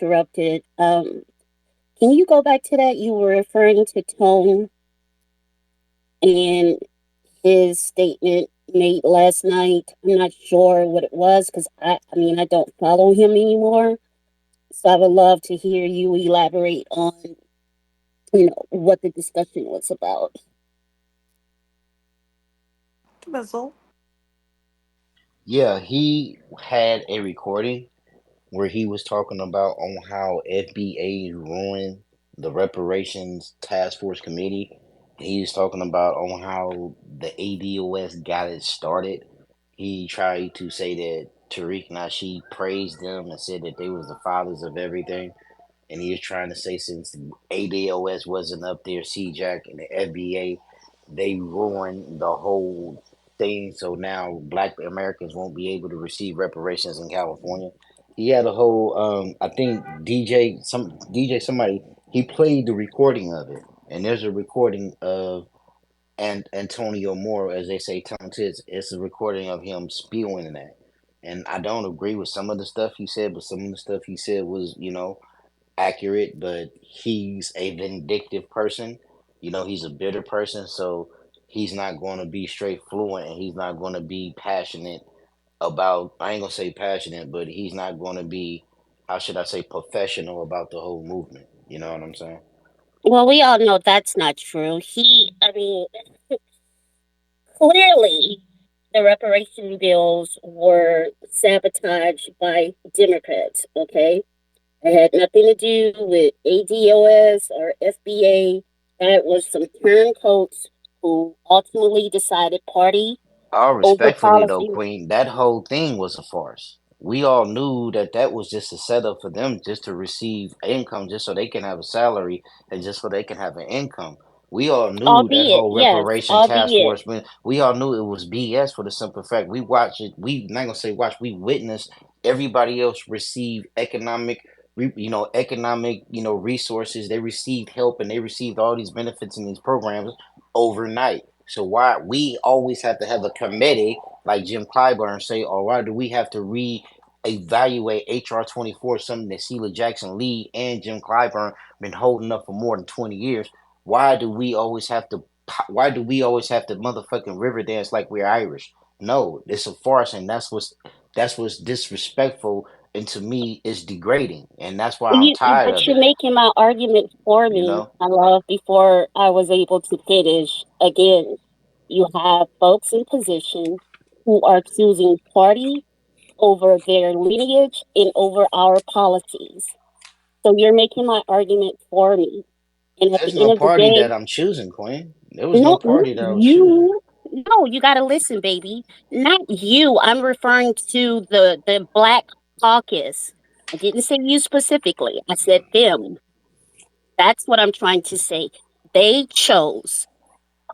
interrupted. Can you go back to that? You were referring to Tone and his statement made last night. I'm not sure what it was because I mean, I don't follow him anymore. So I would love to hear you elaborate on, what the discussion was about. Missile. Yeah, he had a recording where he was talking about on how FBAs ruined the Reparations Task Force Committee. He was talking about on how the ADOS got it started. He tried to say that Tariq Nasheed praised them and said that they was the fathers of everything. And he was trying to say since ADOS wasn't up there, CJAC and the FBA, they ruined the whole thing. So now Black Americans won't be able to receive reparations in California. He had a whole, I think DJ somebody he played the recording of it, and there's a recording of and Antonio Moore, as they say, tongue tits. It's a recording of him spewing in that. And I don't agree with some of the stuff he said, but some of the stuff he said was, accurate, but he's a vindictive person. He's a bitter person, so he's not going to be straight fluent and he's not going to be passionate about, I ain't going to say passionate, but he's not going to be, how should I say, professional about the whole movement. You know what I'm saying? Well, we all know that's not true. Clearly, the reparation bills were sabotaged by Democrats, okay? It had nothing to do with ADOS or FBA. That was some turncoats who ultimately decided party All over respectfully, though, policy. Queen, that whole thing was a farce. We all knew that that was just a setup for them just to receive income, just so they can have a salary and just so they can have an income. We all knew that Albeit, whole yes, reparation task albeit. force. We all knew it was BS for the simple fact we watched it. We not gonna say watch. We witnessed everybody else receive economic, resources. They received help and they received all these benefits in these programs overnight. So why we always have to have a committee like Jim Clyburn say, or why do we have to evaluate HR 24, something that Sheila Jackson Lee and Jim Clyburn been holding up for more than 20 years? Why do we always have to? Why do we always have to motherfucking river dance like we're Irish? No, it's a farce, and that's what's disrespectful, and to me, is degrading, and that's why I'm tired But of you're it. making my argument for You me, know, my love, before I was able to finish. Again, you have folks in position who are choosing party over their lineage and over our policies. So you're making my argument for me. And at there's the no end of the party day, that I'm choosing, Queen. There was no no, not party that I was choosing. you. No, you got to listen, baby. Not you. I'm referring to the Black Caucus. I didn't say you specifically. I said them. That's what I'm trying to say. They chose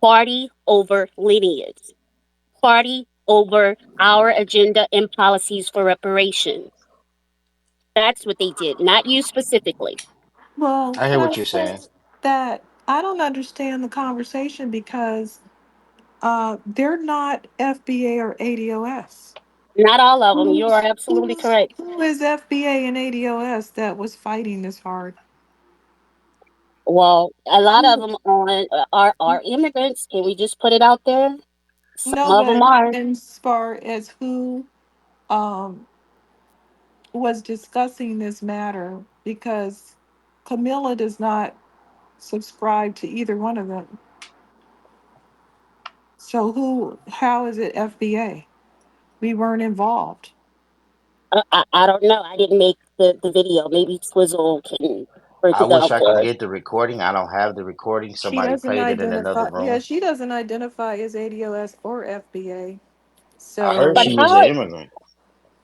party over lineage, party over our agenda and policies for reparation. That's what they did, not you specifically. Well, I hear can I what you're say saying. that I don't understand the conversation because they're not FBA or ADOS. Not all of them. You are Who's absolutely who's correct. who is FBA and ADOS that was fighting this hard? Well, a lot of Who? them are immigrants. Can we just put it out there? Some No, of them but are. as far as who um, was discussing this matter, because Camilla does not subscribe to either one of them. So who? How is it FBA? We weren't involved. I don't know. I didn't make the video. Maybe Swizzle can break I it wish down I for can us. get the recording. I don't have the recording. She Somebody doesn't played it in another identify. Yeah, room. she doesn't identify as ADOS or FBA. I heard But she So was an immigrant.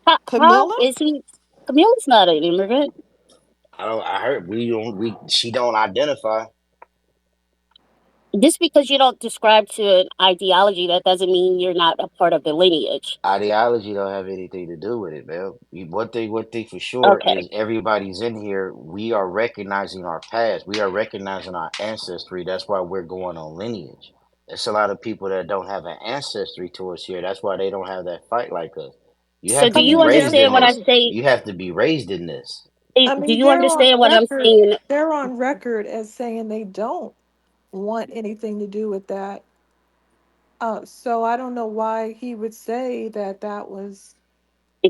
how Camilla? is he? Camille's not an immigrant. I don't. I heard we don't. We she don't identify. Just because you don't describe to an ideology, that doesn't mean you're not a part of the lineage. Ideology don't have anything to do with it, man. One thing for sure Okay. is everybody's in here. We are recognizing our past. We are recognizing our ancestry. That's why we're going on lineage. There's a lot of people that don't have an ancestry to us here. That's why they don't have that fight like us. You So have do to be you raised understand in when I this. say You have to be raised in this. I Do mean, you understand what I'm saying? they're on record as saying they don't want anything to do with that. So I don't know why he would say that that was,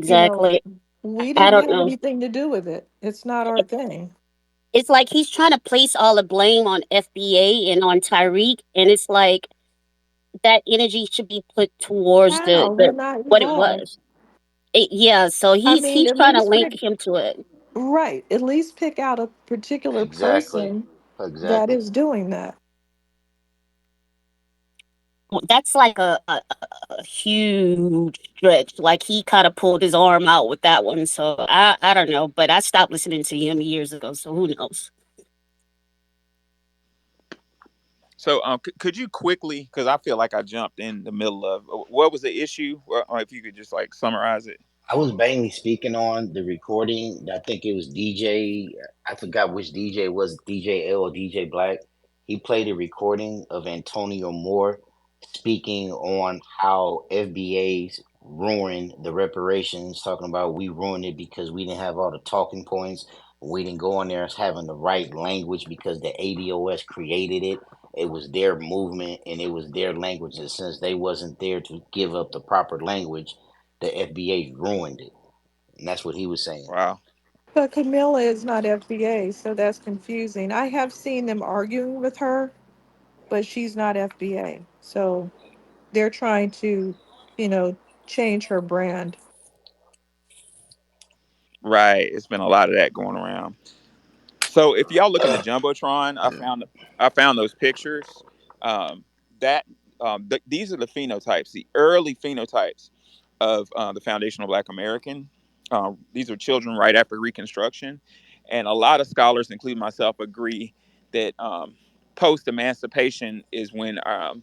you know, Exactly. we I didn't don't have know. anything to do with it. It's not our thing. It's like he's trying to place all the blame on FBA and on Tyreek, and it's like that energy should be put towards How? We're the not what it involved. was. Yeah, so I he's mean, he's at trying to least link pick, him to it. right, at least pick out a particular Exactly. person that Exactly. is doing that. Well, that's like a huge stretch. Like he kind of pulled his arm out with that one. So I don't know, but I stopped listening to him years ago. So who knows? So, could you quickly, because I feel like I jumped in the middle of what was the issue, or if you could just like summarize it. I was mainly speaking on the recording. I think it was DJ. I forgot which DJ it was, DJ L or DJ Black. He played a recording of Antonio Moore speaking on how FBAs ruined the reparations, talking about we ruined it because we didn't have all the talking points. We didn't go on there as having the right language because the ADOS created it. It was their movement and it was their language. And since they wasn't there to give up the proper language, the FBA ruined it. And that's what he was saying. Wow. But Camilla is not FBA, so that's confusing. I have seen them arguing with her, but she's not FBA. So they're trying to, you know, change her brand. Right. It's been a lot of that going around. So if y'all look in the jumbotron, I found those pictures. Um, that these are the phenotypes, the early phenotypes of the foundational Black American. These are children right after Reconstruction, and a lot of scholars, including myself, agree that post emancipation is when our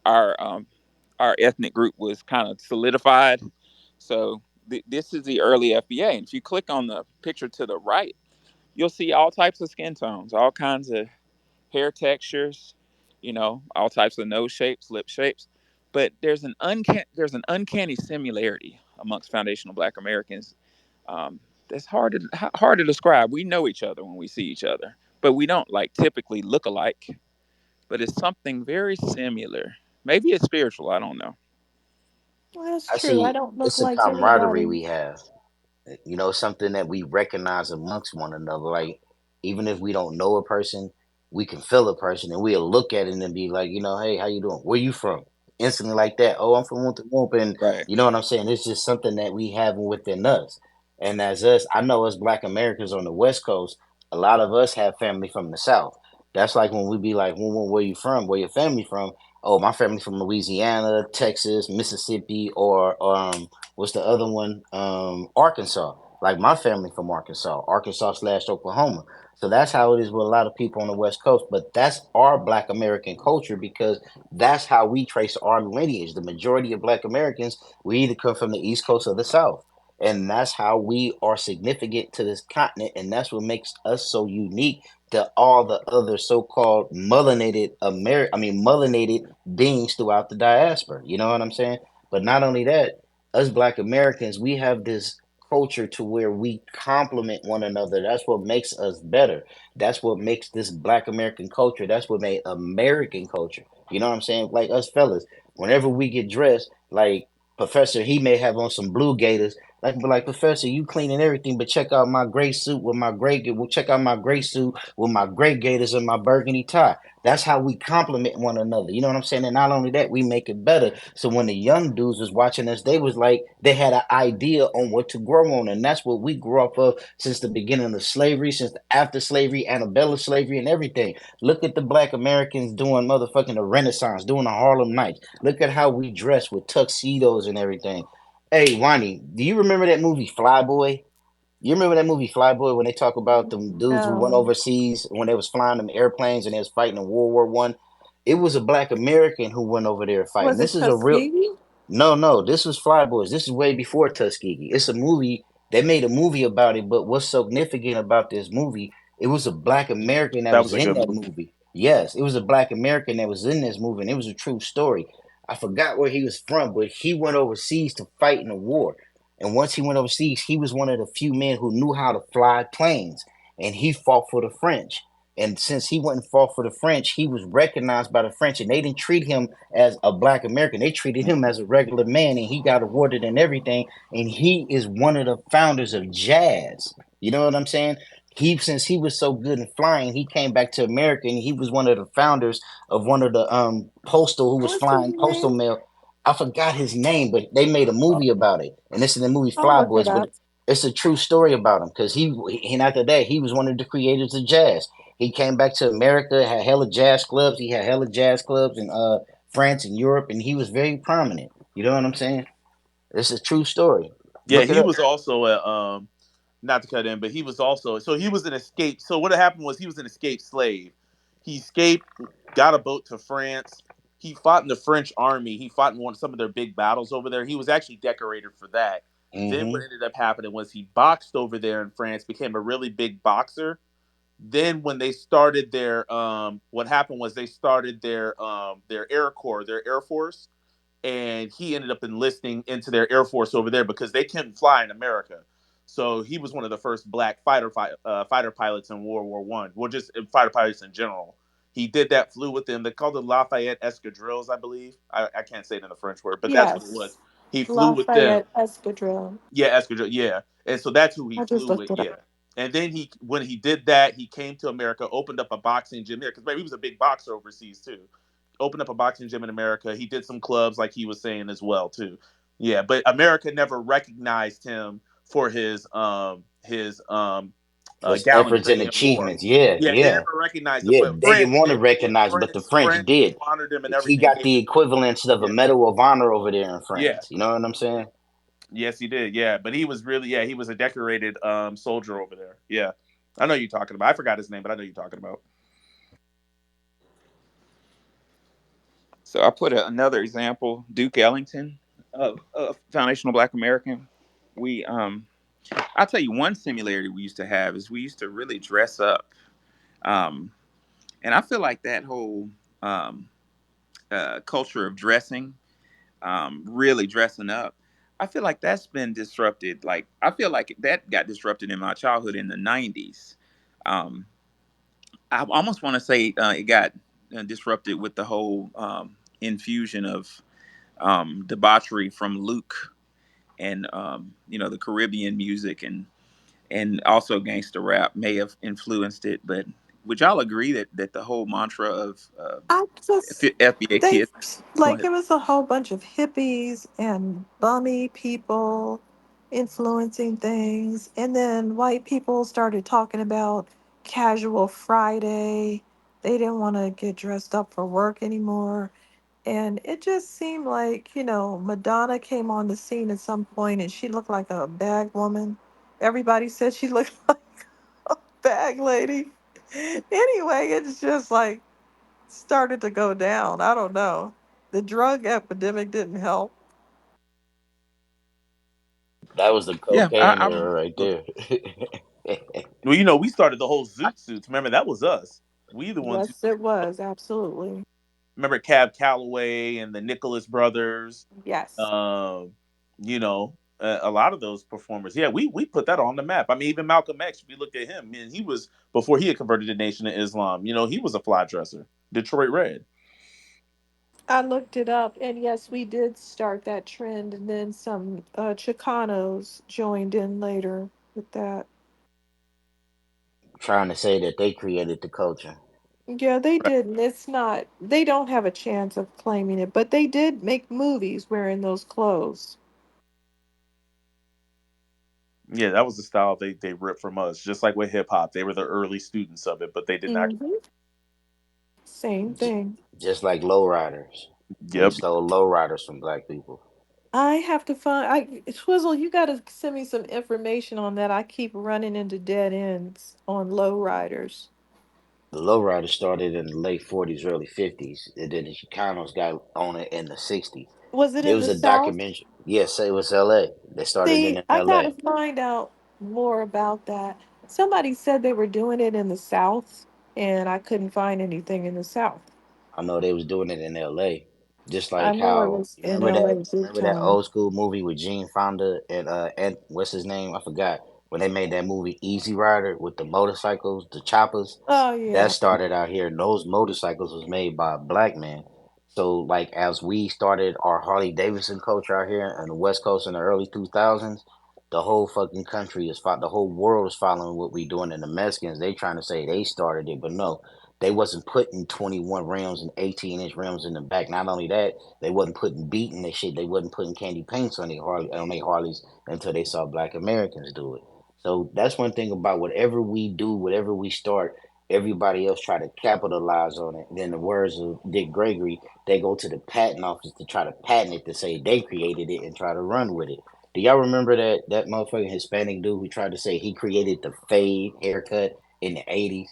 our ethnic group was kind of solidified. So this is the early FBA, and if you click on the picture to the right, you'll see all types of skin tones, all kinds of hair textures, all types of nose shapes, lip shapes. But there's an uncanny similarity amongst foundational Black Americans. That's hard to describe. We know each other when we see each other, but we don't like typically look alike. But it's something very similar. Maybe it's spiritual. I don't know. Well, that's I true. I see don't look it's a like camaraderie anybody. we have. Something that we recognize amongst one another. Like, even if we don't know a person, we can feel a person and we'll look at it and be like, hey, how you doing? Where you from? Instantly like that. Oh, I'm from Whoop Whoop. And Right. you know what I'm saying? It's just something that we have within us. And as us, I know us Black Americans on the West Coast, a lot of us have family from the South. That's like when we be like, where you from? Where your family from? Oh, my family from Louisiana, Texas, Mississippi, or what's the other one? Arkansas. Like my family from Arkansas, Arkansas/Oklahoma. So that's how it is with a lot of people on the West Coast. But that's our Black American culture because that's how we trace our lineage. The majority of Black Americans, we either come from the East Coast or the South. And that's how we are significant to this continent. And that's what makes us so unique to all the other so-called melanated beings throughout the diaspora. You know what I'm saying? But not only that, us Black Americans, we have this culture to where we complement one another. That's what makes us better. That's what makes this Black American culture. That's what made American culture. You know what I'm saying? Like us fellas, whenever we get dressed, like Professor, he may have on some blue gators. Like Professor, you cleaning everything, but check out my gray suit with my gray. Well, check out my gray suit with my gray gators and my burgundy tie. That's how we complement one another. You know what I'm saying? And not only that, we make it better. So when the young dudes was watching us, they was like they had an idea on what to grow on, and that's what we grew up of since the beginning of slavery, since the after slavery, antebellum slavery, and everything. Look at the Black Americans doing motherfucking the Renaissance, doing the Harlem Nights. Look at how we dress with tuxedos and everything. Hey, Wani, do you remember that movie Flyboy? You remember that movie Flyboy when they talk about them dudes who went No. overseas when they was flying them airplanes and they was fighting in World War I? It was a Black American who went over there fighting. Was This it is a real Tuskegee? no. This was Flyboys. This is way before Tuskegee. It's a movie. They made a movie about it, but what's significant about this movie? It was a Black American that That was was a in good that movie. movie. Yes, it was a Black American that was in this movie, and it was a true story. I forgot where he was from, but he went overseas to fight in a war. And once he went overseas, he was one of the few men who knew how to fly planes, and he fought for the French. And since he went and fought for the French, he was recognized by the French, and they didn't treat him as a black American. They treated him as a regular man, and he got awarded and everything. And he is one of the founders of jazz. You know what I'm saying? He, since he was so good in flying, he came back to America, and he was one of the founders of one of the postal who was What's his flying postal name? mail. I forgot his name, but they made a movie about it, and this is the movie I'll Fly look it Boys. But up. it's a true story about him because and after that he was one of the creators of jazz. He came back to America, had hella jazz clubs. He had hella jazz clubs in France and Europe, and he was very prominent. You know what I'm saying? It's a true story. Yeah, Look it he up. was also a not to cut in, but he was also so he was an escape. So what happened was he was an escaped slave. He escaped, got a boat to France. He fought in the French army. He fought in some of their big battles over there. He was actually decorated for that. Then Hmm. what ended up happening was he boxed over there in France, became a really big boxer. Then when they started what happened was they started their Air Corps, their Air Force, and he ended up enlisting into their Air Force over there because they couldn't fly in America. So he was one of the first black fighter pilots in World War One. Well, just fighter pilots in general. He did that, flew with them. They called it Lafayette Escadrilles, I believe. I can't say it in the French word, but that's what it was. Yes. He flew with them. Lafayette Escadrille. Yeah, Escadrille. Yeah, and so that's who he I just flew with. looked it Yeah, up. and then when he did that, he came to America, opened up a boxing gym there because he was a big boxer overseas too. Opened up a boxing gym in America. He did some clubs, like he was saying as well too. Yeah, but America never recognized him for his Efforts and gallantry in war. achievements. Yeah, Yeah, they yeah, never recognized him, yeah. but They didn't France want to did. recognize, but the French France did. honored him and He everything. got the equivalence of a Yeah, Medal of Honor over there in yeah. France. You know what I'm saying? Yes, he did. Yeah, but he was really he was a decorated soldier over there. Yeah, I know you're talking about. I forgot his name, but I know you're talking about. So I put another example, Duke Ellington of foundational Black American. We I'll tell you one similarity we used to have is we used to really dress up. Um, and I feel like that whole um, culture of dressing, really dressing up, I feel like that's been disrupted. Like, I feel like that got disrupted in my childhood in the 90s. Um, I almost want to say it got disrupted with the whole infusion of debauchery from Luke and the Caribbean music and also gangster rap may have influenced it. But would y'all agree that the whole mantra of I just FBA they kids? Go like ahead. it was a whole bunch of hippies and bummy people influencing things, and then white people started talking about casual Friday. They didn't want to get dressed up for work anymore. And it just seemed like, Madonna came on the scene at some point and she looked like a bag woman. Everybody said she looked like a bag lady. Anyway, it's just like started to go down. I don't know. The drug epidemic didn't help. That was the Yeah, cocaine era right Okay. there. Well, we started the whole Zoot suits. Remember that was us. We the ones who Yes, it was. Absolutely. remember Cab Calloway and the Nicholas brothers. Yes. Um, a lot of those performers. Yeah, we put that on the map. I mean, even Malcolm X. If you look at him, man, he was before he had converted the Nation of Islam. He was a fly dresser. Detroit Red. I looked it up, and yes, we did start that trend, and then some Chicanos joined in later with that. Trying to say that they created the culture. Yeah, they Right. did, and it's not, they don't have a chance of claiming it, but they did make movies wearing those clothes. Yeah, that was the style they ripped from us. Just like with hip hop, they were the early students of it, but they did not. Hmm. Same J- thing. just like lowriders. They Yep. stole lowriders from black people. I have to Twizzle, you got to send me some information on that. I keep running into dead ends on lowriders. The lowriders started in the late 40s, early 50s, and then the Chicanos got on it in the 60s. Was it There in was the a South? documentary. Yes, it was LA. They started See, in I got to LA. find out more about that. Somebody said they were doing it in the South, and I couldn't find anything in the South. I know they was doing it in LA. Just I like know it how was in LA big remember that time. old school movie with Gene Fonda and what's his name? I forgot. When they made that movie Easy Rider with the motorcycles, the choppers, Oh that yeah. started out here. And those motorcycles was made by a black man. So like as we started our Harley Davidson culture out here on the West Coast in the early 2000s, the whole fucking country the whole world is following what we doing. And the Mexicans, they trying to say they started it, but no, they wasn't putting 21 rims and 18-inch rims in the back. Not only that, they wasn't putting beat in their shit. They wasn't putting candy paints on their Harleys until they saw black Americans do it. So that's one thing about whatever we do, whatever we start, everybody else try to capitalize on it. Then the words of Dick Gregory, they go to the patent office to try to patent it to say they created it and try to run with it. Do y'all remember that motherfucking Hispanic dude who tried to say he created the fade haircut in the 80s?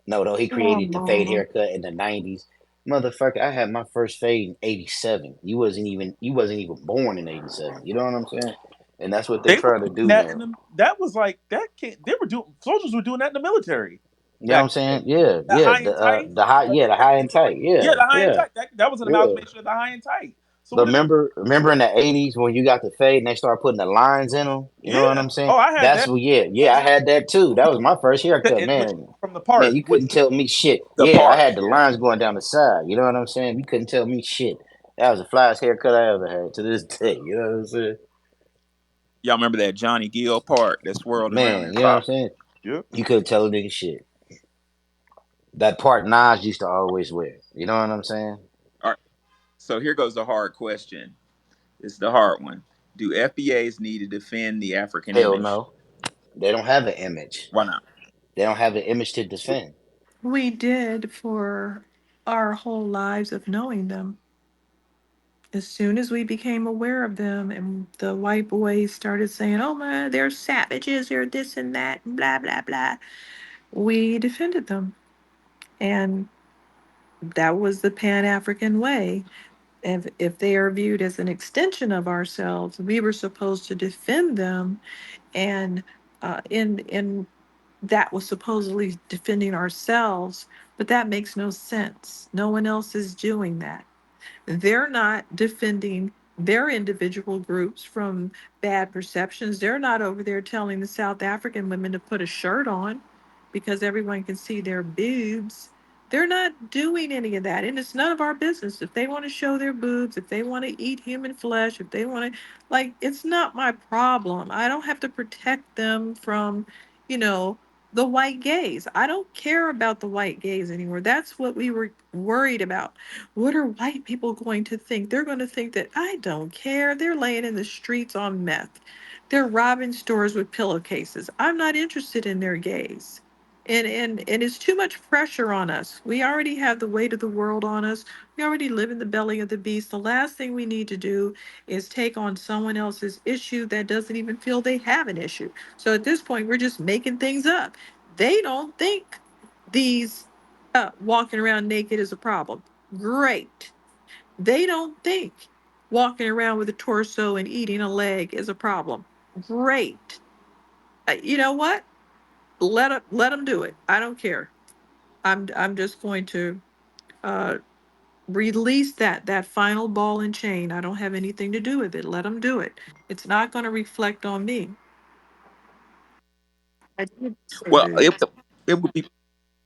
No, no, he Oh created the fade no. haircut in the 90s. Motherfucker, I had my first fade in 87. You wasn't even born in 87. You know what I'm saying? And that's what they They were trying to doing do that in now. the. That was like that. They were doing. Soldiers were doing that in the military You know what back I'm in the day. saying? Yeah, That yeah. high and tight. The high and tight. Yeah, Yeah, the high and yeah, tight. That was an yeah. amalgamation of the high and tight. So But what? remember in the 80s when you got the fade and they started putting the lines in them? You know what Yeah. I'm saying? Oh, I had That's that. what, yeah, yeah, I had that too. That was my first haircut, Which man. from the Man, part you couldn't tell me shit. the Yeah, I had parts. the Yeah. lines going down the side. You know what I'm saying? You couldn't tell me shit. That was the flyest haircut I ever had to this day. You know what I'm saying? Y'all remember that Johnny Gill part that swirled around Man, in you know what I'm top? saying? Yep. You couldn't tell a nigga shit. That part Nas used to always wear. You know what I'm saying? All right. So here goes the hard question. It's the hard one. Do FBAs need to defend the African Hell image? no. They don't have an image. Why not? They don't have an image to defend. We did for our whole lives of knowing them. As soon as we became aware of them and the white boys started saying, oh man, they're savages, they're this and that, and blah, blah, blah, we defended them. And that was the Pan African way. If they are viewed as an extension of ourselves, we were supposed to defend them. And in that was supposedly defending ourselves, but that makes no sense. No one else is doing that. They're not defending their individual groups from bad perceptions. They're not over there telling the South African women to put a shirt on because everyone can see their boobs. They're not doing any of that. And it's none of our business. If they want to show their boobs, if they want to eat human flesh, if they want to, like, it's not my problem. I don't have to protect them from, you know, the white gaze. I don't care about the white gaze anymore. That's what we were worried about. What are white people going to think? They're going to think that I don't care. They're laying in the streets on meth. They're robbing stores with pillowcases. I'm not interested in their gaze. And it's too much pressure on us. We already have the weight of the world on us. We already live in the belly of the beast. The last thing we need to do is take on someone else's issue that doesn't even feel they have an issue. So at this point, we're just making things up. They don't think these walking around naked is a problem. Great. They don't think walking around with a torso and eating a leg is a problem. Great. You know what? Let them do it. I don't care. I'm just going to uh, release that final ball and chain. I don't have anything to do with it. Let them do it. It's not going to reflect on me. I did say Well, boobs. it would be.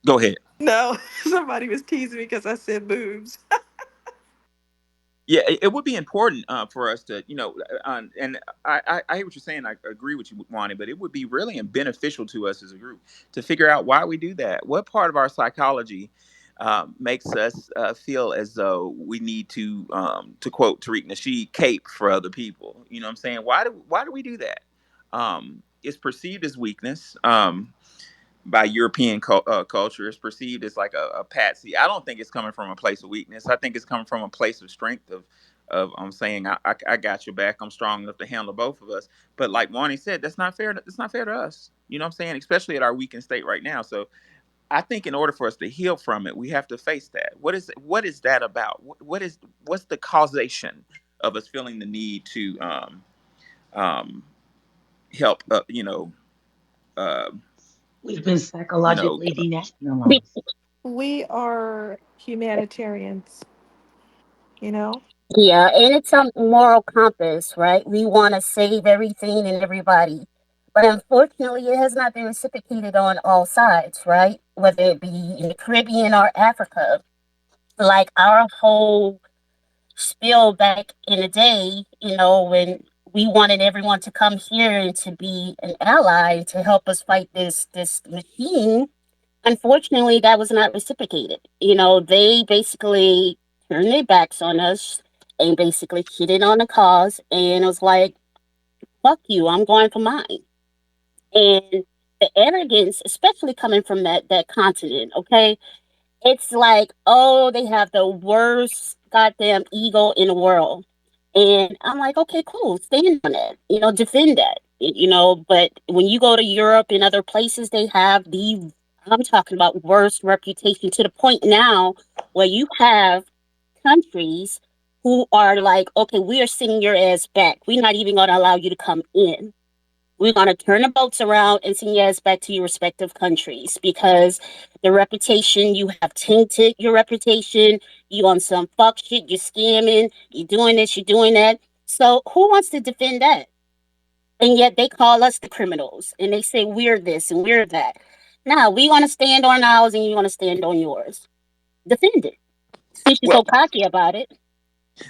Go ahead. No, somebody was teasing me because I said boobs. Yeah, it would be important for us to, and I hear what you're saying. I agree with you, Wani, but it would be really beneficial to us as a group to figure out why we do that. What part of our psychology makes us feel as though we need to quote Tariq Nasheed, cape for other people? You know what I'm saying? Why do we do that? It's perceived as weakness. By European culture is perceived as like a patsy. I don't think it's coming from a place of weakness. I think it's coming from a place of strength of I'm saying I got your back. I'm strong enough to handle both of us. But like Wani said, that's not fair. That's not fair to us. You know what I'm saying? Especially at our weakened state right now. So I think in order for us to heal from it, we have to face that. What is that about? What's the causation of us feeling the need to um, help? Uh, We've been you know, psychologically Be- denationalized. We are humanitarians. you know? Yeah, and it's a moral compass, right? We want to save everything and everybody. But unfortunately, it has not been reciprocated on all sides, right? Whether it be in the Caribbean or Africa. Like our whole spiel back in the day, when we wanted everyone to come here and to be an ally to help us fight this machine. Unfortunately, that was not reciprocated. They basically turned their backs on us and basically cheated on the cause, and it was like, fuck you, I'm going for mine. And the arrogance, especially coming from that continent, okay? It's like, oh, they have the worst goddamn ego in the world. And I'm like, okay, cool, stand on it, defend that, But when you go to Europe and other places, they have I'm talking about worst reputation to the point now where you have countries who are like, okay, we are sending your ass back. We're not even going to allow you to come in. We're going to turn the boats around and send you guys back to your respective countries because the reputation, you have tainted your reputation. You on some fuck shit, you're scamming, you're doing this, you're doing that. So who wants to defend that? And yet they call us the criminals and they say we're this and we're that. Now we want to stand on ours and you want to stand on yours. Defend it. Since you're Well, so cocky about it.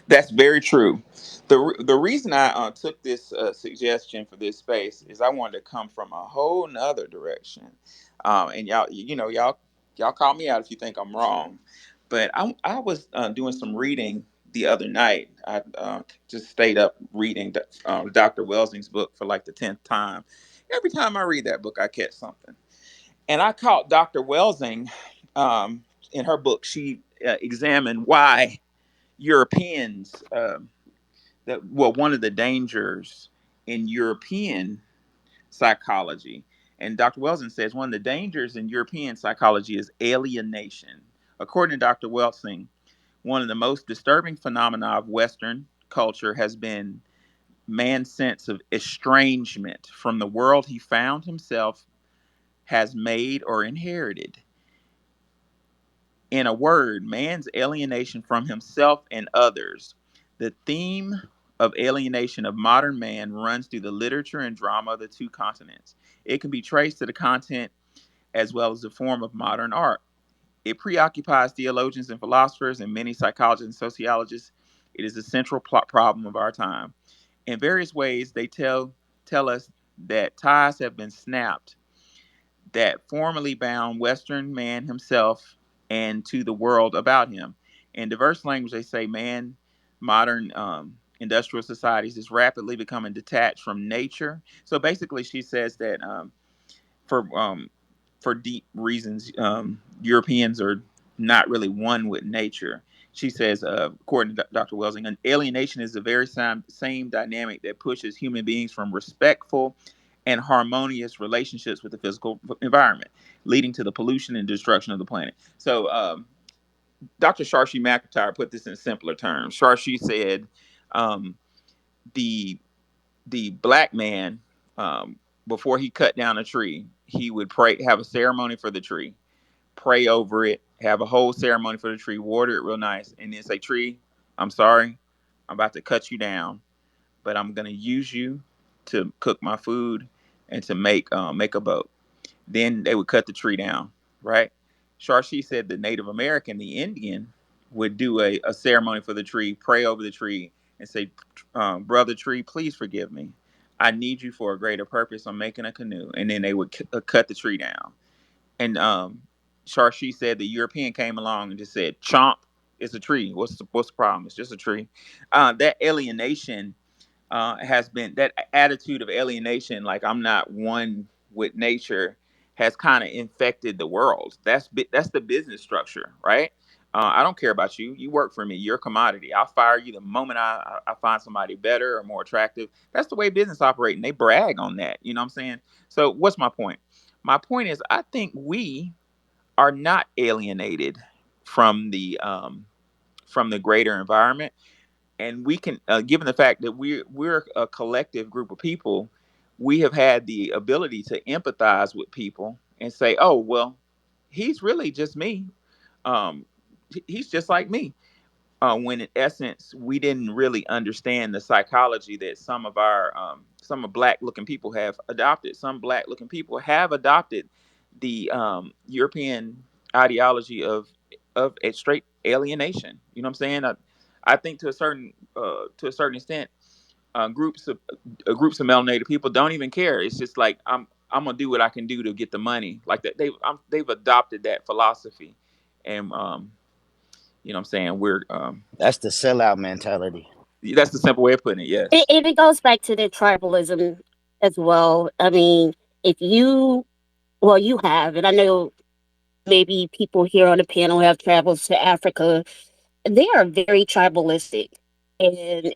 that's very true. The reason I took this suggestion for this space is I wanted to come from a whole nother direction, and y'all call me out if you think I'm wrong, but I was doing some reading the other night. I just stayed up reading Dr. Welsing's book for like the 10th time. Every time I read that book, I catch something, and I caught Dr. Welsing in her book. She examined why Europeans. One of the dangers in European psychology, and Dr. Welsing says one of the dangers in European psychology is alienation. According to Dr. Welsing, one of the most disturbing phenomena of Western culture has been man's sense of estrangement from the world he found himself, has made, or inherited. In a word, man's alienation from himself and others. The theme of alienation of modern man runs through the literature and drama of the two continents. It can be traced to the content as well as the form of modern art. It preoccupies theologians and philosophers and many psychologists and sociologists. It is a central problem of our time. In various ways, they tell us that ties have been snapped that formerly bound Western man himself and to the world about him. In diverse language, they say man, modern industrial societies is rapidly becoming detached from nature. So basically, she says that for deep reasons, Europeans are not really one with nature. She says, according to Dr. Welsing, an alienation is the very same dynamic that pushes human beings from respectful and harmonious relationships with the physical environment, leading to the pollution and destruction of the planet. So, Dr. Sharshi McIntyre put this in simpler terms. Sharshi said, um, the black man, before he cut down a tree, he would pray, have a ceremony for the tree, pray over it, have a whole ceremony for the tree, water it real nice, and then say, "Tree, I'm sorry, I'm about to cut you down, but I'm gonna use you to cook my food and to make a boat." Then they would cut the tree down, right? Sharshi said the Native American, the Indian, would do a ceremony for the tree, pray over the tree, and say, "Brother tree, please forgive me. I need you for a greater purpose. I'm making a canoe." And then they would cut the tree down. And Sharshi said the European came along and just said, "Chomp, it's a tree. What's the problem? It's just a tree." That alienation has been, that attitude of alienation, like I'm not one with nature, has kind of infected the world. That's the business structure, right? I don't care about you. You work for me. You're a commodity. I'll fire you the moment I find somebody better or more attractive. That's the way business operate, and they brag on that. You know what I'm saying? So what's my point? My point is, I think we are not alienated from the greater environment, and we can, given the fact that we're a collective group of people, we have had the ability to empathize with people and say, "Oh well, he's really just me. um, he's just like me." when in essence we didn't really understand the psychology that some of black looking people have adopted. Some black looking people have adopted the European ideology of a straight alienation. You know what I'm saying? I think to a certain extent, groups of melanated people don't even care. It's just like I'm gonna do what I can do to get the money. Like that they've adopted that philosophy, and you know what I'm saying, That's the sellout mentality. that's the simple way of putting it. Yes. It goes back to the tribalism as well. I mean, if you, well, you have, and I know maybe people here on the panel have traveled to Africa. They are very tribalistic, and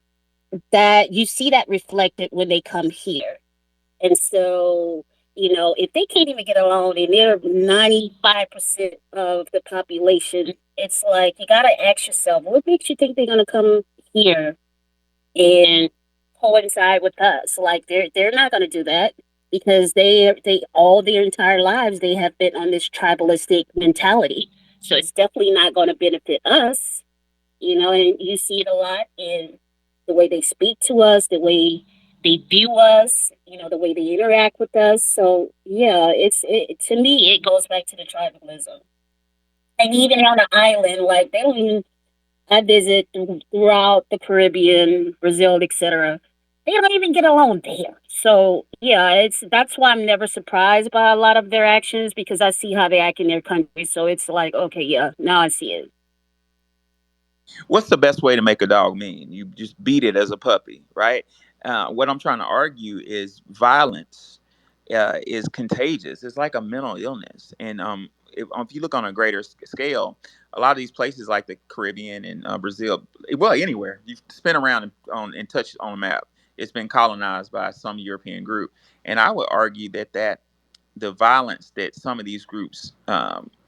that you see that reflected when they come here. And so, if they can't even get along and they're 95% of the population, it's like you got to ask yourself, what makes you think they're going to come here and coincide with us? Like they're not going to do that because they all their entire lives they have been on this tribalistic mentality. So it's definitely not going to benefit us, and you see it a lot in the way they speak to us, the way they view us, the way they interact with us. So yeah, to me it goes back to the tribalism. And even on the island, like they don't even I visit throughout the Caribbean, Brazil, etc. They don't even get along there. So yeah, it's that's why I'm never surprised by a lot of their actions because I see how they act in their country. So it's like, okay, yeah, now I see it. What's the best way to make a dog mean? You just beat it as a puppy, right? What I'm trying to argue is violence is contagious. It's like a mental illness, and if you look on a greater scale, a lot of these places like the Caribbean and Brazil, well, anywhere you spin around and touch on a map, it's been colonized by some European group, and I would argue that the violence that some of these groups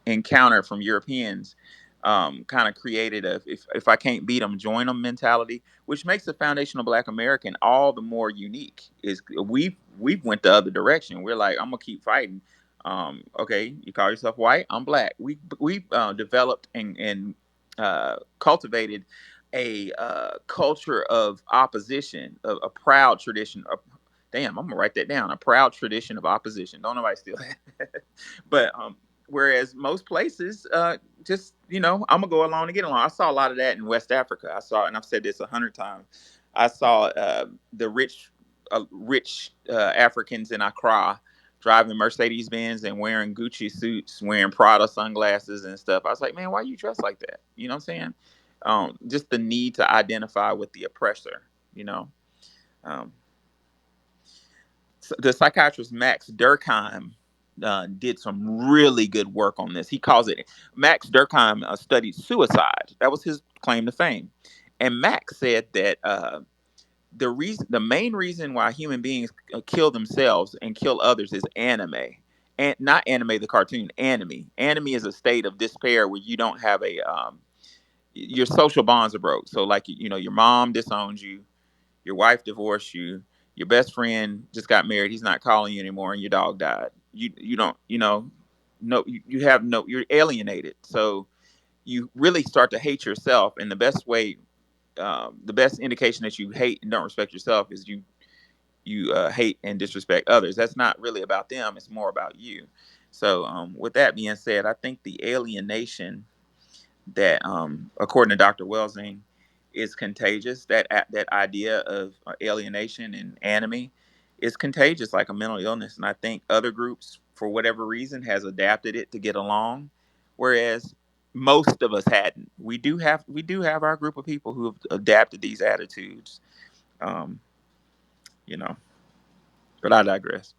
encounter from Europeans kind of created a if I can't beat them, join them mentality, which makes the foundational Black American all the more unique. Is we've went the other direction. We're like, I'm gonna keep fighting. Okay, you call yourself white, I'm black. We developed and cultivated a culture of opposition, a proud tradition. Damn, I'm gonna write that down. A proud tradition of opposition. Don't nobody steal that. But whereas most places, just I'm gonna go along to get along. I saw a lot of that in West Africa. I saw, and I've said this 100 times. I saw the rich Africans in Accra driving Mercedes Benz and wearing Gucci suits, wearing Prada sunglasses and stuff. I was like, man, why you dress like that? You know what I'm saying? Just the need to identify with the oppressor. You know. Um, the psychiatrist Max Durkheim did some really good work on this. He calls it Max Durkheim studied suicide. That was his claim to fame. And Max said that the main reason why human beings kill themselves and kill others is anime, and not anime the cartoon. Anime. Anime is a state of despair where you don't have your social bonds are broke. So like your mom disowns you, your wife divorced you, your best friend just got married, he's not calling you anymore, and your dog died. You don't no you have no you're alienated. So you really start to hate yourself, and the best indication that you hate and don't respect yourself is you hate and disrespect others. That's not really about them; it's more about you. So, with that being said, I think the alienation that, according to Dr. Welsing, is contagious. That idea of alienation and anime is contagious, like a mental illness. And I think other groups, for whatever reason, has adapted it to get along, whereas most of us hadn't. We do have our group of people who have adapted these attitudes. Um, you know, but I digress.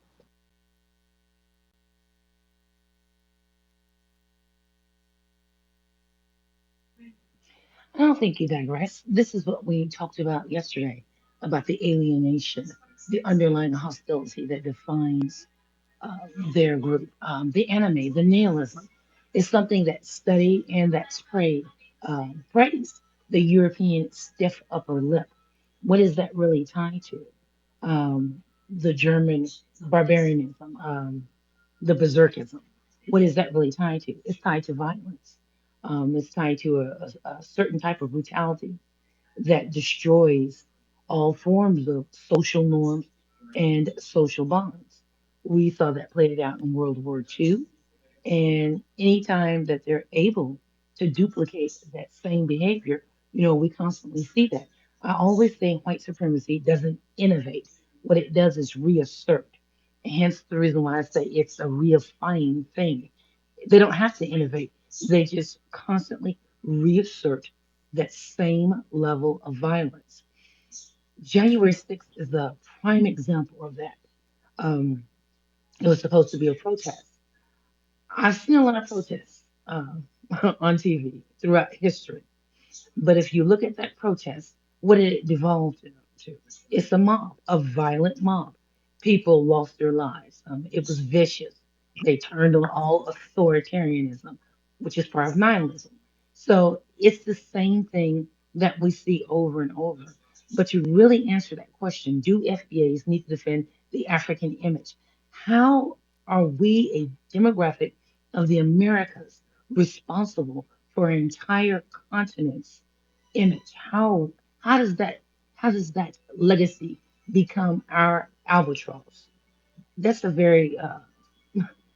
I don't think you digress. This is what we talked about yesterday about the alienation, the underlying hostility that defines uh, their group. The anime, the nihilism, is something that's studied and that's praised. The European stiff upper lip. What is that really tied to? The German barbarianism, the berserkism. What is that really tied to? It's tied to violence. It's tied to a certain type of brutality that destroys all forms of social norms and social bonds. We saw that played out in World War II. And anytime that they're able to duplicate that same behavior, we constantly see that. I always say white supremacy doesn't innovate. What it does is reassert. And hence the reason why I say it's a reifying thing. They don't have to innovate. They just constantly reassert that same level of violence. January 6th is the prime example of that. Um, it was supposed to be a protest. I've seen a lot of protests on TV throughout history. But if you look at that protest, what did it devolve to? It's a mob, a violent mob. People lost their lives. It was vicious. They turned on all authoritarianism, which is part of nihilism. So it's the same thing that we see over and over. But to really answer that question, do FBAs need to defend the African image? How are we, a demographic of the Americas, responsible for an entire continent's image? How does that legacy become our albatross? That's a very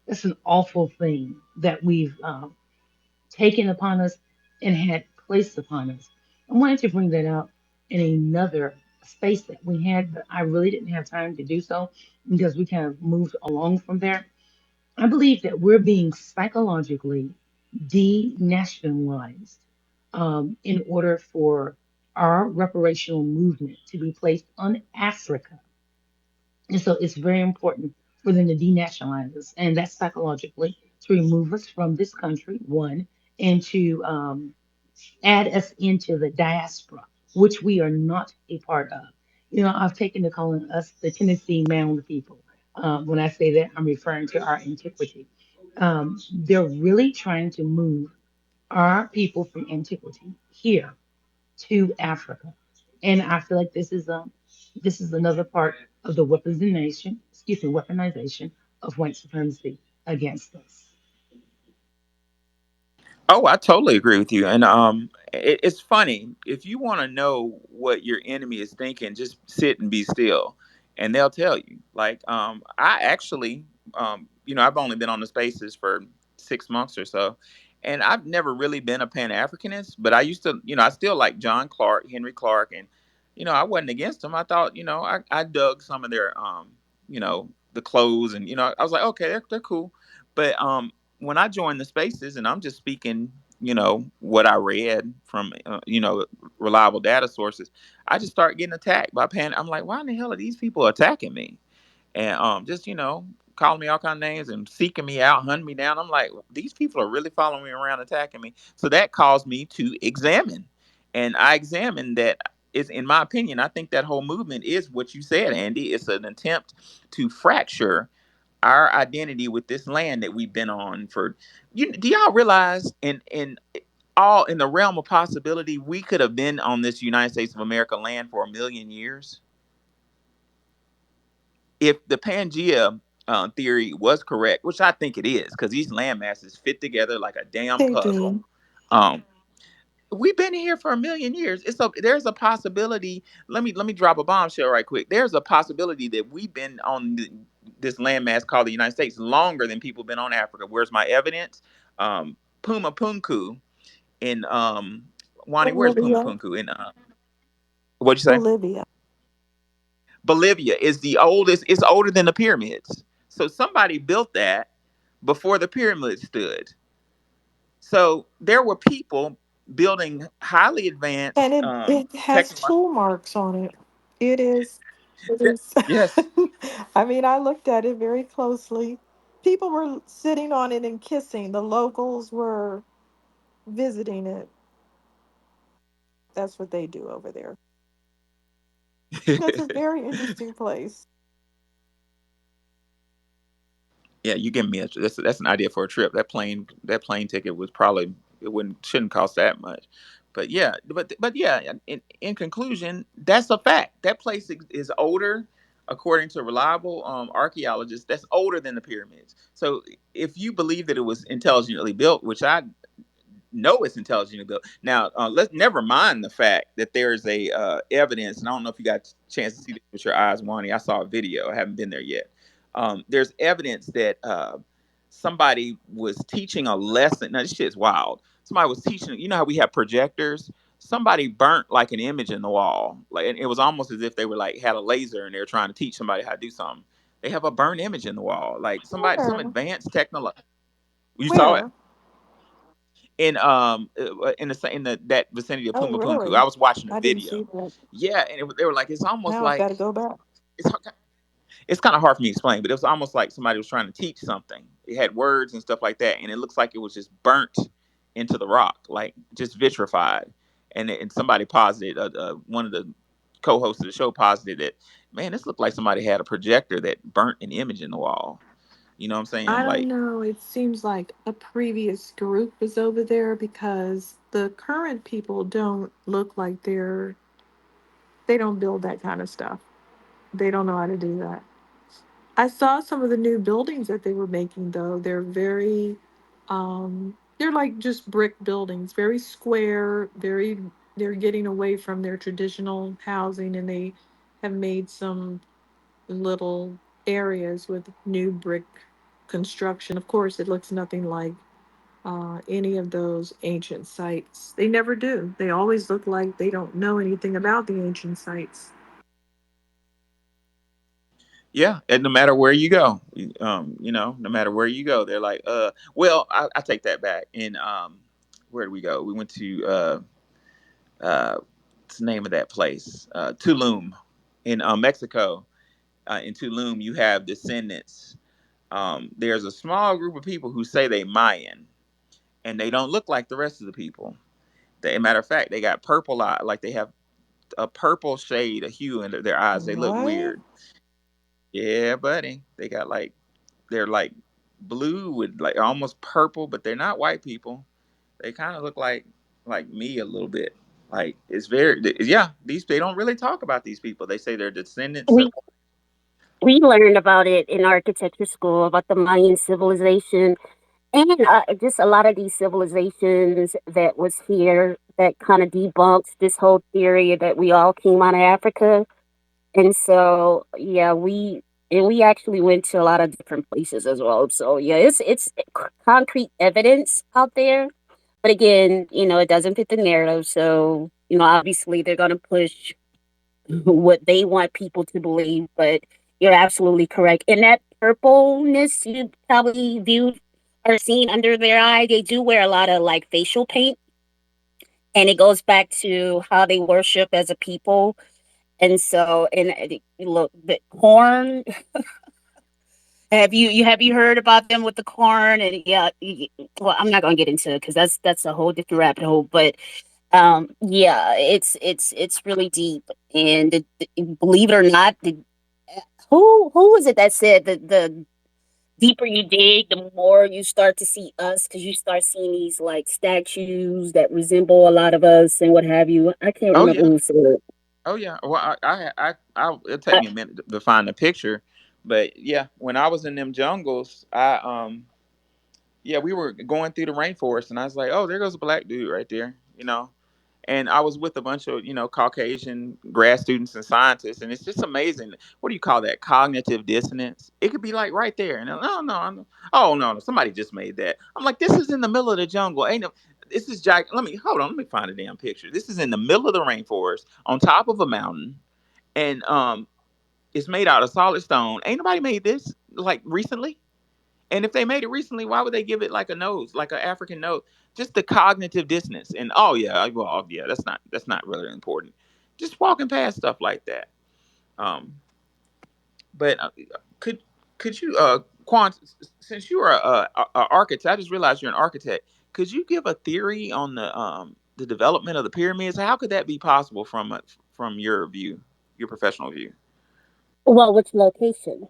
that's an awful thing that we've taken upon us and had placed upon us. I wanted to bring that out in another space that we had, but I really didn't have time to do so because we kind of moved along from there. I believe that we're being psychologically denationalized in order for our reparational movement to be placed on Africa. And so it's very important for them to denationalize us, and that's psychologically to remove us from this country, one, and to add us into the diaspora, which we are not a part of. I've taken to calling us the Tennessee Mound people. When I say that, I'm referring to our antiquity. They're really trying to move our people from antiquity here to Africa. And I feel like this is another part of the weaponization of white supremacy against us. Oh, I totally agree with you. And it's funny if you want to know what your enemy is thinking, just sit and be still, and they'll tell you. Like, I actually, I've only been on the spaces for 6 months or so, and I've never really been a Pan Africanist. But I used to, I still like John Clark, Henry Clark, and I wasn't against them. I thought, I dug some of their, the clothes, and I was like, okay, they're cool. But when I joined the spaces, and I'm just speaking, what I read from, reliable data sources, I just start getting attacked by pan. I'm like, why in the hell are these people attacking me? And just calling me all kind of names and seeking me out, hunting me down. I'm like, these people are really following me around, attacking me. So that caused me to examine, and I examined that. Is, in my opinion, I think that whole movement is what you said, Andy. It's an attempt to fracture our identity with this land that we've been on for. Do y'all realize in all in the realm of possibility we could have been on this United States of America land for 1 million years if the Pangea theory was correct, which I think it is, because these land masses fit together like a damn They puzzle. do. Um, we've been here for 1 million years. There's a possibility. Let me drop a bombshell right quick. There's a possibility that we've been on this landmass called the United States longer than people have been on Africa. Where's my evidence? Puma Punku in Wani. Where's Puma Bolivia. Punku in what'd you say? Bolivia. Bolivia is the oldest. It's older than the pyramids. So somebody built that before the pyramids stood. So there were people building highly And advanced it has technology. tool marks on it. It is it is Yes. I mean, I looked at it very closely. People were sitting on it and kissing. The locals were visiting it. That's what they do over there. That's a very interesting place. Yeah, you give me that's an idea for a trip. That plane ticket was probably it wouldn't shouldn't cost that much, but yeah, but yeah. In conclusion, that's a fact. That place is older, according to reliable archaeologists. That's older than the pyramids. So if you believe that it was intelligently built, which I know it's intelligent ability. Now, let's never mind the fact that there's a evidence, and I don't know if you got a chance to see this with your eyes, Wani. I saw a video. I haven't been there yet. There's evidence that somebody was teaching a lesson. Now, this shit's wild. Somebody was teaching. You know how we have projectors? Somebody burnt like an image in the wall. Like, and it was almost as if they were like had a laser and they were trying to teach somebody how to do something. They have a burnt image in the wall. Like somebody, some Where? advanced technology. You saw it? Where? In the that vicinity of Oh, Pumapunku. I really? was watching a I didn't video. see that. Yeah, and they were like, it's almost Now I've got like to go back. it's it's kind of hard for me to explain, but it was almost like somebody was trying to teach something. It had words and stuff like that, and it looks like it was just burnt into the rock, like just vitrified. And somebody posited, one of the co-hosts of the show posited that, man, this looked like somebody had a projector that burnt an image in the wall. You know what I'm saying? I don't Like, know. It seems like a previous group was over there because the current people don't look like they don't build that kind of stuff. They don't know how to do that. I saw some of the new buildings that they were making though. They're like just brick buildings, very square, very they're getting away from their traditional housing and they have made some little areas with new brick construction. Of course, it looks nothing like any of those ancient sites. They never do. They always look like they don't know anything about the ancient sites. yeah, and no matter where you go, no matter where you go, they're like, well, I take that back. In where did we go? We went to what's the name of that place? Tulum in Mexico. In Tulum, you have descendants. There's a small group of people who say they Mayan, and they don't look like the rest of the people. They, matter of fact, they got purple eye, like they have a purple shade, a hue in their eyes. They look What? weird. Yeah, buddy. They got like they're like blue with like almost purple, but they're not white people. They kind of look like me a little bit. Like it's very yeah. These they don't really talk about these people. They say they're descendants of. We we learned about it in architecture school about the Mayan civilization and just a lot of these civilizations that was here that kind of debunks this whole theory that we all came out of Africa. And so, yeah, we actually went to a lot of different places as well. So, yeah, it's concrete evidence out there. But again, it doesn't fit the narrative. So, obviously they're going to push what they want people to believe. But you're absolutely correct. And that purpleness you probably viewed or seen under their eye, they do wear a lot of like facial paint. And it goes back to how they worship as a people. And so, and look, the corn. Have you heard about them with the corn? And yeah, well, I'm not gonna get into it because that's a whole different rabbit hole. But yeah, it's really deep. And believe it or not, who was it that said that the deeper you dig, the more you start to see us because you start seeing these like statues that resemble a lot of us and what have you. I can't Oh remember yeah, who said it. oh yeah. Well, it'll take me a minute to find the picture, but yeah, when I was in them jungles, yeah, we were going through the rainforest, and I was like, oh, there goes a black dude right there, and I was with a bunch of Caucasian grad students and scientists, and it's just amazing. What do you call that? Cognitive dissonance. It could be like right there, and no, no, oh no, no, somebody just made that. I'm like, this is in the middle of the jungle, ain't no. This is Jack. Let me hold on. Let me find a damn picture. This is in the middle of the rainforest, on top of a mountain, and it's made out of solid stone. Ain't nobody made this like recently. And if they made it recently, why would they give it like a nose, like an African nose? Just the cognitive dissonance. And oh yeah, well yeah, that's not really important. Just walking past stuff like that. Um, but could could you Quan, since you are a architect, I just realized you're an architect. Could you give a theory on the development of the pyramids? How could that be possible from your view, your professional view? Well, which location?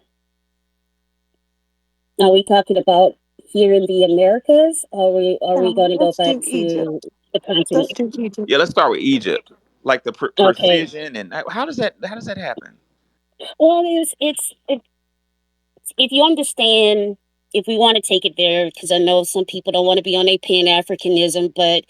Are we talking about here in the Americas? Or are we going to go Let's back do to Egypt. the continent? Let's do Egypt. Yeah, let's start with Egypt. Like the Okay. precision and how does that happen? Well, if you understand, if we want to take it there, because I know some people don't want to be on a pan Africanism, but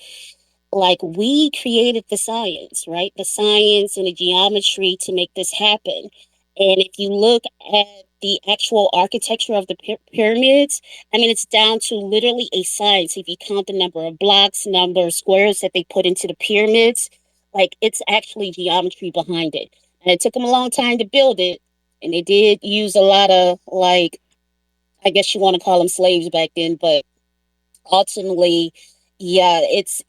like we created the science, right? The science and the geometry to make this happen. And if you look at the actual architecture of the pyramids, I mean, it's down to literally a science. If you count the number of blocks, number of squares that they put into the pyramids, like it's actually geometry behind it. And it took them a long time to build it. And they did use a lot of, like, I guess you want to call them slaves back then, but ultimately, yeah, it's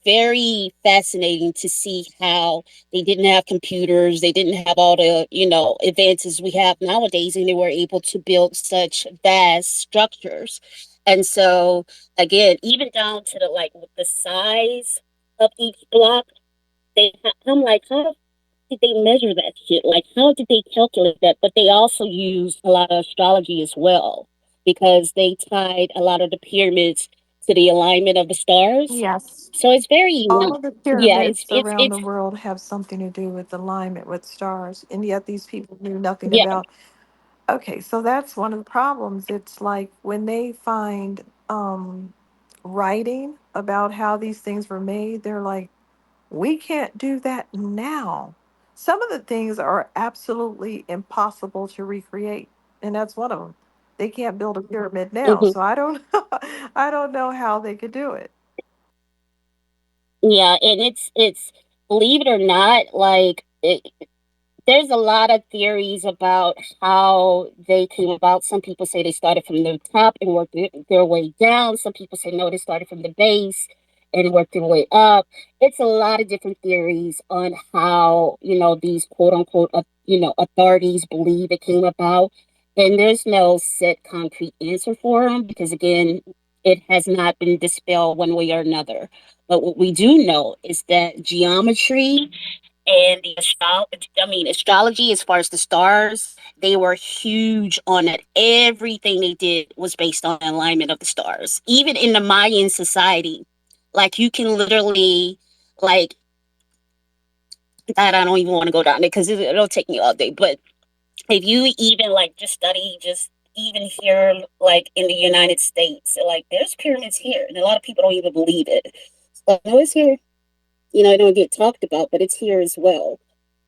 very fascinating to see how they didn't have computers, they didn't have all the, advances we have nowadays, and they were able to build such vast structures. And so again, even down to the, like, with the size of each block, I'm like, how did they measure that shit? Like, how did they calculate that? But they also used a lot of astrology as well, because they tied a lot of the pyramids to the alignment of the stars. Yes. So it's very, All of the yeah, pyramids around the world have something to do with alignment with stars, and yet these people knew nothing yeah, about. Okay, so that's one of the problems. It's like when they find writing about how these things were made, they're like, we can't do that now. Some of the things are absolutely impossible to recreate, and that's one of them. They can't build a pyramid now, hmm so I don't I don't know how they could do it. yeah, and it's believe it or not, like there's a lot of theories about how they came about. Some people say they started from the top and worked their way down. Some people say no, they started from the base and worked their way up. It's a lot of different theories on how, these quote unquote, authorities believe it came about. And there's no set concrete answer for them because, again, it has not been dispelled one way or another. But what we do know is that geometry and the astrology, as far as the stars, they were huge on that. Everything they did was based on the alignment of the stars. Even in the Mayan society, like you can literally, like, I don't even want to go down there because it'll take me all day. But if you even like just study, just even here, like in the United States, like there's pyramids here, and a lot of people don't even believe it. So I know it's here. It don't get talked about, but it's here as well.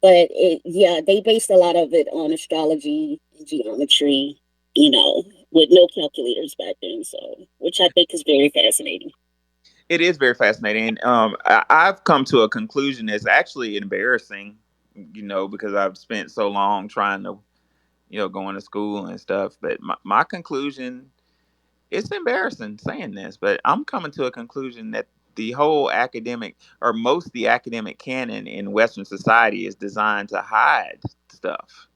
But yeah, they based a lot of it on astrology and geometry, with no calculators back then. So, which I think is very fascinating. It is very fascinating. I've come to a conclusion that's actually embarrassing, because I've spent so long trying to, going to school and stuff. But my conclusion, it's embarrassing saying this, but I'm coming to a conclusion that the whole academic, or most of the academic canon in Western society, is designed to hide stuff.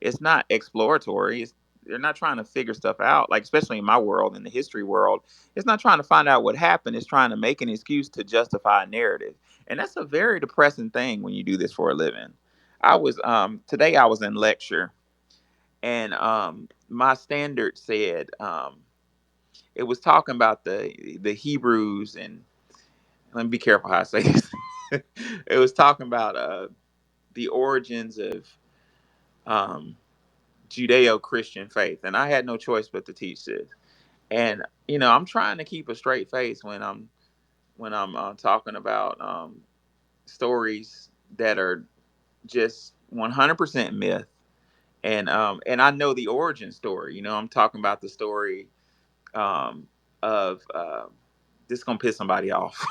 It's not exploratory. They're not trying to figure stuff out. Like, especially in my world, in the history world, it's not trying to find out what happened. It's trying to make an excuse to justify a narrative, and that's a very depressing thing when you do this for a living. I was today I was in lecture, and my standard said, it was talking about the Hebrews, and let me be careful how I say this. It was talking about the origins of um, Judeo-Christian faith, and I had no choice but to teach this. And I'm trying to keep a straight face when I'm talking about stories that are just 100% myth, and I know the origin story. I'm talking about the story of this is gonna piss somebody off.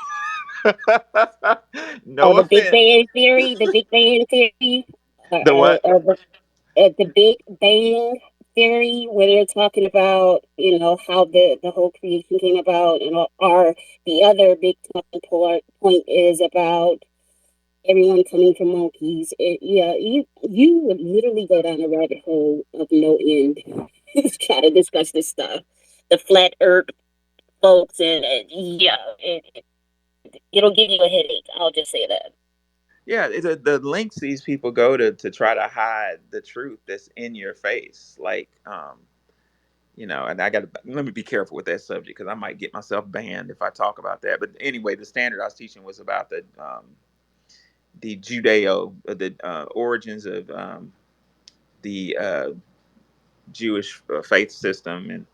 Oh, No the Big offense. Bang Theory, the Big Bang Theory, The what? the Big Bang Theory, where they're talking about, how the whole creation came about, and or the other big talking point is about everyone coming from monkeys. Yeah, you would literally go down a rabbit hole of no end. Try to discuss this stuff. The flat Earth folks, and yeah, it'll give you a headache. I'll just say that. Yeah, it's the lengths these people go to try to hide the truth that's in your face. Like, and I got to let me be careful with that subject because I might get myself banned if I talk about that. But anyway, the standard I was teaching was about the the origins of the Jewish faith system,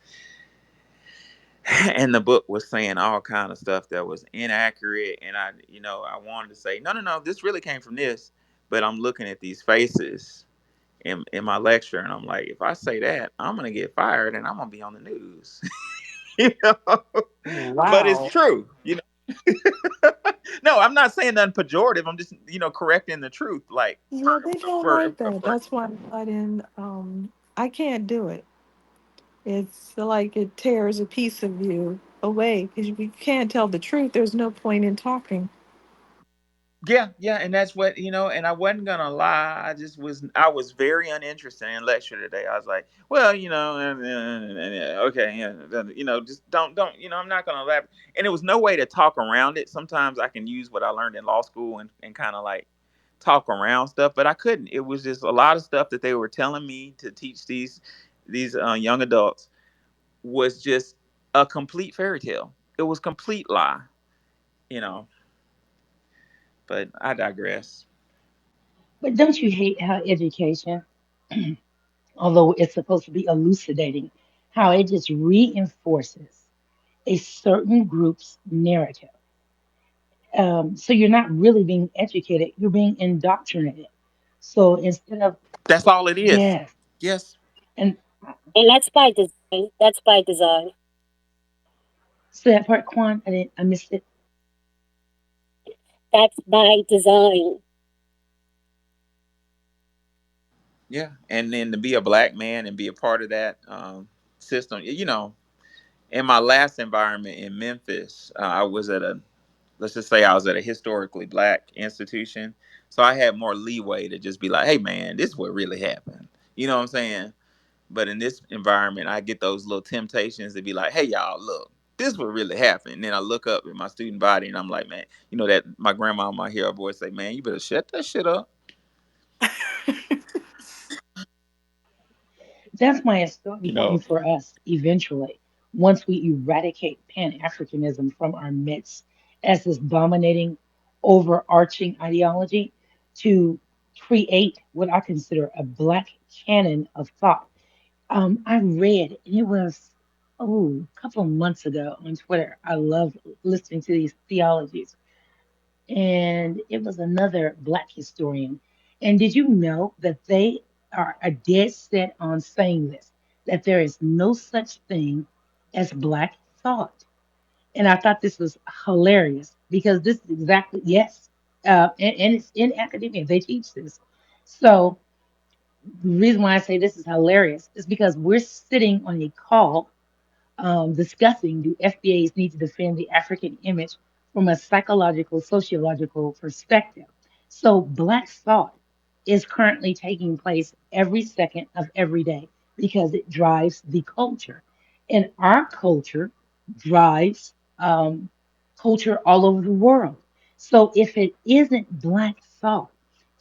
and the book was saying all kind of stuff that was inaccurate, and I wanted to say no, no, no, this really came from this, but I'm looking at these faces in my lecture, and I'm like, if I say that, I'm gonna get fired and I'm gonna be on the news. you know but it's Wow. true. No, I'm not saying nothing pejorative. I'm just correcting the truth, like Yeah, they don't for like that. for That's why I'm not in. I can't do it. It's like it tears a piece of you away because you can't tell the truth. There's no point in talking. Yeah, yeah, and that's what and I wasn't gonna lie. I was very uninterested in lecture today. I was like, well, okay, yeah, just don't, I'm not gonna elaborate. And there was no way to talk around it. Sometimes I can use what I learned in law school and kind of like talk around stuff, but I couldn't. It was just a lot of stuff that they were telling me to teach these young adults was just a complete fairy tale. It was complete lie, you know. But I digress. But don't you hate how education, although it's supposed to be elucidating, how it just reinforces a certain group's narrative? So you're not really being educated, you're being indoctrinated. So instead of, That's all it is. yes, Yes. and And that's by design. That's by design. so that part, Quan, I missed it. That's by design. Yeah. And then to be a black man and be a part of that system, in my last environment in Memphis, I was let's just say I was at a historically black institution. So I had more leeway to just be like, hey, man, this is what really happened. You know what I'm saying? But in this environment, I get those little temptations to be like, hey, y'all, look, this is what really happened. And then I look up at my student body and I'm like, man, that my grandma might hear her voice say, man, you better shut that shit up. That's my starting You know, point for us eventually, once we eradicate Pan Africanism from our midst as this dominating, overarching ideology, to create what I consider a black canon of thought. I read, and it was, a couple of months ago on Twitter. I love listening to these theologies, and it was another black historian. And did you know that they are a dead set on saying this, that there is no such thing as black thought? And I thought this was hilarious because this is exactly, yes, and it's in academia, they teach this. So the reason why I say this is hilarious is because we're sitting on a call discussing, do FBAs need to defend the African image from a psychological, sociological perspective? So, Black thought is currently taking place every second of every day because it drives the culture. And our culture drives culture all over the world. So, if it isn't Black thought,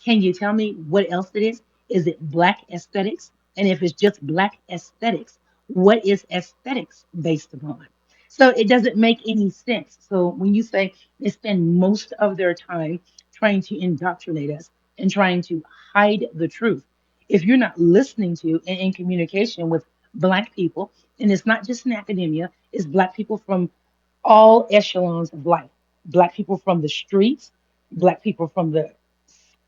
can you tell me what else it is? Is it Black aesthetics? And if it's just Black aesthetics, what is aesthetics based upon? So it doesn't make any sense. So when you say they spend most of their time trying to indoctrinate us and trying to hide the truth, if you're not listening to and in communication with Black people, and it's not just in academia, it's Black people from all echelons of life, Black people from the streets, Black people from the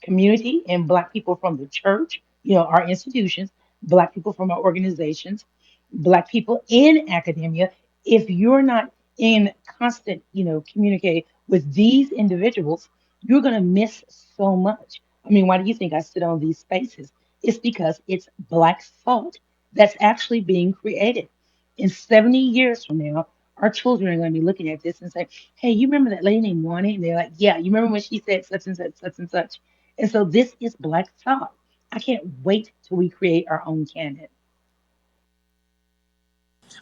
community, and Black people from the church, our institutions, Black people from our organizations, Black people in academia. If you're not in constant, communicate with these individuals, you're going to miss so much. I mean, why do you think I sit on these spaces? It's because it's Black thought that's actually being created. In 70 years from now, our children are going to be looking at this and say, hey, you remember that lady named Wani? And they're like, yeah, you remember when she said such and such, such and such? And so this is Black thought. I can't wait till we create our own canon.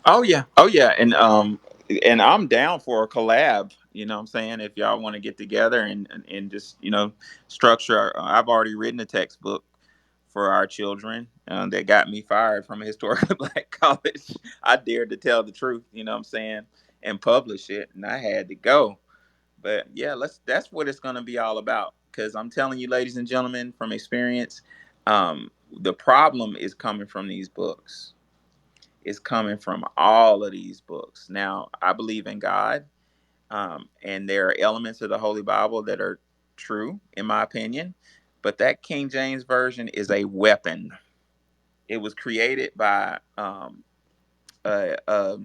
oh yeah, oh yeah, and I'm down for a collab. You know what I'm saying? If y'all want to get together and just structure. I've already written a textbook for our children that got me fired from a historically black college. I dared to tell the truth. You know what I'm saying? And publish it, and I had to go. But yeah, let's. That's what it's going to be all about. Because I'm telling you, ladies and gentlemen, from experience, the problem is coming from these books. is coming from all of these books. Now, I believe in God, and there are elements of the Holy Bible that are true, in my opinion. But that King James version is a weapon. It was created by a, a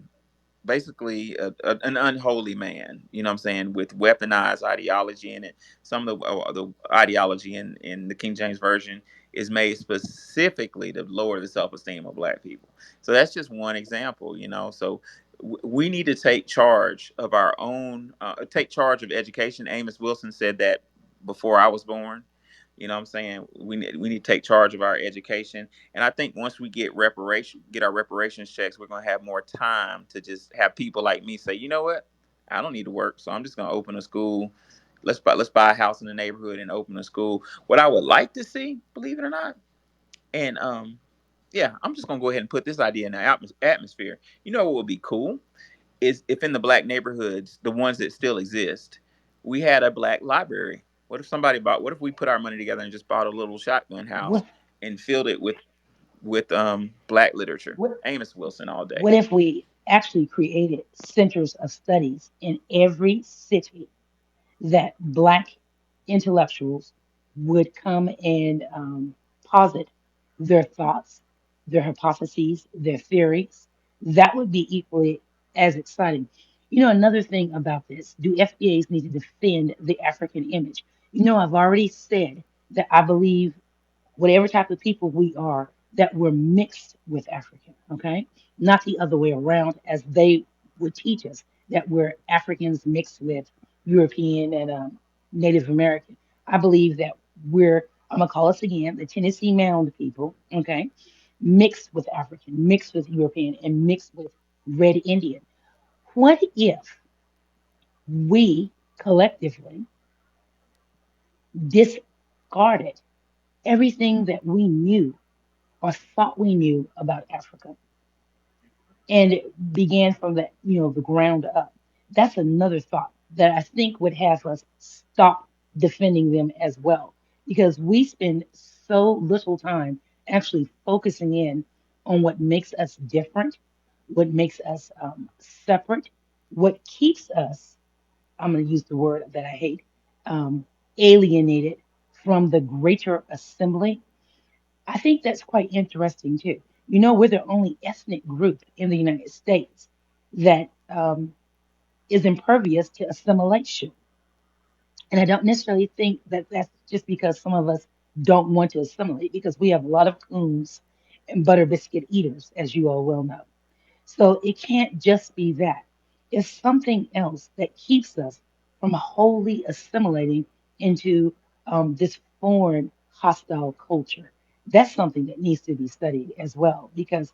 basically an unholy man, you know what I'm saying, with weaponized ideology in it. Some of the ideology in the King James version is made specifically to lower the self-esteem of black people. So that's just one example, you know. So we need to take charge of our own, take charge of education. Amos Wilson said that before I was born. You know what I'm saying? We need to take charge of our education. And I think once we get our reparations checks, we're gonna have more time to just have people like me say, you know what, I don't need to work, so I'm just gonna open a school. Let's buy a house in the neighborhood and open a school. What I would like to see, believe it or not, and yeah, I'm just gonna go ahead and put this idea in the atmosphere. You know what would be cool is if in the black neighborhoods, the ones that still exist, we had a black library. What if we put our money together and just bought a little shotgun house What and filled it with black literature? what Amos Wilson all day. what if we actually created centers of studies in every city that Black intellectuals would come and posit their thoughts, their hypotheses, their theories? That would be equally as exciting. You know, another thing about this, do FBAs need to defend the African image? You know, I've already said that I believe whatever type of people we are, that we're mixed with African, okay? Not the other way around, as they would teach us, that we're Africans mixed with European and Native American. I believe that I'm gonna call us again, the Tennessee Mound people, okay? Mixed with African, mixed with European, and mixed with Red Indian. What if we collectively discarded everything that we knew or thought we knew about Africa and it began from the ground up? That's another thought that I think would have us stop defending them as well, because we spend so little time actually focusing in on what makes us different, what makes us separate, what keeps us, I'm going to use the word that I hate, um, alienated from the greater assembly. I think that's quite interesting too. You know, we're the only ethnic group in the United States that is impervious to assimilation. And I don't necessarily think that that's just because some of us don't want to assimilate, because we have a lot of coons and butter biscuit eaters, as you all well know. So it can't just be that. It's something else that keeps us from wholly assimilating into this foreign hostile culture. That's something that needs to be studied as well, because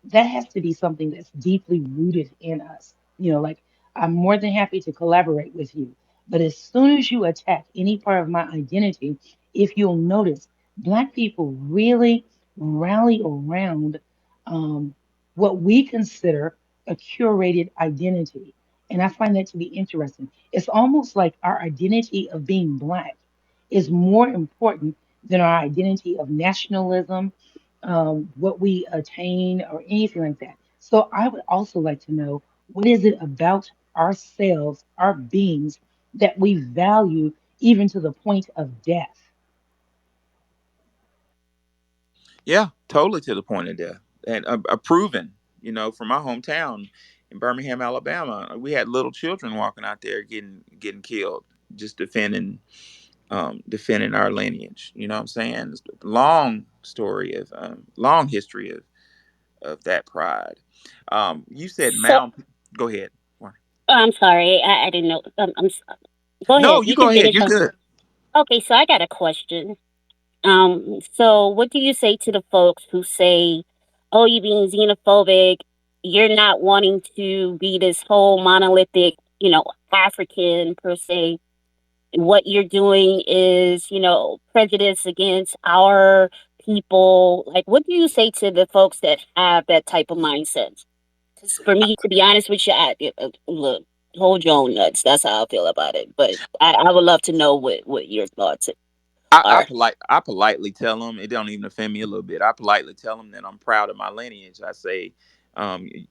that has to be something that's deeply rooted in us. You know, like, I'm more than happy to collaborate with you. But as soon as you attack any part of my identity, if you'll notice, Black people really rally around what we consider a curated identity. And I find that to be interesting. It's almost like our identity of being Black is more important than our identity of nationalism, what we attain, or anything like that. So I would also like to know, what is it about ourselves, our beings, that we value even to the point of death? Yeah, totally to the point of death, and proven. You know, from my hometown in Birmingham, Alabama, we had little children walking out there getting killed, just defending our lineage. You know what I'm saying? It's a long story of long history of that pride. You said So Mound. Go ahead. I'm sorry, I didn't know. Go No, ahead. you You go can ahead. finish You're on. good. Okay, so I got a question. So what do you say to the folks who say, "Oh, you're being xenophobic. You're not wanting to be this whole monolithic, African per se. What you're doing is, prejudice against our people." Like, what do you say to the folks that have that type of mindset? Because for me, to be honest with you, look, hold your own nuts. That's how I feel about it. But I would love to know what your thoughts are. I politely tell them, it don't even offend me a little bit. I politely tell them that I'm proud of my lineage. I say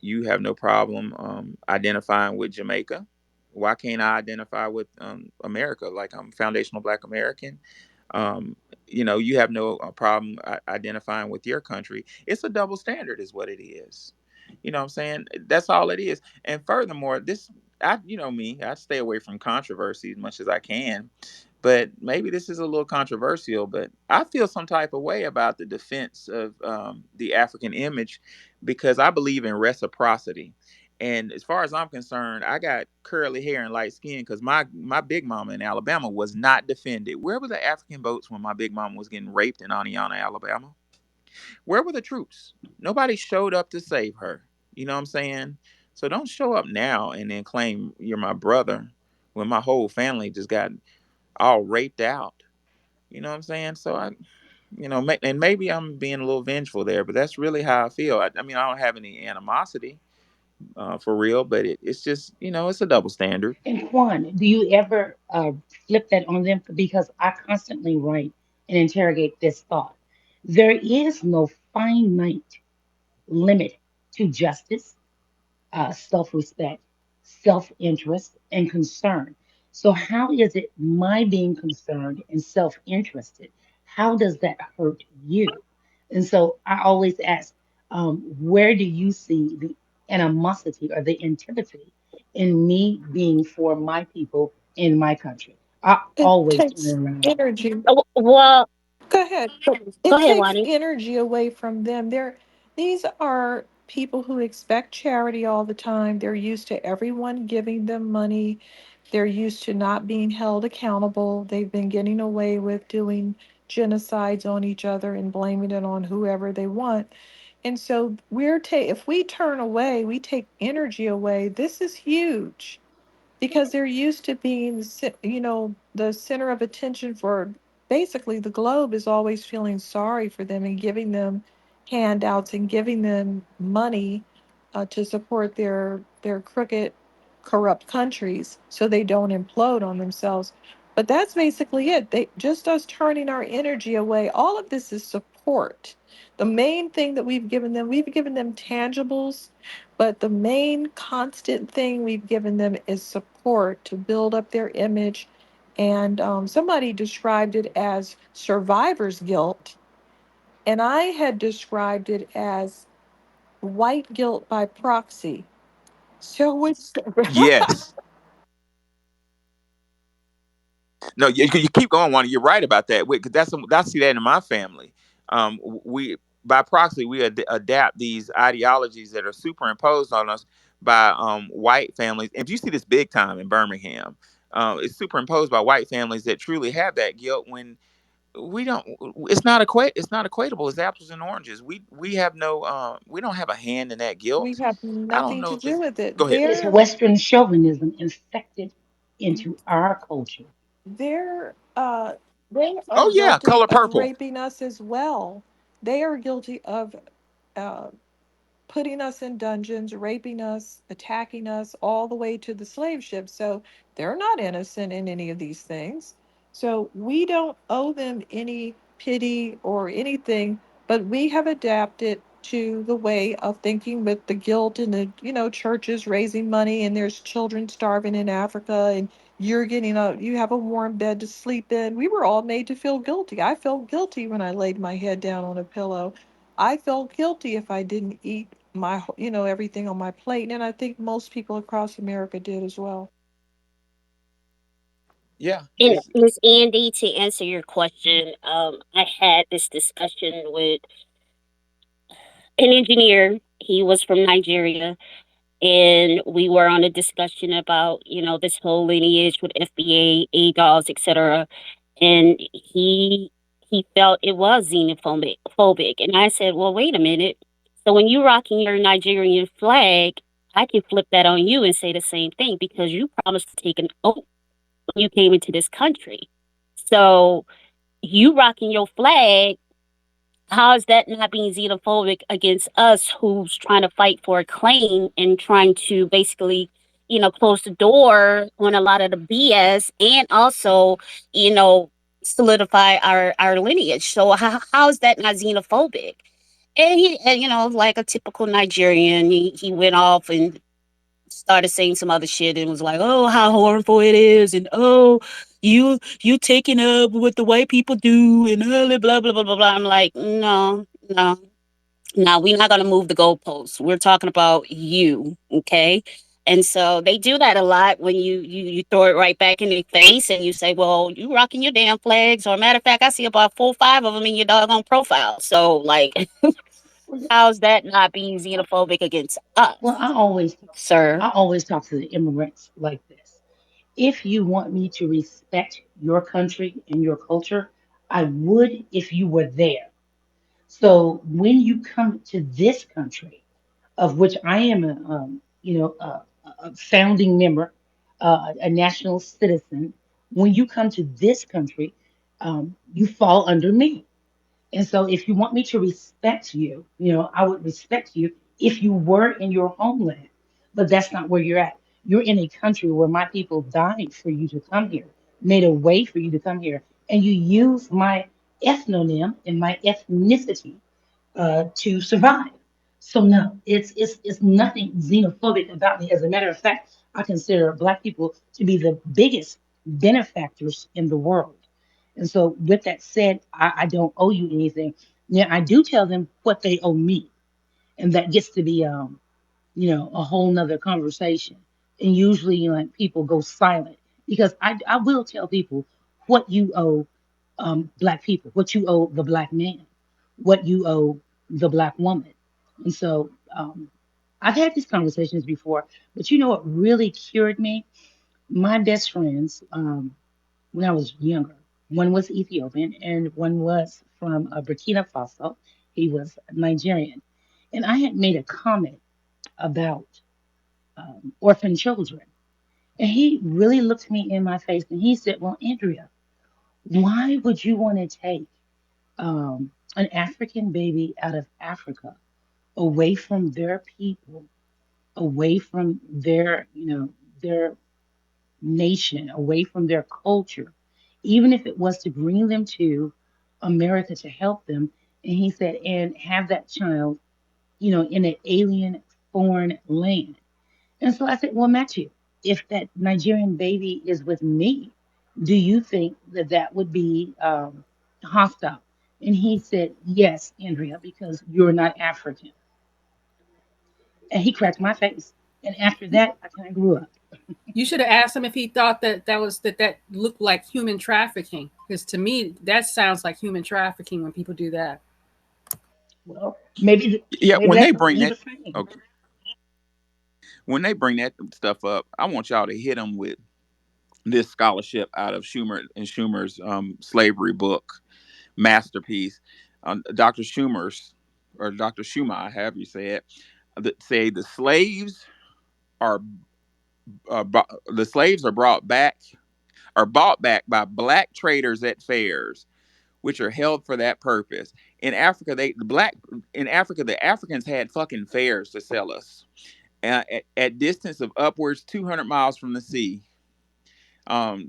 You have no problem identifying with Jamaica. Why can't I identify with America? Like I'm foundational Black American. Um, you have no problem identifying with your country. It's a double standard, is what it is. You know what I'm saying? That's all it is. And furthermore, me, I stay away from controversy as much as I can. But maybe this is a little controversial, but I feel some type of way about the defense of the African image because I believe in reciprocity. And as far as I'm concerned, I got curly hair and light skin because my big mama in Alabama was not defended. Where were the African boats when my big mama was getting raped in Aniana, Alabama? Where were the troops? Nobody showed up to save her. You know what I'm saying? So don't show up now and then claim you're my brother when my whole family just got all raped out. You know what I'm saying? So and maybe I'm being a little vengeful there, but that's really how I feel. I mean, I don't have any animosity for real, but it's just it's a double standard. And Juan, do you ever flip that on them? Because I constantly write and interrogate this thought. There is no finite limit to justice, self respect, self interest, and concern. So, how is it my being concerned and self interested? How does that hurt you? And so, I always ask, where do you see the animosity or the antipathy in me being for my people in my country? I It always turn it takes around. energy. Well, Go ahead. go It ahead, takes Lonnie. energy away from them. These are people who expect charity all the time. They're used to everyone giving them money. They're used to not being held accountable. They've been getting away with doing genocides on each other and blaming it on whoever they want. And so if we turn away, we take energy away. This is huge because they're used to being the center of attention for basically the globe is always feeling sorry for them and giving them handouts and giving them money to support their crooked corrupt countries so they don't implode on themselves. But that's basically it. They just us turning our energy away. All of this is support. The main thing that we've given them tangibles, but the main constant thing we've given them is support to build up their image. And somebody described it as survivor's guilt. And I had described it as white guilt by proxy. So, which, Yes. No, you keep going, Wanda. You're right about that. Because I see that in my family. We by proxy we adapt these ideologies that are superimposed on us by white families. And you see this big time in Birmingham. It's superimposed by white families that truly have that guilt when we don't. It's not equatable. It's apples and oranges. We have no. We don't have a hand in that we guilt. have I don't nothing know to if do it's. with Go it. ahead. It's Western chauvinism infected into our culture. They're they are Oh yeah, guilty color of purple. raping us as well. They are guilty of uh, putting us in dungeons, raping us, attacking us, all the way to the slave ship. So they're not innocent in any of these things. So we don't owe them any pity or anything, but we have adapted to the way of thinking with the guilt and the, churches raising money and there's children starving in Africa and you have a warm bed to sleep in. We were all made to feel guilty. I felt guilty when I laid my head down on a pillow. I felt guilty if I didn't eat everything on my plate. And I think most people across America did as well. Yeah, And it's Miss Andy, to answer your question, I had this discussion with an engineer. He was from Nigeria, and we were on a discussion about this whole lineage with FBA, ADOS, etc. And he felt it was xenophobic, and I said, "Well, wait a minute. So when you rocking your Nigerian flag, I can flip that on you and say the same thing because you promised to take an oath when you came into this country. So you rocking your flag, how is that not being xenophobic against us who's trying to fight for a claim and trying to basically, close the door on a lot of the BS and also, you know, solidify our lineage? So how is that not xenophobic? And like a typical Nigerian, he went off and started saying some other shit and was like, "Oh, how horrible it is," and "Oh, you taking up what the white people do," and blah blah blah blah blah. I'm like, no, no, no. We're not gonna move the goalposts. We're talking about you, okay? And so they do that a lot when you throw it right back in their face and you say, "Well, you rocking your damn flags." Or matter of fact, I see about 4 or 5 of them in your doggone profile. So like, Well, how's that not being xenophobic against well, us, sir? I always talk to the immigrants like this. If you want me to respect your country and your culture, I would if you were there. So when you come to this country, of which I am a founding member, a national citizen, when you come to this country, you fall under me. And so if you want me to respect you, I would respect you if you were in your homeland. But that's not where you're at. You're in a country where my people died for you to come here, made a way for you to come here, and you use my ethnonym and my ethnicity to survive. So no, it's nothing xenophobic about me. As a matter of fact, I consider Black people to be the biggest benefactors in the world. And so, with that said, I don't owe you anything. Now, I do tell them what they owe me, and that gets to be a whole nother conversation. And usually, people go silent because I will tell people what you owe Black people, what you owe the Black man, what you owe the Black woman. And so I've had these conversations before, but you know what really cured me? My best friends, when I was younger, one was Ethiopian and one was from Burkina Faso. He was Nigerian. And I had made a comment about orphan children. And he really looked me in my face and he said, "Well, Andrea, why would you want to take an African baby out of Africa away from their people, away from their nation, away from their culture, even if it was to bring them to America to help them?" And he said, "And have that child, in an alien foreign land." And so I said, "Well, Matthew, if that Nigerian baby is with me, do you think that that would be hostile?" And he said, "Yes, Andrea, because you're not African." And he cracked my face. And after that, I kind of grew up. You should have asked him if he thought that looked like human trafficking. Because to me, that sounds like human trafficking when people do that. Well, maybe Yeah, maybe when that's they the way bring he that, was trained. okay, when they bring that stuff up, I want y'all to hit them with this scholarship out of Schumer and Schumer's slavery book masterpiece. Dr. Schumer's or Dr. Schumer, however you say it, that say are the slaves are bought back by black traders at fairs, which are held for that purpose. In Africa, the Africans had fucking fairs to sell us at distance of upwards 200 miles from the sea.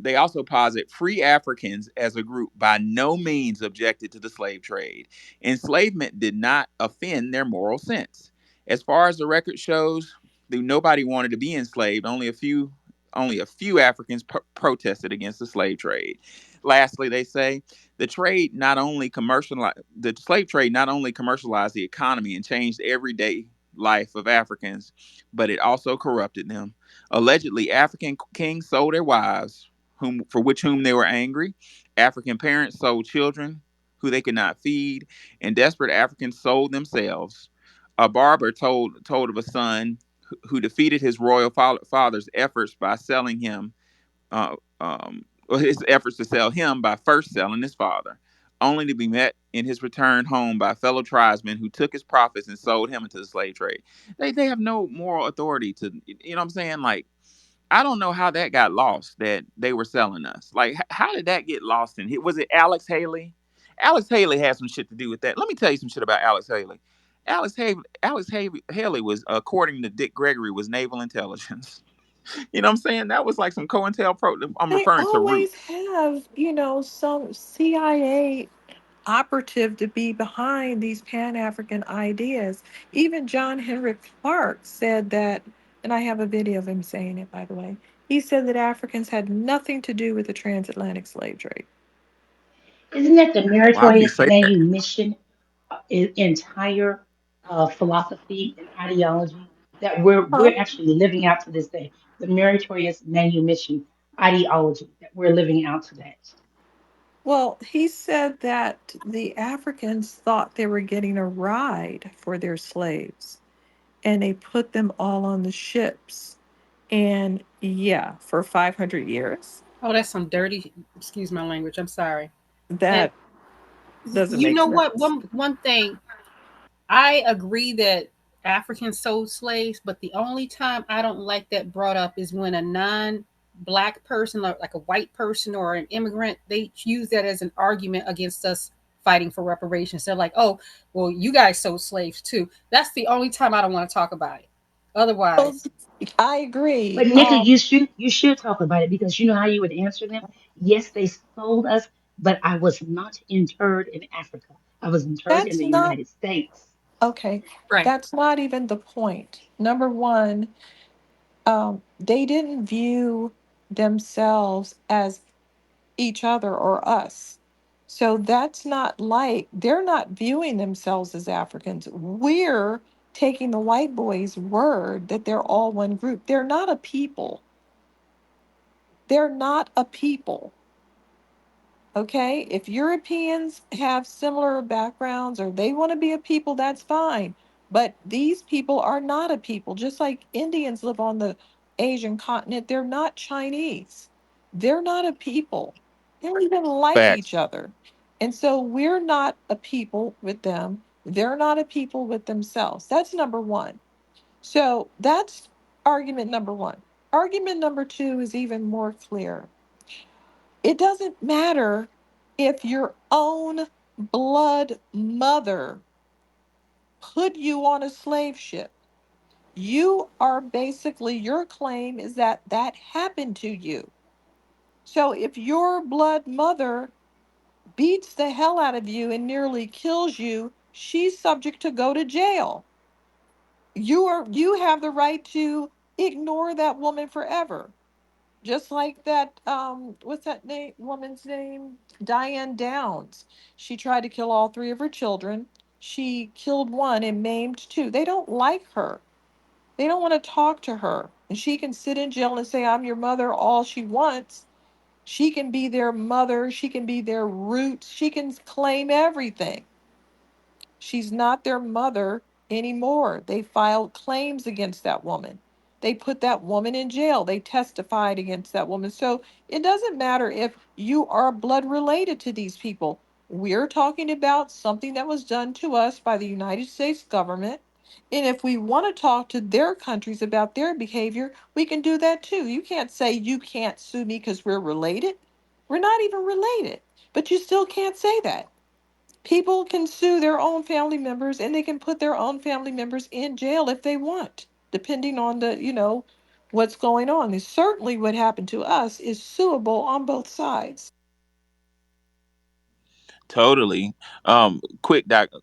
They also posit free Africans as a group by no means objected to the slave trade. Enslavement did not offend their moral sense. As far as the record shows, nobody wanted to be enslaved. Only a few Africans protested against the slave trade. Lastly, they say the slave trade not only commercialized the economy and changed everyday life of Africans, but it also corrupted them. Allegedly, African kings sold their wives, whom they were angry. African parents sold children who they could not feed, and desperate Africans sold themselves. A barber told of a son who defeated his royal father's efforts by selling him, or his efforts to sell him by first selling his father, only to be met in his return home by fellow tribesmen who took his profits and sold him into the slave trade. They have no moral authority to, you know what I'm saying? Like, I don't know how that got lost that they were selling us. Like, how did that get lost in here? Was it Alex Haley? Alex Haley had some shit to do with that. Let me tell you some shit about Alex Haley. Haley was, according to Dick Gregory, was naval intelligence. You know what I'm saying? That was like some COINTELPRO. I'm They referring to Root. always have, some CIA. operative to be behind these Pan African ideas. Even John Henrik Clark said that, and I have a video of him saying it, by the way. He said that Africans had nothing to do with the transatlantic slave trade. Isn't that the Well, I wouldn't meritorious say that. manumission entire philosophy and ideology that we're Huh? actually living out to this day? The meritorious manumission ideology that we're living out today. Well, he said that the Africans thought they were getting a ride for their slaves, and they put them all on the ships. And yeah, for 500 years, Oh, that's some dirty. Excuse my language. I'm sorry. And that doesn't you make know what? sense. One thing I agree that Africans sold slaves, but the only time I don't like that brought up is when a non-black person, like a white person or an immigrant, they use that as an argument against us fighting for reparations. They're like, "Oh, well, you guys sold slaves too." That's the only time I don't want to talk about it. Well, Otherwise, I agree. But Nikki, you should talk about it because you know how you would answer them. Yes, they sold us, but I was not interred in Africa. I was interred in that's the not United States. okay. right? That's not even the point. Number one, they didn't view themselves as each other or us. So that's not like they're not viewing themselves as Africans. We're taking the white boys' word that they're all one group. They're not a people. They're not a people. Okay, if Europeans have similar backgrounds or they want to be a people, that's fine. But these people are not a people. Just like Indians live on the Asian continent, they're not Chinese. They're not a people. They don't even like each Facts. other. And so we're not a people with them. They're not a people with themselves. That's number one. So that's argument number one. Argument number two is even more clear. It doesn't matter if your own blood mother put you on a slave ship. You are basically, your claim is that that happened to you. So if your blood mother beats the hell out of you and nearly kills you, she's subject to go to jail. You have the right to ignore that woman forever. Just like that, what's that name, woman's name? Diane Downs. She tried to kill all three of her children. She killed one and maimed two. They don't like her. They don't want to talk to her. And she can sit in jail and say, I'm your mother, all she wants. She can be their mother. She can be their root. She can claim everything. She's not their mother anymore. They filed claims against that woman. They put that woman in jail. They testified against that woman. So it doesn't matter if you are blood related to these people. We're talking about something that was done to us by the United States government. And if we want to talk to their countries about their behavior, we can do that too. You can't say you can't sue me because we're related. We're not even related, but you still can't say that. People can sue their own family members and they can put their own family members in jail if they want, depending on what's going on. And certainly what happened to us is suable on both sides. Totally.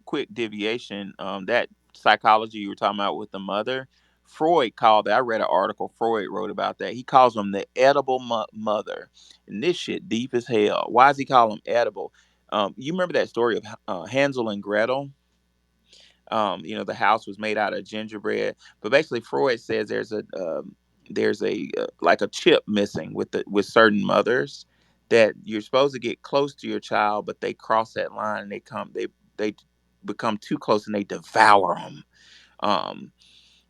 Quick deviation. That psychology you were talking about with the mother, Freud called it. I read an article Freud wrote about that. He calls them the edible mother, and this shit deep as hell. Why does he call them edible? You remember that story of Hansel and Gretel? The house was made out of gingerbread, but basically Freud says there's a like a chip missing with certain mothers that you're supposed to get close to your child, but they cross that line and they become too close and they devour them. Um,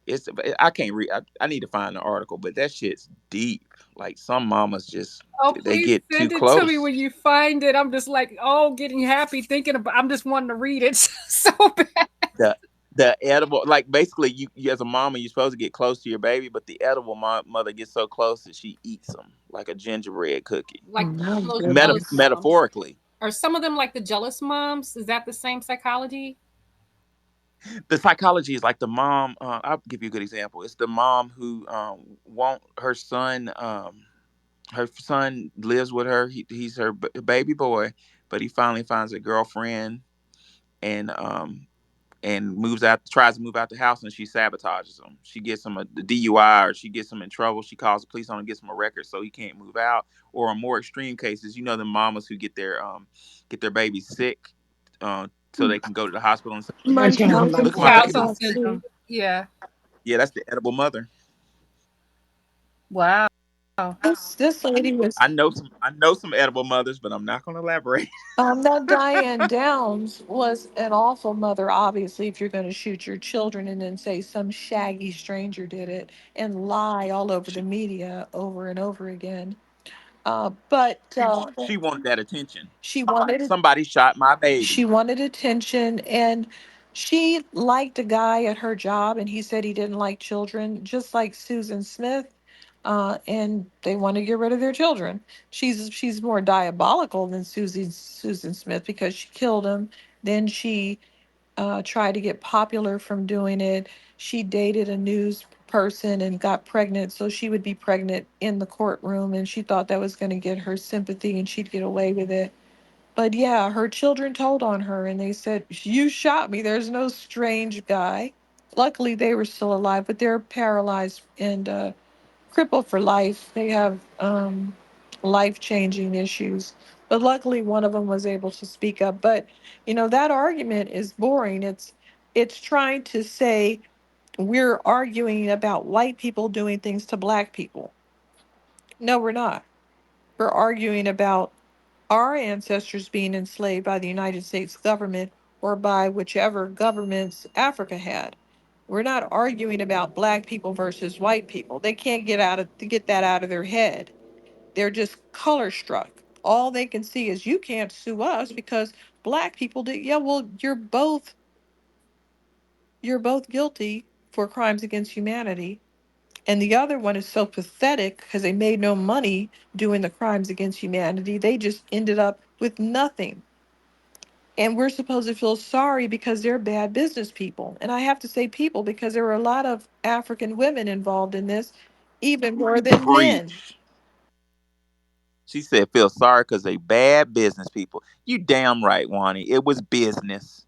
it's I can't read. I need to find the article, but that shit's deep. Like some mamas just Oh, they please get too send it to me close. when you find it. I'm just like, oh, getting happy thinking about. I'm just wanting to read it so bad. the the edible, like basically you as a mama you're supposed to get close to your baby, but the edible mother gets so close that she eats them like a gingerbread cookie. Like My those jealous goodness. moms. Metaphorically, Are some of them like the jealous moms? Is that the same psychology? the psychology is like the mom. I'll give you a good example. It's the mom who want her son. Her son lives with her. He's her baby boy, but he finally finds a girlfriend and moves out, tries to move out the house, and she sabotages him. She gets him a DUI, or she gets him in trouble. She calls the police on him and gets him a record so he can't move out. Or in more extreme cases, the mamas who get their babies sick, so they can go to the hospital and say, Munchausen by look at my baby. Munchausen proxy. syndrome. Yeah. Yeah, that's the edible mother. Wow. This lady was I know some edible mothers, but I'm not going to elaborate. that Diane Downs was an awful mother, obviously, if you're going to shoot your children and then say some shaggy stranger did it and lie all over the she media over and over again. But she wanted that attention. she wanted Somebody shot my she baby. wanted attention, and she liked a guy at her job, and he said he didn't like children, just like Susan Smith. And they want to get rid of their children. She's more diabolical than Susan Smith because she killed him. Then she tried to get popular from doing it. She dated a news person and got pregnant, so she would be pregnant in the courtroom, and she thought that was going to get her sympathy and she'd get away with it. But yeah, her children told on her and they said, "You shot me. There's no strange guy." Luckily, they were still alive, but they're paralyzed and crippled for life. They have life changing issues. But luckily, one of them was able to speak up. But, that argument is boring. It's trying to say we're arguing about white people doing things to black people. No, we're not. We're arguing about our ancestors being enslaved by the United States government or by whichever governments Africa had. We're not arguing about black people versus white people. They can't get that out of their head. They're just color struck. All they can see is you can't sue us because black people did. Yeah, well, you're both guilty for crimes against humanity. And the other one is so pathetic because they made no money doing the crimes against humanity. They just ended up with nothing. And we're supposed to feel sorry because they're bad business people. And I have to say people because there were a lot of African women involved in this, even more than men. Preach. She said, feel sorry because they bad business people. You damn right, Wani. It was business.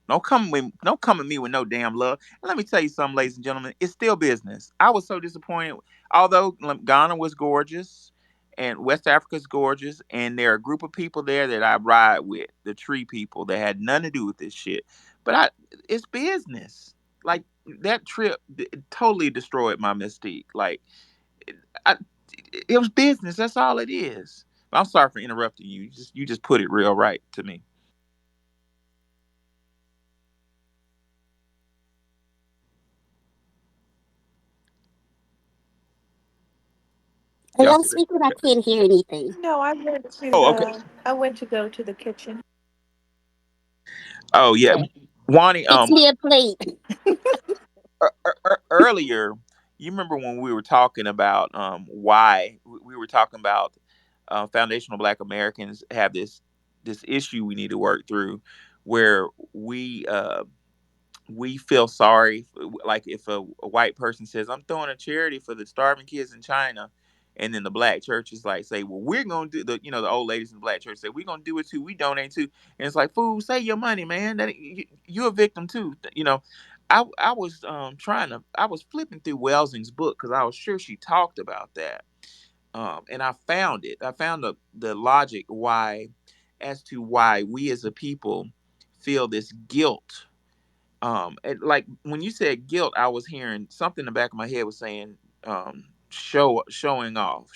Don't come at me with no damn love. And let me tell you something, ladies and gentlemen. It's still business. I was so disappointed. Although Ghana was gorgeous and West Africa's gorgeous, and there are a group of people there that I ride with, the tree people that had nothing to do with this shit. But it's business. Like that trip totally destroyed my mystique. Like I, it was business. That's all it is. But I'm sorry for interrupting you. You just put it real right to me. Are Y'all y'all see that? speaking? I can't hear anything. No, Oh, okay. I went to go to the kitchen. Oh yeah, Wani. Fix me a plate. Earlier, you remember when we were talking about why we were talking about foundational Black Americans have this issue we need to work through, where we feel sorry, like if a white person says, I'm throwing a charity for the starving kids in China, and then the black churches like say, well, we're gonna do the old ladies in the black church say we're gonna do it too, we donate too. And it's like, fool, save your money, man, that you're a victim too. I was flipping through Welsing's book because I was sure she talked about that. And I found the logic why, as to why we as a people feel this guilt. And like when you said guilt, I was hearing something in the back of my head was saying showing off.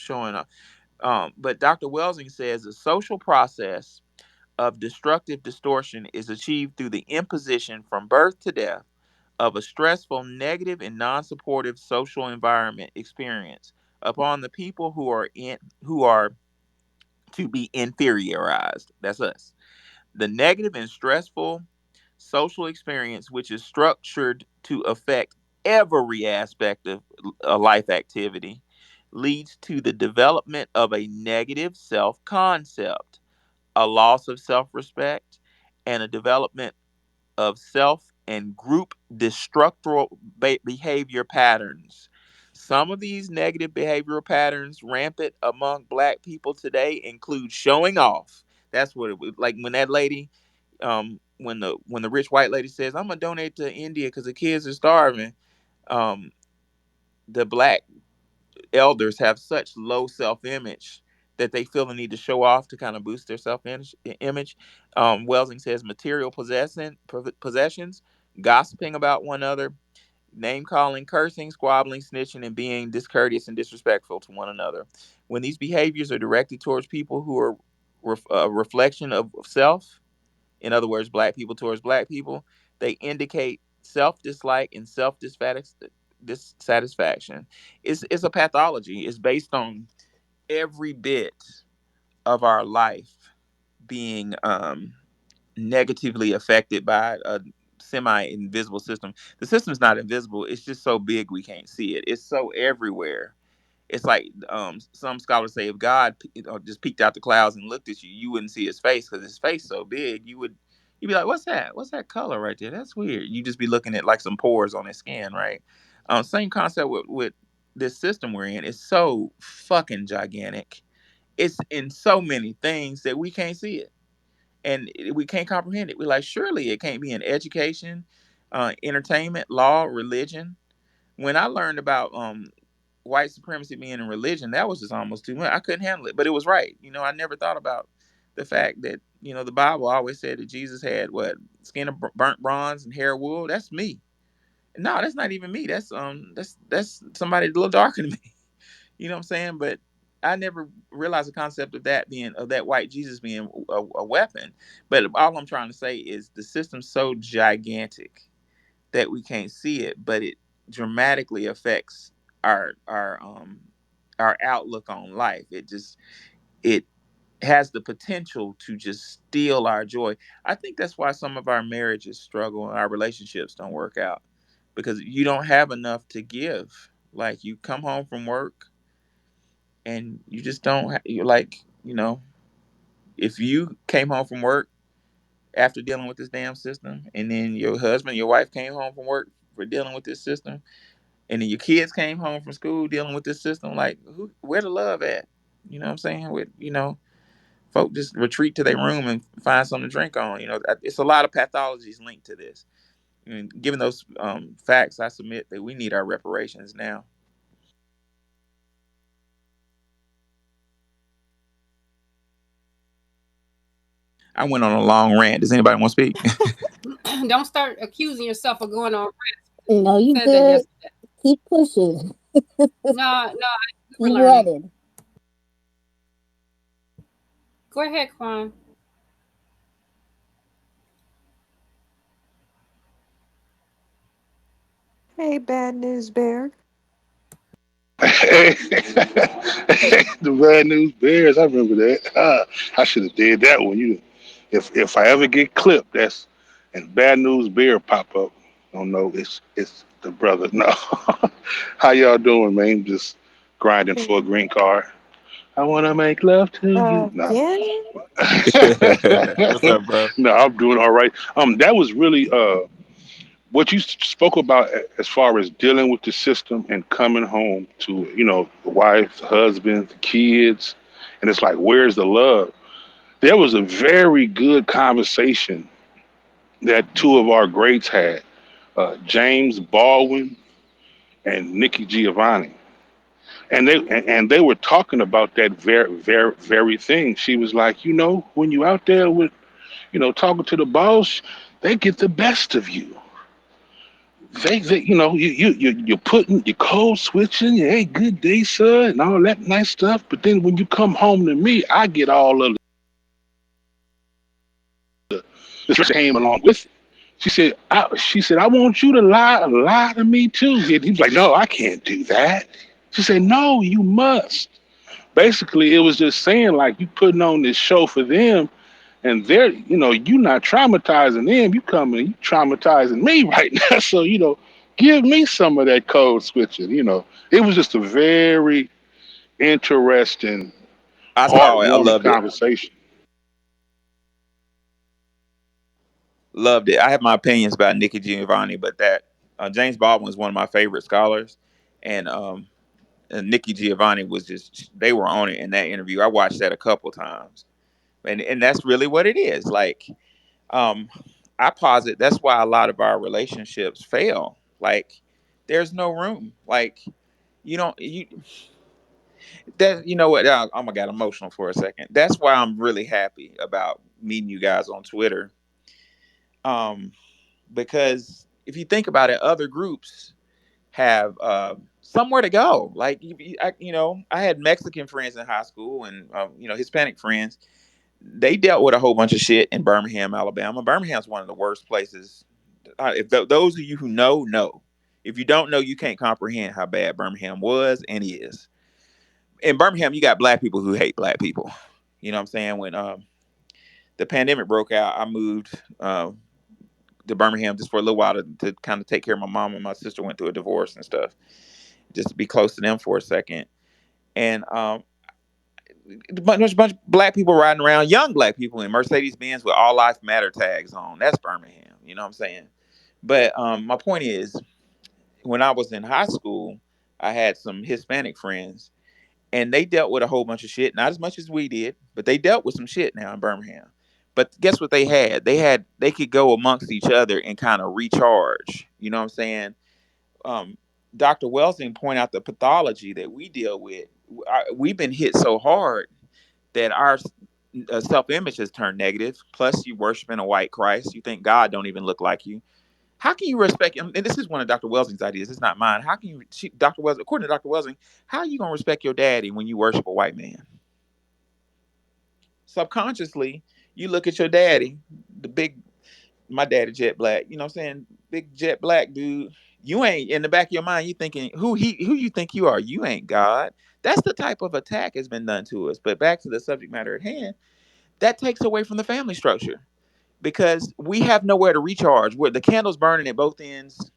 But Dr. Welsing says the social process of destructive distortion is achieved through the imposition from birth to death of a stressful, negative, and non-supportive social environment experience upon the people who are to be inferiorized. That's us. The negative and stressful social experience, which is structured to affect every aspect of a life activity, leads to the development of a negative self concept, a loss of self respect, and a development of self and group destructural behavior patterns. Some of these negative behavioral patterns rampant among Black people today include showing off. That's what it was like when that lady, when the rich white lady says, "I'm gonna donate to India because the kids are starving." Um, the black elders have such low self image that they feel the need to show off to kind of boost their self image. Welsing says material possessions, gossiping about one another, name calling, cursing, squabbling, snitching, and being discourteous and disrespectful to one another. When these behaviors are directed towards people who are a reflection of self, in other words, black people towards black people, they indicate self dislike and self dissatisfaction. It's a pathology. It's based on every bit of our life being negatively affected by a semi-invisible system. The system's not invisible. It's just so big we can't see it. It's so everywhere. It's like some scholars say if God just peeked out the clouds and looked at you, you wouldn't see his face because his face so big. You'd be like, "What's that? What's that color right there? That's weird." You just be looking at like some pores on his skin, right? Same concept with this system we're in. It's so fucking gigantic. It's in so many things that we can't see it and we can't comprehend it. We're like, surely it can't be in education, entertainment, law, religion. When I learned about white supremacy being in religion, that was just almost too much. I couldn't handle it, but it was right. I never thought about the fact that the Bible always said that Jesus had what skin of burnt bronze and hair of wool. That's me. No, that's not even me. That's somebody a little darker than me. You know what I'm saying? But I never realized the concept of that white Jesus being a weapon. But all I'm trying to say is the system's so gigantic that we can't see it, but it dramatically affects our outlook on life. It has the potential to just steal our joy. I think that's why some of our marriages struggle and our relationships don't work out because you don't have enough to give. Like you come home from work and you just don't you're like, if you came home from work after dealing with this damn system and then your husband, your wife came home from work for dealing with this system and then your kids came home from school dealing with this system, like where the love at? You know what I'm saying? With folk just retreat to their room and find something to drink on. It's a lot of pathologies linked to this. And given those facts, I submit that we need our reparations now. I went on a long rant. Does anybody want to speak? Don't start accusing yourself of going on rants. No, You you said that good. yesterday. Keep pushing. No, no, we Keep were learning. running. Go ahead, Quan. Hey, bad news bear. Hey, the bad news bears. I remember that. I should have did that one. If I ever get clipped, that's and bad news bear pop up. Don't know. It's the brother. No. How y'all doing, man? Just grinding for a green card. I want to make love to you. No. Again? What's up, bro? No, I'm doing all right. That was really what you spoke about as far as dealing with the system and coming home to the wife, the husband, the kids, and it's like, where's the love? There was a very good conversation that two of our greats had, James Baldwin and Nikki Giovanni, and they were talking about that very thing. She was like, when you out there with talking to the boss, they get the best of you. They you're putting your code switching, hey, good day, sir, and all that nice stuff. But then when you come home to me, I get all of the stress that came along with it. She said, I want you to lie to me too. And he was like, no, I can't do that. She said, no, you must. Basically, it was just saying like you putting on this show for them, and they're you not traumatizing them, you traumatizing me right now. So give me some of that code switching. It was just a very interesting, I saw it. I heartwarming loved it. conversation. Loved it. I have my opinions about Nikki Giovanni, but that James Baldwin is one of my favorite scholars, and Nikki Giovanni was just they were on it in that interview. I watched that a couple times. And that's really what it is. Like, um, I posit that's why a lot of our relationships fail. Like, there's no room. Like, you don't you that you know what? Oh my god, emotional for a second. That's why I'm really happy about meeting you guys on Twitter. Um, because if you think about it, other groups have somewhere to go. Like I had Mexican friends in high school and Hispanic friends. They dealt with a whole bunch of shit in Birmingham, Alabama. Birmingham's one of the worst places. If those of you who know. If you don't know, you can't comprehend how bad Birmingham was and is. In Birmingham, you got black people who hate black people. You know what I'm saying? When the pandemic broke out, I moved to Birmingham just for a little while to kind of take care of my mom and my sister went through a divorce and stuff, just to be close to them for a second. And bunch of black people riding around, young black people in Mercedes Benz with all life matter tags on. That's Birmingham. You know what I'm saying? But my point is, when I was in high school, I had some Hispanic friends, and they dealt with a whole bunch of shit. Not as much as we did, but they dealt with some shit now in Birmingham. But guess what they had? They could go amongst each other and kind of recharge. You know what I'm saying? um, Dr. Welsing point out the pathology that we deal with. We've been hit so hard that our self-image has turned negative. Plus, you worshiping a white Christ. You think God don't even look like you. How can you respect him? And this is one of Dr. Welsing's ideas. It's not mine. How can you, Dr. Welsing, according to Dr. Welsing, how are you gonna respect your daddy when you worship a white man? Subconsciously, you look at your daddy, the big my daddy jet black, you know what I'm saying? Big jet black dude. You ain't in the back of your mind, you thinking who you think you are. You ain't God. That's the type of attack has been done to us. But back to the subject matter at hand, that takes away from the family structure because we have nowhere to recharge. Where the candle's burning at both ends,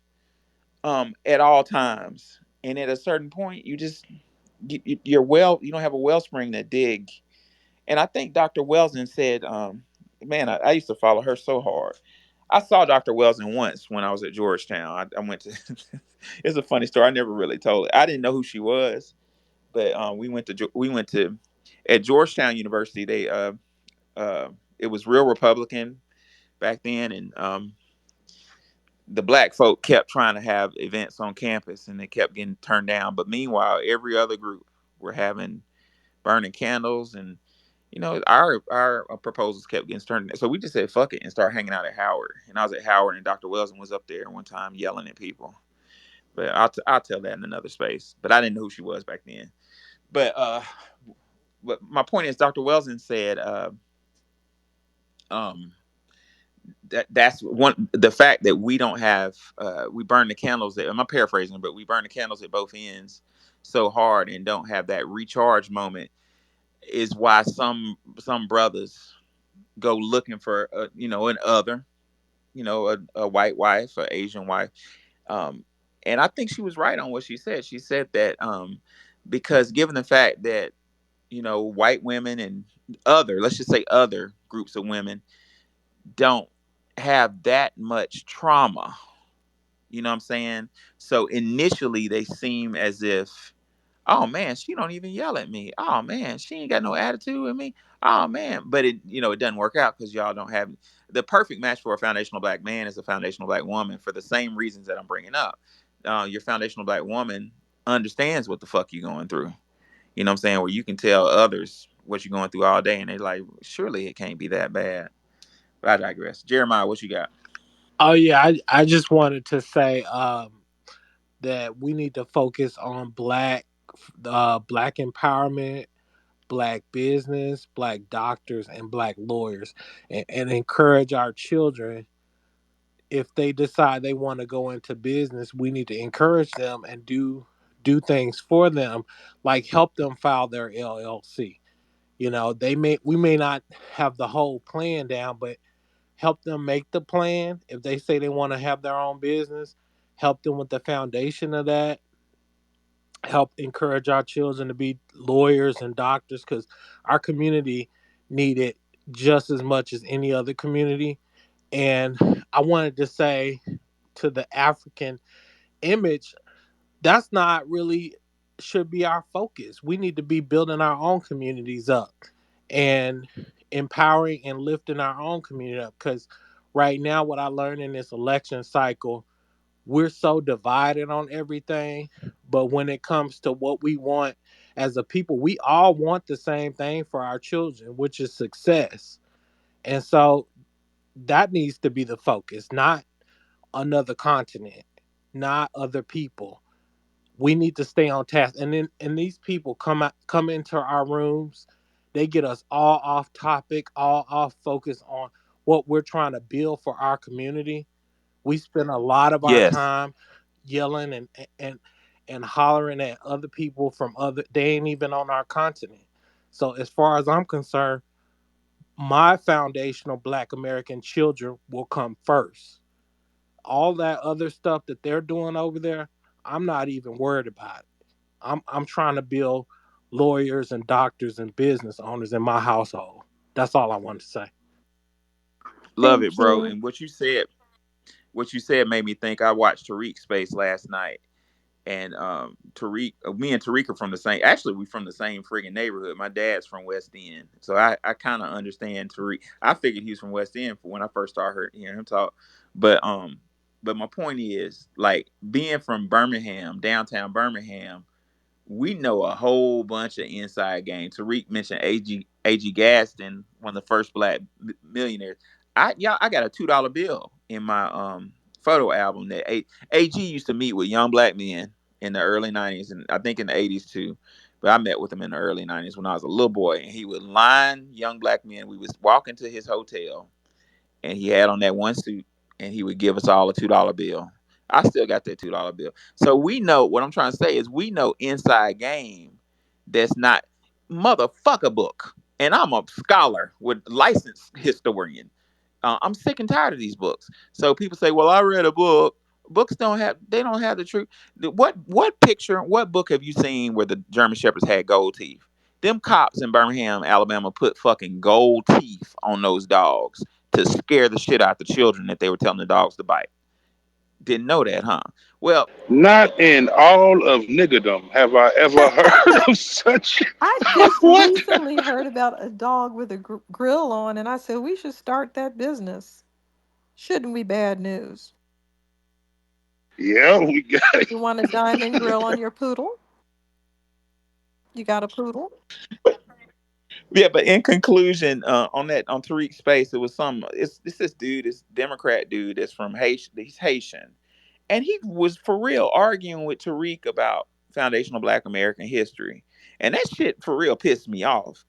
at all times. And at a certain point, you're you don't have a wellspring to dig. And I think Dr. Welsing said, man, I used to follow her so hard. I saw Dr. Welsing once when I was at Georgetown. I went to. It's a funny story. I never really told it. I didn't know who she was, but we went to at Georgetown University. Uh, it was real Republican back then, and the black folk kept trying to have events on campus, and they kept getting turned down. But meanwhile, every other group were having burning candles and our proposals kept getting turned. So we just said fuck it and started hanging out at Howard. And I was at Howard, and Dr. Welsing was up there one time yelling at people. But I'll tell that in another space. But I didn't know who she was back then. But my point is, Dr. Welsing said um, that's one the fact that we don't have we burn the candles. That I'm paraphrasing, but we burn the candles at both ends so hard and don't have that recharge moment is why some brothers go looking for an other, a white wife, or Asian wife. Um, and I think she was right on what she said. She said that because given the fact that white women and let's just say other groups of women don't have that much trauma. You know what I'm saying? So initially they seem as if, oh man, she don't even yell at me. Oh man, she ain't got no attitude with me. Oh man, but it doesn't work out because y'all don't have the perfect match for a foundational black man is a foundational black woman for the same reasons that I'm bringing up. Your foundational black woman understands what the fuck you going through. You know what I'm saying? Where you can tell others what you're going through all day, and they're like, surely it can't be that bad. But I digress. Jeremiah, what you got? Oh yeah, I just wanted to say that we need to focus on black empowerment, black business, black doctors, and black lawyers, and encourage our children. If they decide they want to go into business, we need to encourage them and do things for them, like help them file their LLC. We may not have the whole plan down, but help them make the plan. If they say they want to have their own business, help them with the foundation of that. Help encourage our children to be lawyers and doctors because our community need it just as much as any other community. And I wanted to say to the African image, that's not really should be our focus. We need to be building our own communities up. And empowering and lifting our own community up. Because right now, what I learned in this election cycle, we're so divided on everything. But when it comes to what we want as a people, we all want the same thing for our children, which is success. And so that needs to be the focus, not another continent, not other people. We need to stay on task. And these people come into our rooms, they get us all off topic, all off focus on what we're trying to build for our community. We spend a lot of our Yes. time yelling and and hollering at other people from other, they ain't even on our continent. So as far as I'm concerned, my foundational black American children will come first. All that other stuff that they're doing over there, I'm not even worried about it. I'm trying to build lawyers and doctors and business owners in my household. That's all I wanted to say. Love it, Thank bro. you. And what you said made me think. I watched Tariq Space last night, and Tariq, me and Tariq are from the same. Actually, we from the same friggin' neighborhood. My dad's from West End, so I kind of understand Tariq. I figured he was from West End for when I first started hearing him talk, but but my point is, like, being from Birmingham, downtown Birmingham, we know a whole bunch of inside game. Tariq mentioned A.G. Gaston, one of the first black millionaires. I got a $2 bill in my photo album that AG used to meet with young black men in the early '90s, and I think in the '80s too. But I met with him in the early '90s when I was a little boy, and he would line young black men. We was walking to his hotel, and he had on that one suit, and he would give us all a $2 bill. I still got that $2 bill. So we know what I'm trying to say is we know inside game that's not motherfucker book. And I'm a scholar with licensed historian. I'm sick and tired of these books. So people say, "Well, I read a book." Books don't have the truth. What picture, what book have you seen where the German shepherds had gold teeth? Them cops in Birmingham, Alabama put fucking gold teeth on those dogs to scare the shit out the children that they were telling the dogs to bite. Didn't know that, huh? Well, Not in all of niggerdom have I ever heard of such. I just What? recently heard about a dog with a grill on, and I said we should start that business. Shouldn't we? Bad news. Yeah, we got. You want a diamond grill on your poodle? You got a poodle? yeah, but in conclusion, on Tariq's space, it was it's this dude, this Democrat dude that's from Haitian. He's Haitian, and he was for real arguing with Tariq about foundational Black American history, and that shit for real pissed me off.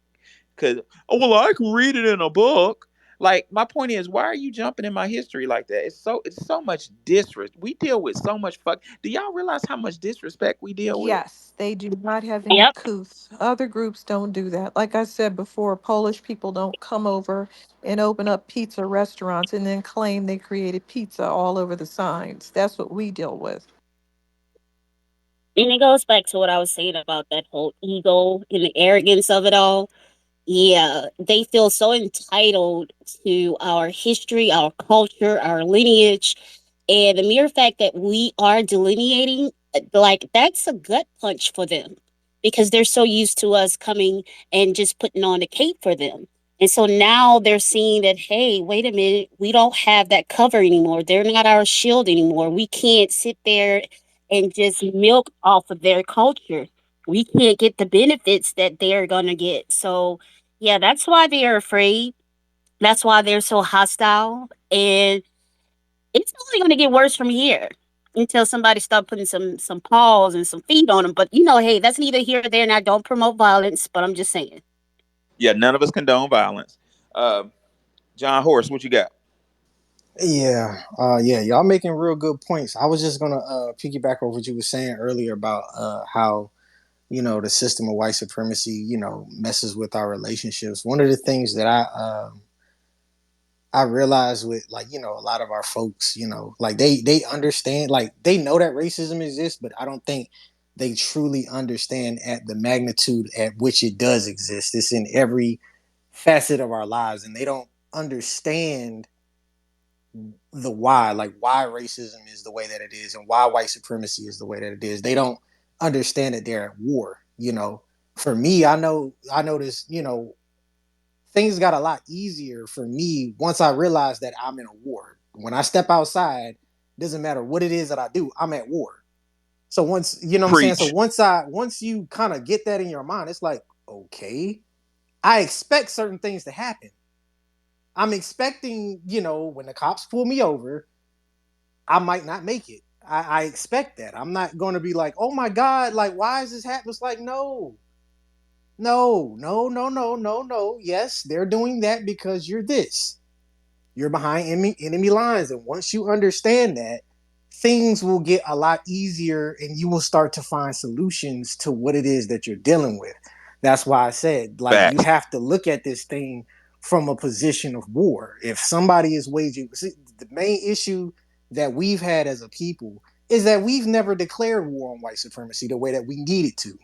Cause, oh well, I can read it in a book. Like, my point is, why are you jumping in my history like that? It's so much disrespect. We deal with so much fuck. Do y'all realize how much disrespect we deal with? Yes, they do not have any Yep. couth. Other groups don't do that. Like I said before, Polish people don't come over and open up pizza restaurants and then claim they created pizza all over the signs. That's what we deal with. And it goes back to what I was saying about that whole ego and the arrogance of it all. Yeah, they feel so entitled to our history, our culture, our lineage, and the mere fact that we are delineating, like, that's a gut punch for them because they're so used to us coming and just putting on a cape for them. And so now they're seeing that, hey, wait a minute, we don't have that cover anymore. They're not our shield anymore. We can't sit there and just milk off of their culture. We can't get the benefits that they're going to get. So, yeah, that's why they're afraid. That's why they're so hostile. And it's only going to get worse from here until somebody start putting some paws and some feet on them. But hey, that's neither here nor there. And I don't promote violence, but I'm just saying. Yeah, none of us condone violence. Uh, John Horse, what you got? Yeah, y'all making real good points. I was just gonna piggyback over what you were saying earlier about how the system of white supremacy messes with our relationships. One of the things that I realize with, like, a lot of our folks, like they understand, like they know that racism exists, but I don't think they truly understand at the magnitude at which it does exist. It's in every facet of our lives, and they don't understand the why, like why racism is the way that it is and why white supremacy is the way that it is. They don't understand that they're at war. For me, I know this, things got a lot easier for me once I realized that I'm in a war. When I step outside, doesn't matter what it is that I do, I'm at war. So once, you know what I'm saying? So Preach. once you kind of get that in your mind, it's like, okay, I expect certain things to happen. I'm expecting, when the cops pull me over, I might not make it. I expect that. I'm not going to be like, oh my God, like, why is this happening? It's like, no, no, no, no, no, no, no. Yes, they're doing that because you're this. You're behind enemy lines. And once you understand that, things will get a lot easier and you will start to find solutions to what it is that you're dealing with. That's why I said, like, you Facts. have to look at this thing from a position of war. If somebody is waging, see, the main issue that we've had as a people is that we've never declared war on white supremacy the way that we needed to.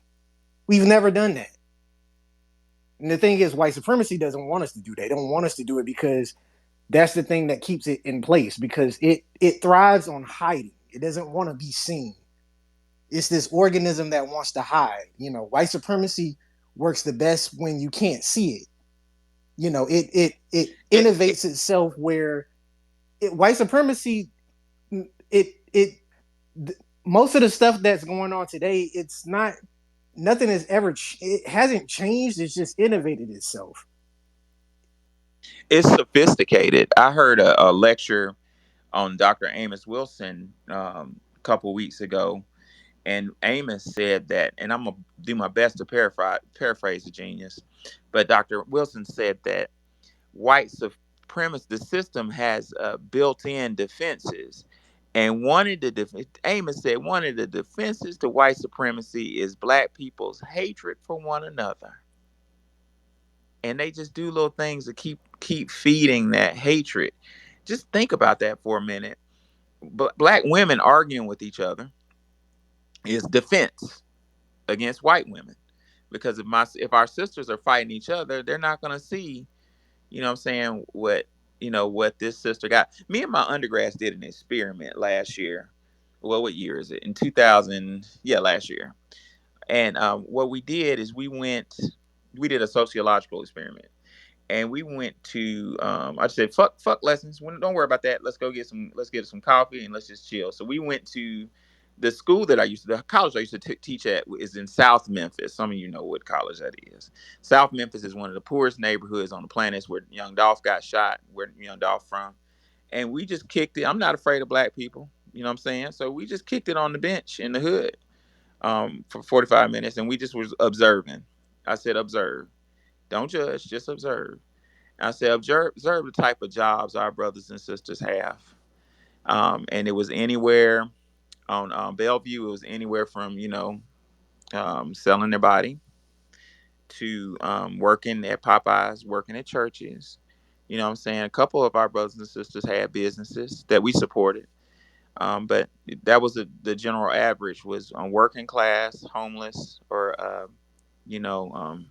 We've never done that. And the thing is, white supremacy doesn't want us to do that. They don't want us to do it because that's the thing that keeps it in place, because it thrives on hiding. It doesn't want to be seen. It's this organism that wants to hide. White supremacy works the best when you can't see it. It It, it innovates itself where white supremacy it most of the stuff that's going on today, it's not nothing has ever it hasn't changed. It's just innovated itself. it's sophisticated. I heard a lecture on Dr. Amos Wilson a couple weeks ago, and Amos said that, and I'm gonna do my best to paraphrase the genius, but Dr. Wilson said that white supremacy, the system has built-in defenses, and Amos said one of the defenses to white supremacy is black people's hatred for one another, and they just do little things to keep feeding that hatred. Just think about that for a minute. But black women arguing with each other is defense against white women, because if our sisters are fighting each other, they're not going to see, what I'm saying, what this sister got. Me and my undergrads did an experiment last year. Well, what year is it? In 2000, yeah, last year. And what we did is we did a sociological experiment, and we went to I said fuck lessons, don't worry about that, let's get some coffee and let's just chill. So we went to the college I used to teach at is in South Memphis. Some of you know what college that is. South Memphis is one of the poorest neighborhoods on the planet. It's where Young Dolph got shot, where Young Dolph from. And we just kicked it. I'm not afraid of black people, you know what I'm saying? So we just kicked it on the bench in the hood for 45 minutes, and we just was observing. I said observe, don't judge, just observe. I said, observe the type of jobs our brothers and sisters have. And it was anywhere on Bellevue, it was anywhere from, selling their body to working at Popeyes, working at churches. You know what I'm saying? A couple of our brothers and sisters had businesses that we supported. But that was the general average was on working class, homeless, or, you know, um,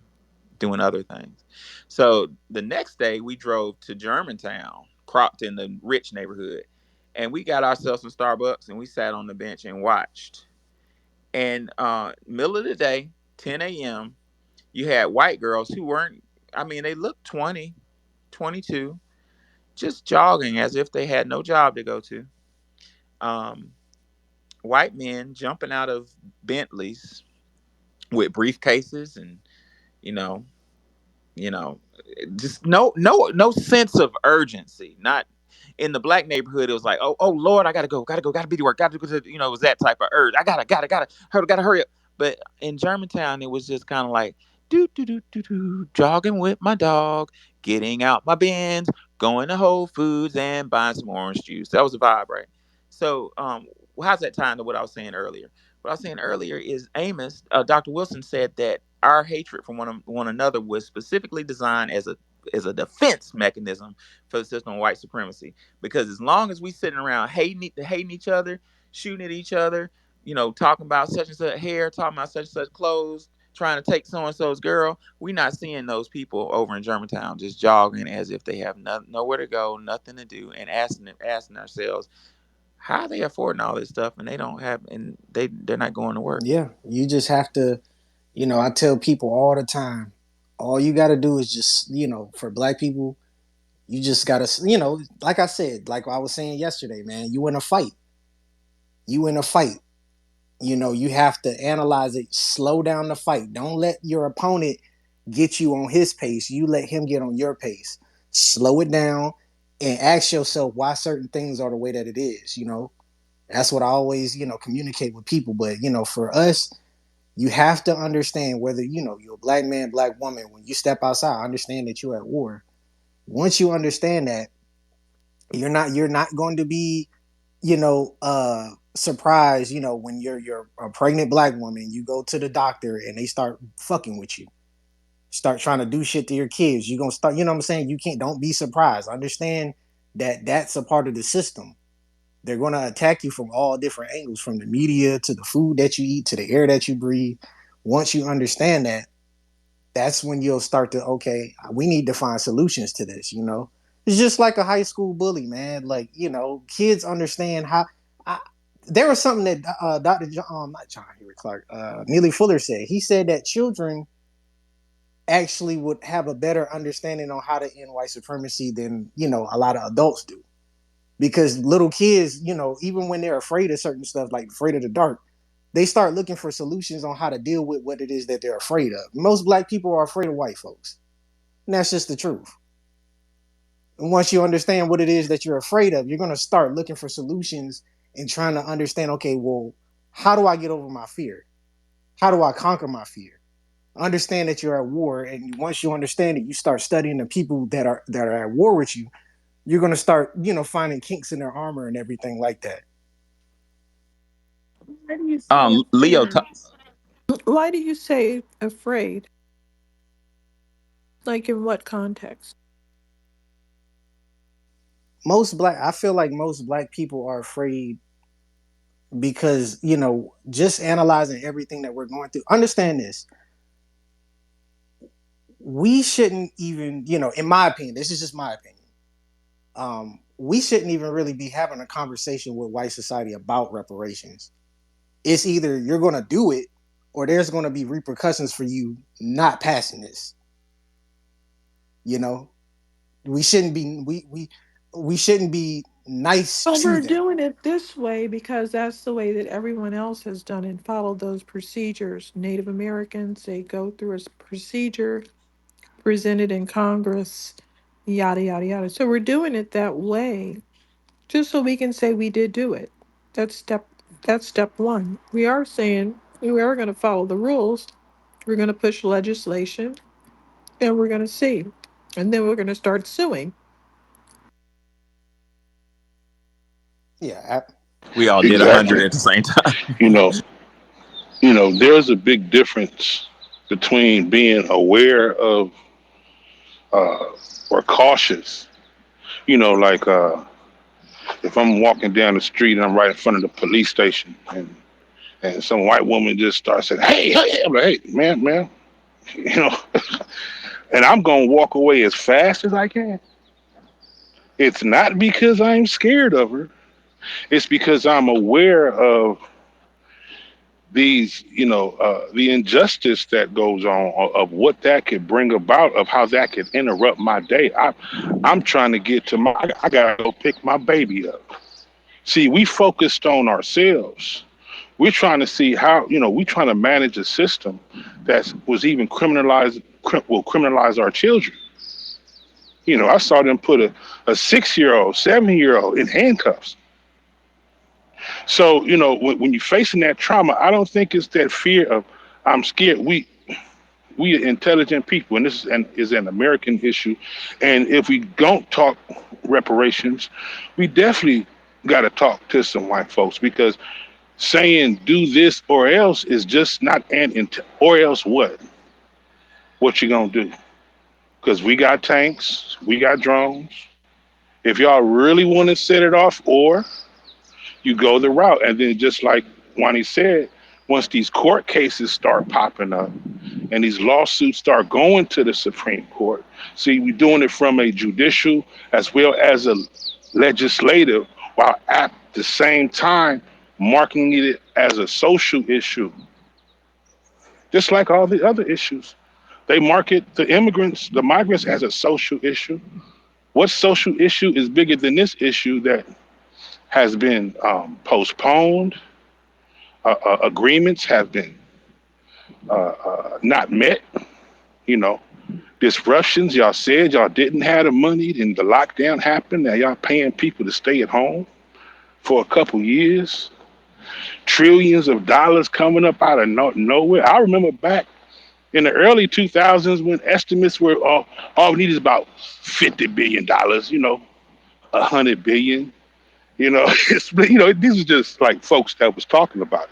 doing other things. So the next day we drove to Germantown, cropped in the rich neighborhood, and we got ourselves some Starbucks and we sat on the bench and watched. And middle of the day, 10 a.m., you had white girls who weren't, I mean, they looked 20, 22, just jogging as if they had no job to go to. Um, White men jumping out of Bentleys with briefcases and, you know, you know just no sense of urgency. Not in the black neighborhood, it was like, oh Lord, I gotta be to work, gotta go to, it was that type of urge. I gotta hurry up. But in Germantown, it was just kind of like do jogging with my dog, getting out my bins, going to Whole Foods and buying some orange juice. That was the vibe, right? So how's that tying to what I was saying earlier? What I was saying earlier is Dr. Wilson said that our hatred for one another was specifically designed as a defense mechanism for the system of white supremacy. Because as long as we sitting around hating each other, shooting at each other, talking about such and such hair, talking about such and such clothes, trying to take so and so's girl, we not seeing those people over in Germantown just jogging as if they have nowhere to go, nothing to do, and asking ourselves, how are they affording all this stuff and they don't have, and they're not going to work. Yeah, you just have to. I tell people all the time, All you got to do is just, for black people, you just got to, like I said, like I was saying yesterday, man, you in a fight. You in a fight. You have to analyze it, slow down the fight. Don't let your opponent get you on his pace. You let him get on your pace. Slow it down and ask yourself why certain things are the way that it is. That's what I always, communicate with people. But, for us, you have to understand whether, you're a black man, black woman, when you step outside, understand that you're at war. Once you understand that, you're not going to be, surprised, when you're a pregnant black woman, you go to the doctor and they start fucking with you, start trying to do shit to your kids. You're gonna start, what I'm saying? You can't, don't be surprised. Understand that that's a part of the system. They're gonna attack you from all different angles, from the media to the food that you eat to the air that you breathe. Once you understand that, that's when you'll start to, okay, we need to find solutions to this. It's just like a high school bully, man. Like, kids understand how. I, there was something that Dr. Not John Henry Clark, Neely Fuller said. He said that children actually would have a better understanding on how to end white supremacy than, a lot of adults do. Because little kids, even when they're afraid of certain stuff, like afraid of the dark, they start looking for solutions on how to deal with what it is that they're afraid of. Most black people are afraid of white folks. And that's just the truth. And once you understand what it is that you're afraid of, you're going to start looking for solutions and trying to understand, okay, well, how do I get over my fear? How do I conquer my fear? Understand that you're at war, and once you understand it, you start studying the people that are at war with you. You're going to start, finding kinks in their armor and everything like that. Why do you say Leo, afraid? Why do you say afraid? Like in what context? I feel like most black people are afraid because, just analyzing everything that we're going through. Understand this. We shouldn't even, in my opinion, this is just my opinion. We shouldn't even really be having a conversation with white society about reparations. It's either you're going to do it or there's going to be repercussions for you not passing this. You know, we shouldn't be nice Well, to we're them. doing it this way because that's the way that everyone else has done it, followed those procedures. Native Americans, they go through a procedure presented in Congress, yada, yada, yada. So we're doing it that way just so we can say we did do it. That's step that's step one. We are saying we are going to follow the rules. We're going to push legislation and we're going to see. And then we're going to start suing. Yeah, we all did 100 Exactly. at the same time. You know, there's a big difference between being aware of uh, or cautious. Like if I'm walking down the street and I'm right in front of the police station, and some white woman just starts saying, "Hey, hey," I'm like, "Hey, man," you know, and I'm gonna walk away as fast as I can. It's not because I'm scared of her. It's because I'm aware of the injustice that goes on, of what that could bring about, of how that could interrupt my day. I'm trying to get to I gotta go pick my baby up. See, we focused on ourselves. We're trying to see how, we're trying to manage a system that was even will criminalize our children. I saw them put a 6-year old, 7-year old in handcuffs. So, when you're facing that trauma, I don't think it's that fear of I'm scared. We are intelligent people, and is an American issue. And if we don't talk reparations, we definitely got to talk to some white folks, because saying do this or else is just not or else what? What you gonna do? Because we got tanks, we got drones. If y'all really want to set it off, or you go the route, and then just like Wani said, once these court cases start popping up and these lawsuits start going to the Supreme Court, see, we're doing it from a judicial as well as a legislative, while at the same time marking it as a social issue, just like all the other issues. They market the immigrants, the migrants, as a social issue. What social issue is bigger than this issue that has been postponed? Agreements have been not met. You know, disruptions. Y'all said y'all didn't have the money, and the lockdown happened. Now y'all paying people to stay at home for a couple years. Trillions of dollars coming up out of nowhere. I remember back in the early 2000s when estimates were all we need is about $50 billion. You know, 100 billion. You know, these are just like folks that was talking about it.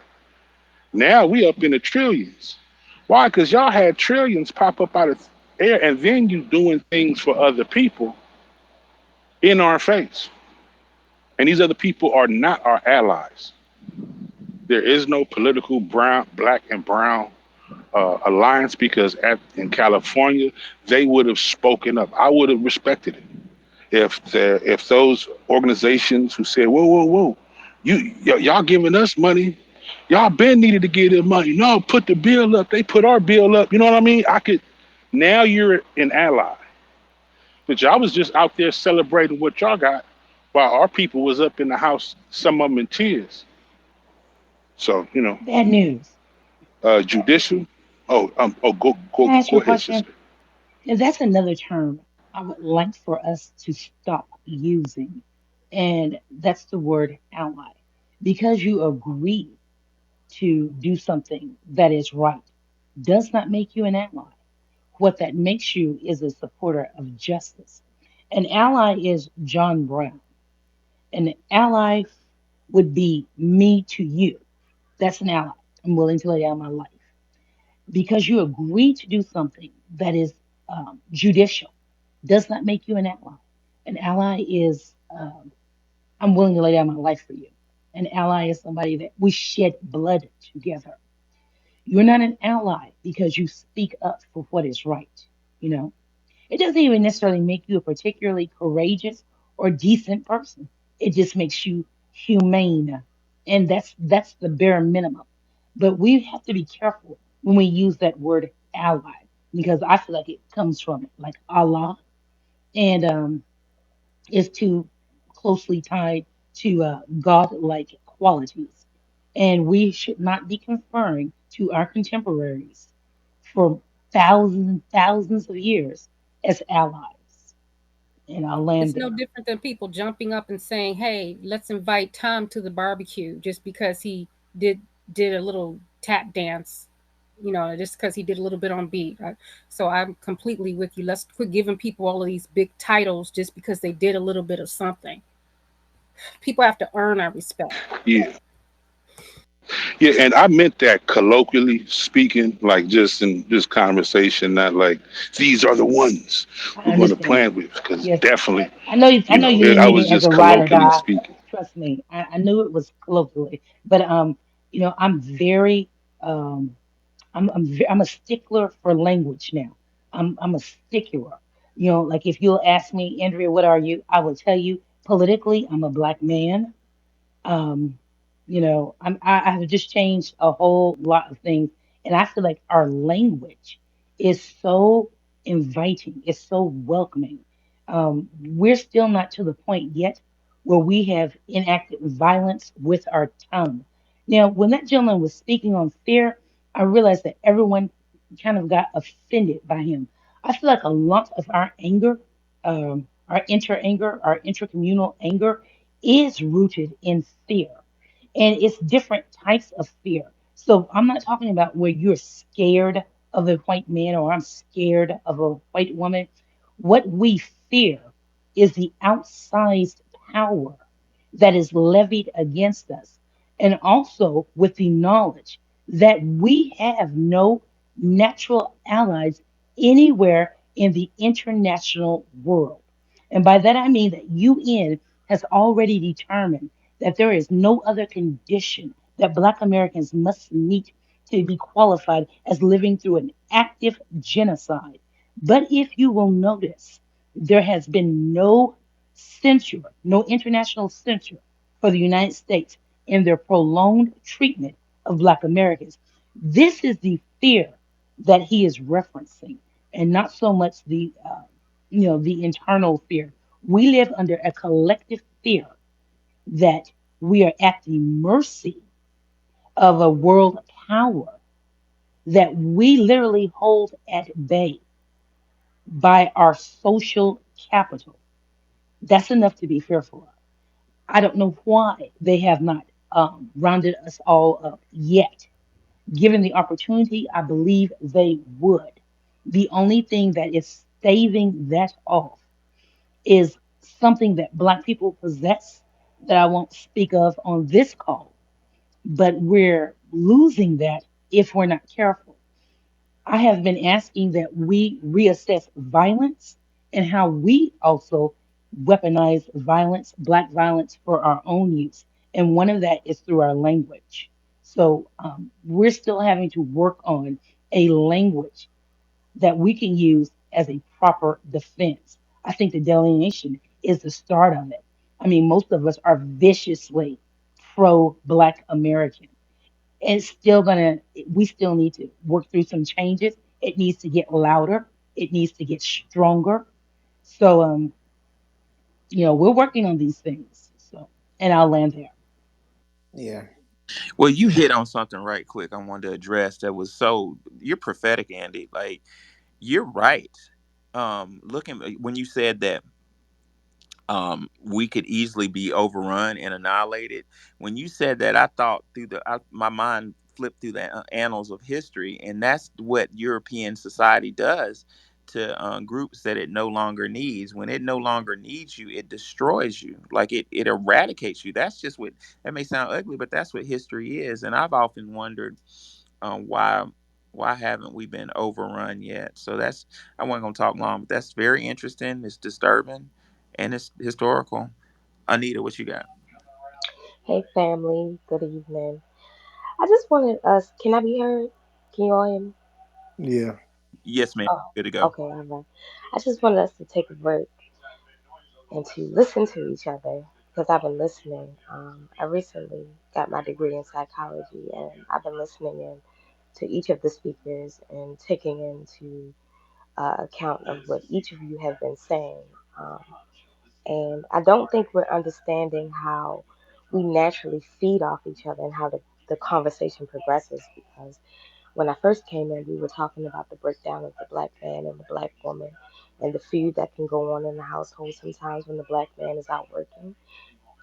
Now we up in the trillions. Why? Because y'all had trillions pop up out of air, and then you doing things for other people in our face. And these other people are not our allies. There is no political black and brown alliance because in California they would have spoken up. I would have respected it if those organizations who said, "Whoa, whoa, whoa, y'all giving us money, y'all been needed to give them money. No, put the bill up. They put our bill up. You know what I mean? I could. Now you're an ally, but y'all was just out there celebrating what y'all got, while our people was up in the house, some of them in tears. So Bad news. judicial. Oh, Can I ask you go a ahead, question? sister. Now, that's another term I would like for us to stop using, and that's the word ally. Because you agree to do something that is right does not make you an ally. What that makes you is a supporter of justice. An ally is John Brown. An ally would be me to you. That's an ally. I'm willing to lay down my life. Because you agree to do something that is judicial does not make you an ally. An ally is I'm willing to lay down my life for you. An ally is somebody that we shed blood together. You're not an ally because you speak up for what is right. You know, it doesn't even necessarily make you a particularly courageous or decent person. It just makes you humane. And that's the bare minimum. But we have to be careful when we use that word ally because I feel like it comes from like Allah and is too closely tied to God-like qualities. And we should not be conferring to our contemporaries for thousands and thousands of years as allies. And I'll land It's no there. different than people jumping up and saying, "Hey, let's invite Tom to the barbecue," just because he did did a little tap dance, just because he did a little bit on beat. So I'm completely with you. Let's quit giving people all of these big titles just because they did a little bit of something. People have to earn our respect. Yeah, yeah, and I meant that colloquially speaking, like just in this conversation, not like these are the ones I we're going to understand. plan with, because Yes. definitely, I know you didn't I mean was it as a just ride or colloquially die. speaking. Trust me. I knew it was colloquially. But I'm very I'm a stickler for language now. I'm a stickler. Like if you'll ask me, Andrea, what are you? I will tell you politically, I'm a black man. Um, I have just changed a whole lot of things, and I feel like our language is so inviting, it's so welcoming. We're still not to the point yet where we have enacted violence with our tongue. Now, when that gentleman was speaking on fear, I realized that everyone kind of got offended by him. I feel like a lot of our anger, our inter anger, our intercommunal anger is rooted in fear. And it's different types of fear. So I'm not talking about where you're scared of a white man or I'm scared of a white woman. What we fear is the outsized power that is levied against us. And also with the knowledge that we have no natural allies anywhere in the international world. And by that I mean that UN has already determined that there is no other condition that Black Americans must meet to be qualified as living through an active genocide. But if you will notice, there has been no censure, no international censure for the United States in their prolonged treatment of Black Americans. This is the fear that he is referencing. and not so much the internal fear. We live under a collective fear that we are at the mercy of a world power that we literally hold at bay by our social capital. That's enough to be fearful of. I don't know why they have not rounded us all up yet. Given the opportunity, I believe they would. The only thing that is staving that off is something that Black people possess that I won't speak of on this call, but we're losing that if we're not careful. I have been asking that we reassess violence and how we also weaponize violence, Black violence, for our own use. And one of that is through our language. So we're still having to work on a language that we can use as a proper defense. I think the delineation is the start of it. I mean, most of us are viciously pro Black American. And it's still gonna, we still need to work through some changes. It needs to get louder, it needs to get stronger. So, we're working on these things. So, and I'll land there. Yeah. Well, you hit on something right quick I wanted to address that was so you're prophetic, Andy. Like you're right. Looking when you said that we could easily be overrun and annihilated. When you said that, I thought my mind flipped through the annals of history, and that's what European society does to groups that it no longer needs. When it no longer needs you, it destroys you. Like it eradicates you. That's just what that may sound ugly, but that's what history is. And I've often wondered why haven't we been overrun yet? So that's I wasn't gonna talk long, but that's very interesting. It's disturbing and it's historical. Anita, what you got? Hey family, good evening. I just wanted us, can I be heard? Can you all hear me? Yeah. Yes, ma'am. Oh, Good to go. okay, all right. I just wanted us to take a break and to listen to each other because I've been listening. I recently got my degree in psychology and I've been listening in to each of the speakers and taking into account of what each of you have been saying. Um, and I don't think we're understanding how we naturally feed off each other and how the conversation progresses because when I first came in, we were talking about the breakdown of the black man and the black woman and the feud that can go on in the household sometimes when the black man is out working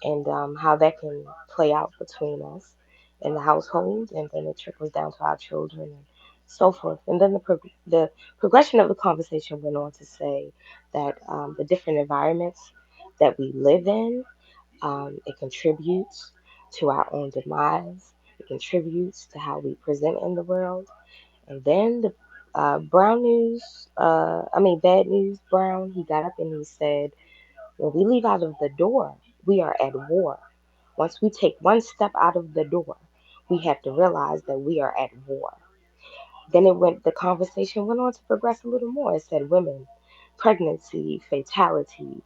and how that can play out between us in the household and then it trickles down to our children and so forth. And then the progression of the conversation went on to say that the different environments that we live in, it contributes to our own demise. It contributes to how we present in the world and then the bad news Brown, he got up and he said, when we leave out of the door, we are at war. Once we take one step out of the door, we have to realize that we are at war. Then the conversation went on to progress a little more. It said women, pregnancy, fatality,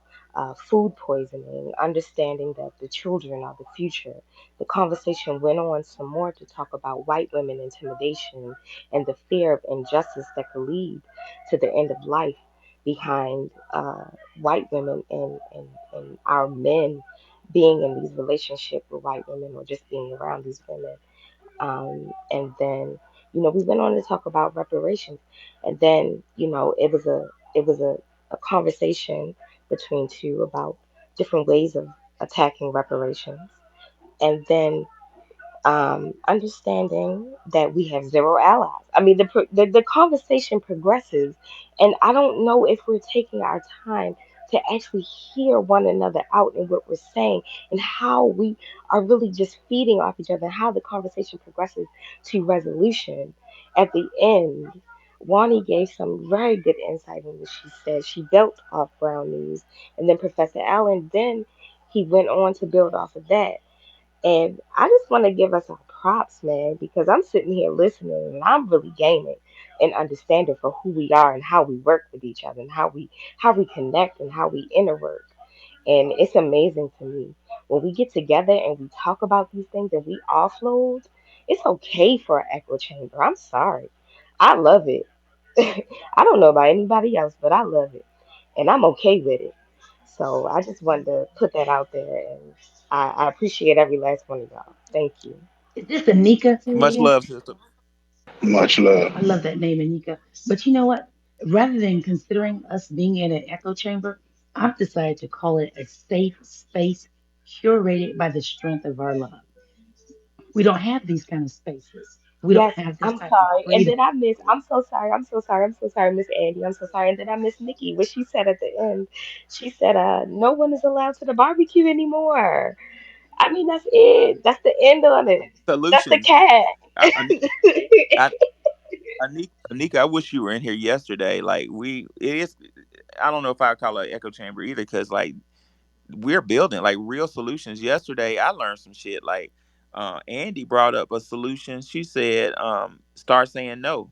food poisoning, understanding that the children are the future. The conversation went on some more to talk about white women intimidation and the fear of injustice that could lead to the end of life behind white women and our men being in these relationships with white women or just being around these women. And then, we went on to talk about reparations. And then, it was a conversation between two about different ways of attacking reparations. And then understanding that we have zero allies. I mean, the conversation progresses, and I don't know if we're taking our time to actually hear one another out in what we're saying and how we are really just feeding off each other, and how the conversation progresses to resolution. At the end, Wani gave some very good insight in what she said. She built off Brown News, and then Professor Allen, then he went on to build off of that. And I just want to give us our props, man, because I'm sitting here listening and I'm really gaining and understanding for who we are and how we work with each other and how we connect and how we interwork. And it's amazing to me when we get together and we talk about these things and we offload. It's okay for an echo chamber. I'm sorry, I love it. I don't know about anybody else, but I love it, and I'm okay with it. So I just wanted to put that out there, and I appreciate every last one of y'all. Thank you. Is this Anika Much speaking? love, sister. Much love. I love that name, Anika. But you know what? Rather than considering us being in an echo chamber, I've decided to call it a safe space curated by the strength of our love. We don't have these kind of spaces. We don't Yes, have this I'm type of sorry. And freedom. then I miss, I'm so sorry. I'm so sorry. I'm so sorry, Miss Andy. I'm so sorry. And then I miss Nikki. What she said at the end. She said, no one is allowed to the barbecue anymore. I mean, that's it. That's the end on it. That's the Solutions. cat. I, I, Anika, I wish you were in here yesterday. Like it is. I don't know if I call it echo chamber either, because like we're building like real solutions. Yesterday, I learned some shit. Like Andy brought up a solution. She said, start saying no.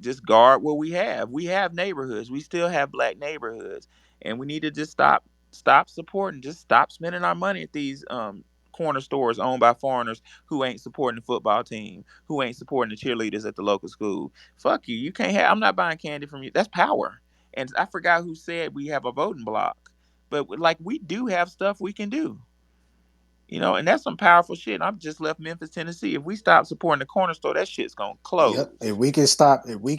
Just guard what we have. We have neighborhoods. We still have black neighborhoods, and we need to just stop supporting. Just stop spending our money at these corner stores owned by foreigners who ain't supporting the football team, who ain't supporting the cheerleaders at the local school. Fuck you. You can't have. I'm not buying candy from you. That's power. And I forgot who said we have a voting block, but like we do have stuff we can do. And that's some powerful shit. I've just left Memphis, Tennessee. If we stop supporting the corner store, that shit's gonna Yep. If close. we can stop, if we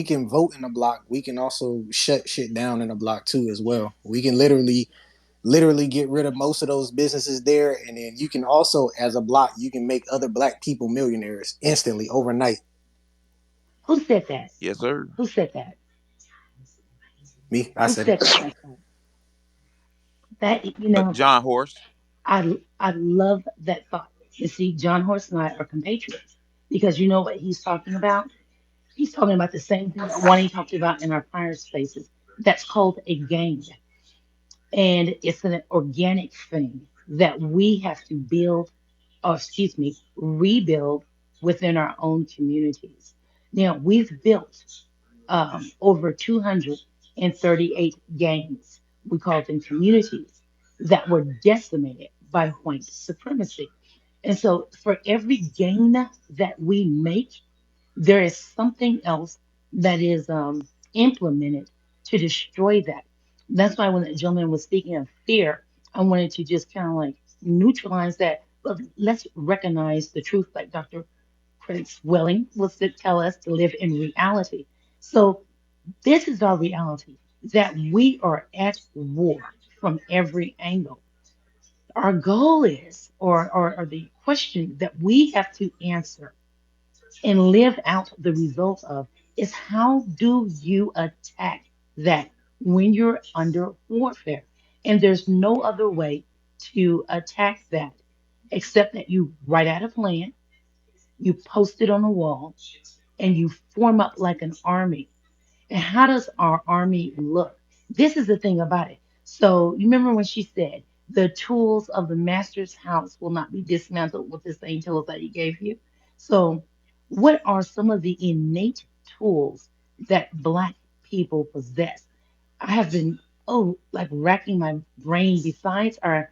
can vote in a block, we can also shut shit down in a block too as well. We can literally get rid of most of those businesses there, and then you can also, as a block, you can make other black people millionaires instantly overnight. Who said that? Yes, sir. Who said that? Me, I Who said it. said that last night? That you know, John Horse. I love that thought. You see, John Horst and I are compatriots because you know what he's talking about. He's talking about the same thing that Wani talked about in our prior spaces. That's called a gang, and it's an organic thing that we have to build, or excuse me, rebuild within our own communities. Now we've built over 238 gangs. We call them communities that were decimated by white supremacy. And so, for every gain that we make, there is something else that is implemented to destroy that. That's why when the gentleman was speaking of fear, I wanted to just kind of like neutralize that. But let's recognize the truth, like Dr. Prince Welling was to tell us to live in reality. So this is our reality that we are at war from every angle. Our goal is, or the question that we have to answer and live out the result of, is how do you attack that when you're under warfare? And there's no other way to attack that except that you write out a plan, you post it on a wall, and you form up like an army. And how does our army look? This is the thing about it. So you remember when she said, the tools of the master's house will not be dismantled with the same tools that he gave you. So, what are some of the innate tools that Black people possess? I have been, like racking my brain besides our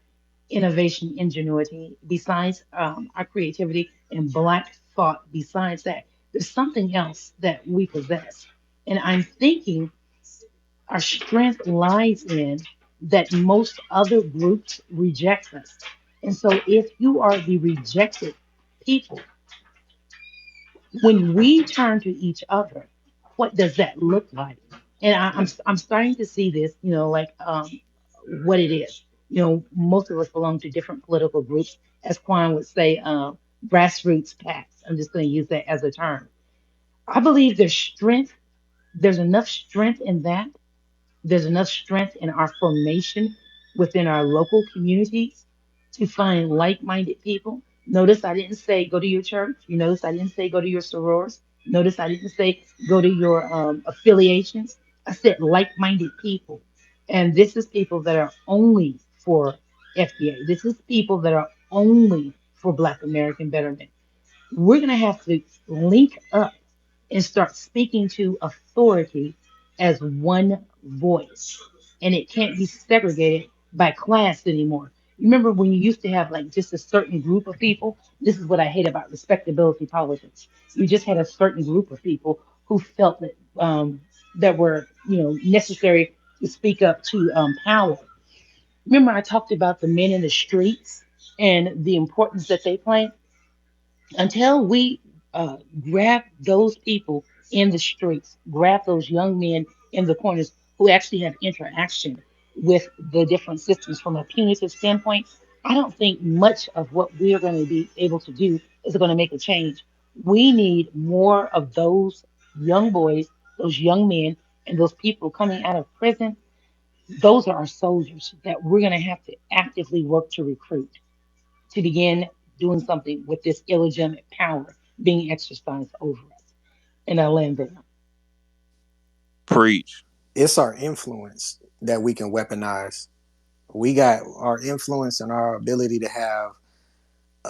innovation, ingenuity, besides our creativity and Black thought, besides that, there's something else that we possess. And I'm thinking our strength lies in that most other groups reject us. And so if you are the rejected people, when we turn to each other, what does that look like? And I'm starting to see this, like what it is. Most of us belong to different political groups, as Quan would say, grassroots PACs. I'm just going to use that as a term. I believe there's strength. There's enough strength in that. There's enough strength in our formation within our local communities to find like minded people. Notice I didn't say go to your church. You notice I didn't say go to your sorors. Notice I didn't say go to your affiliations. I said like minded people. And this is people that are only for FBA. This is people that are only for Black American betterment. We're going to have to link up and start speaking to authority as one voice. And it can't be segregated by class anymore. Remember when you used to have like just a certain group of people? This is what I hate about respectability politics. You just had a certain group of people who felt that that were necessary to speak up to power. Remember, I talked about the men in the streets and the importance that they play until we grab those people in the streets, grab those young men in the corners who actually have interaction with the different systems from a punitive standpoint, I don't think much of what we are going to be able to do is going to make a change. We need more of those young boys, those young men, and those people coming out of prison. Those are our soldiers that we're going to have to actively work to recruit to begin doing something with this illegitimate power being exercised over us. And I land there. Preach. It's our influence that we can weaponize. We got our influence and our ability to have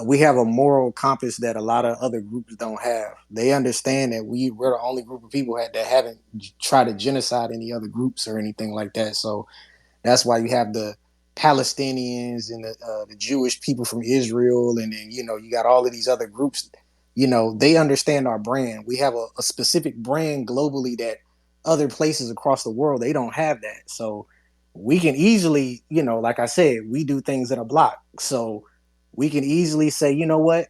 we have a moral compass that a lot of other groups don't have. They understand that we're the only group of people that haven't tried to genocide any other groups or anything like that. So that's why you have the Palestinians and the Jewish people from Israel, and then you got all of these other groups. They understand our brand. We have a specific brand globally that other places across the world they don't have that. So we can easily, like I said, we do things in a block. So we can easily say, you know what,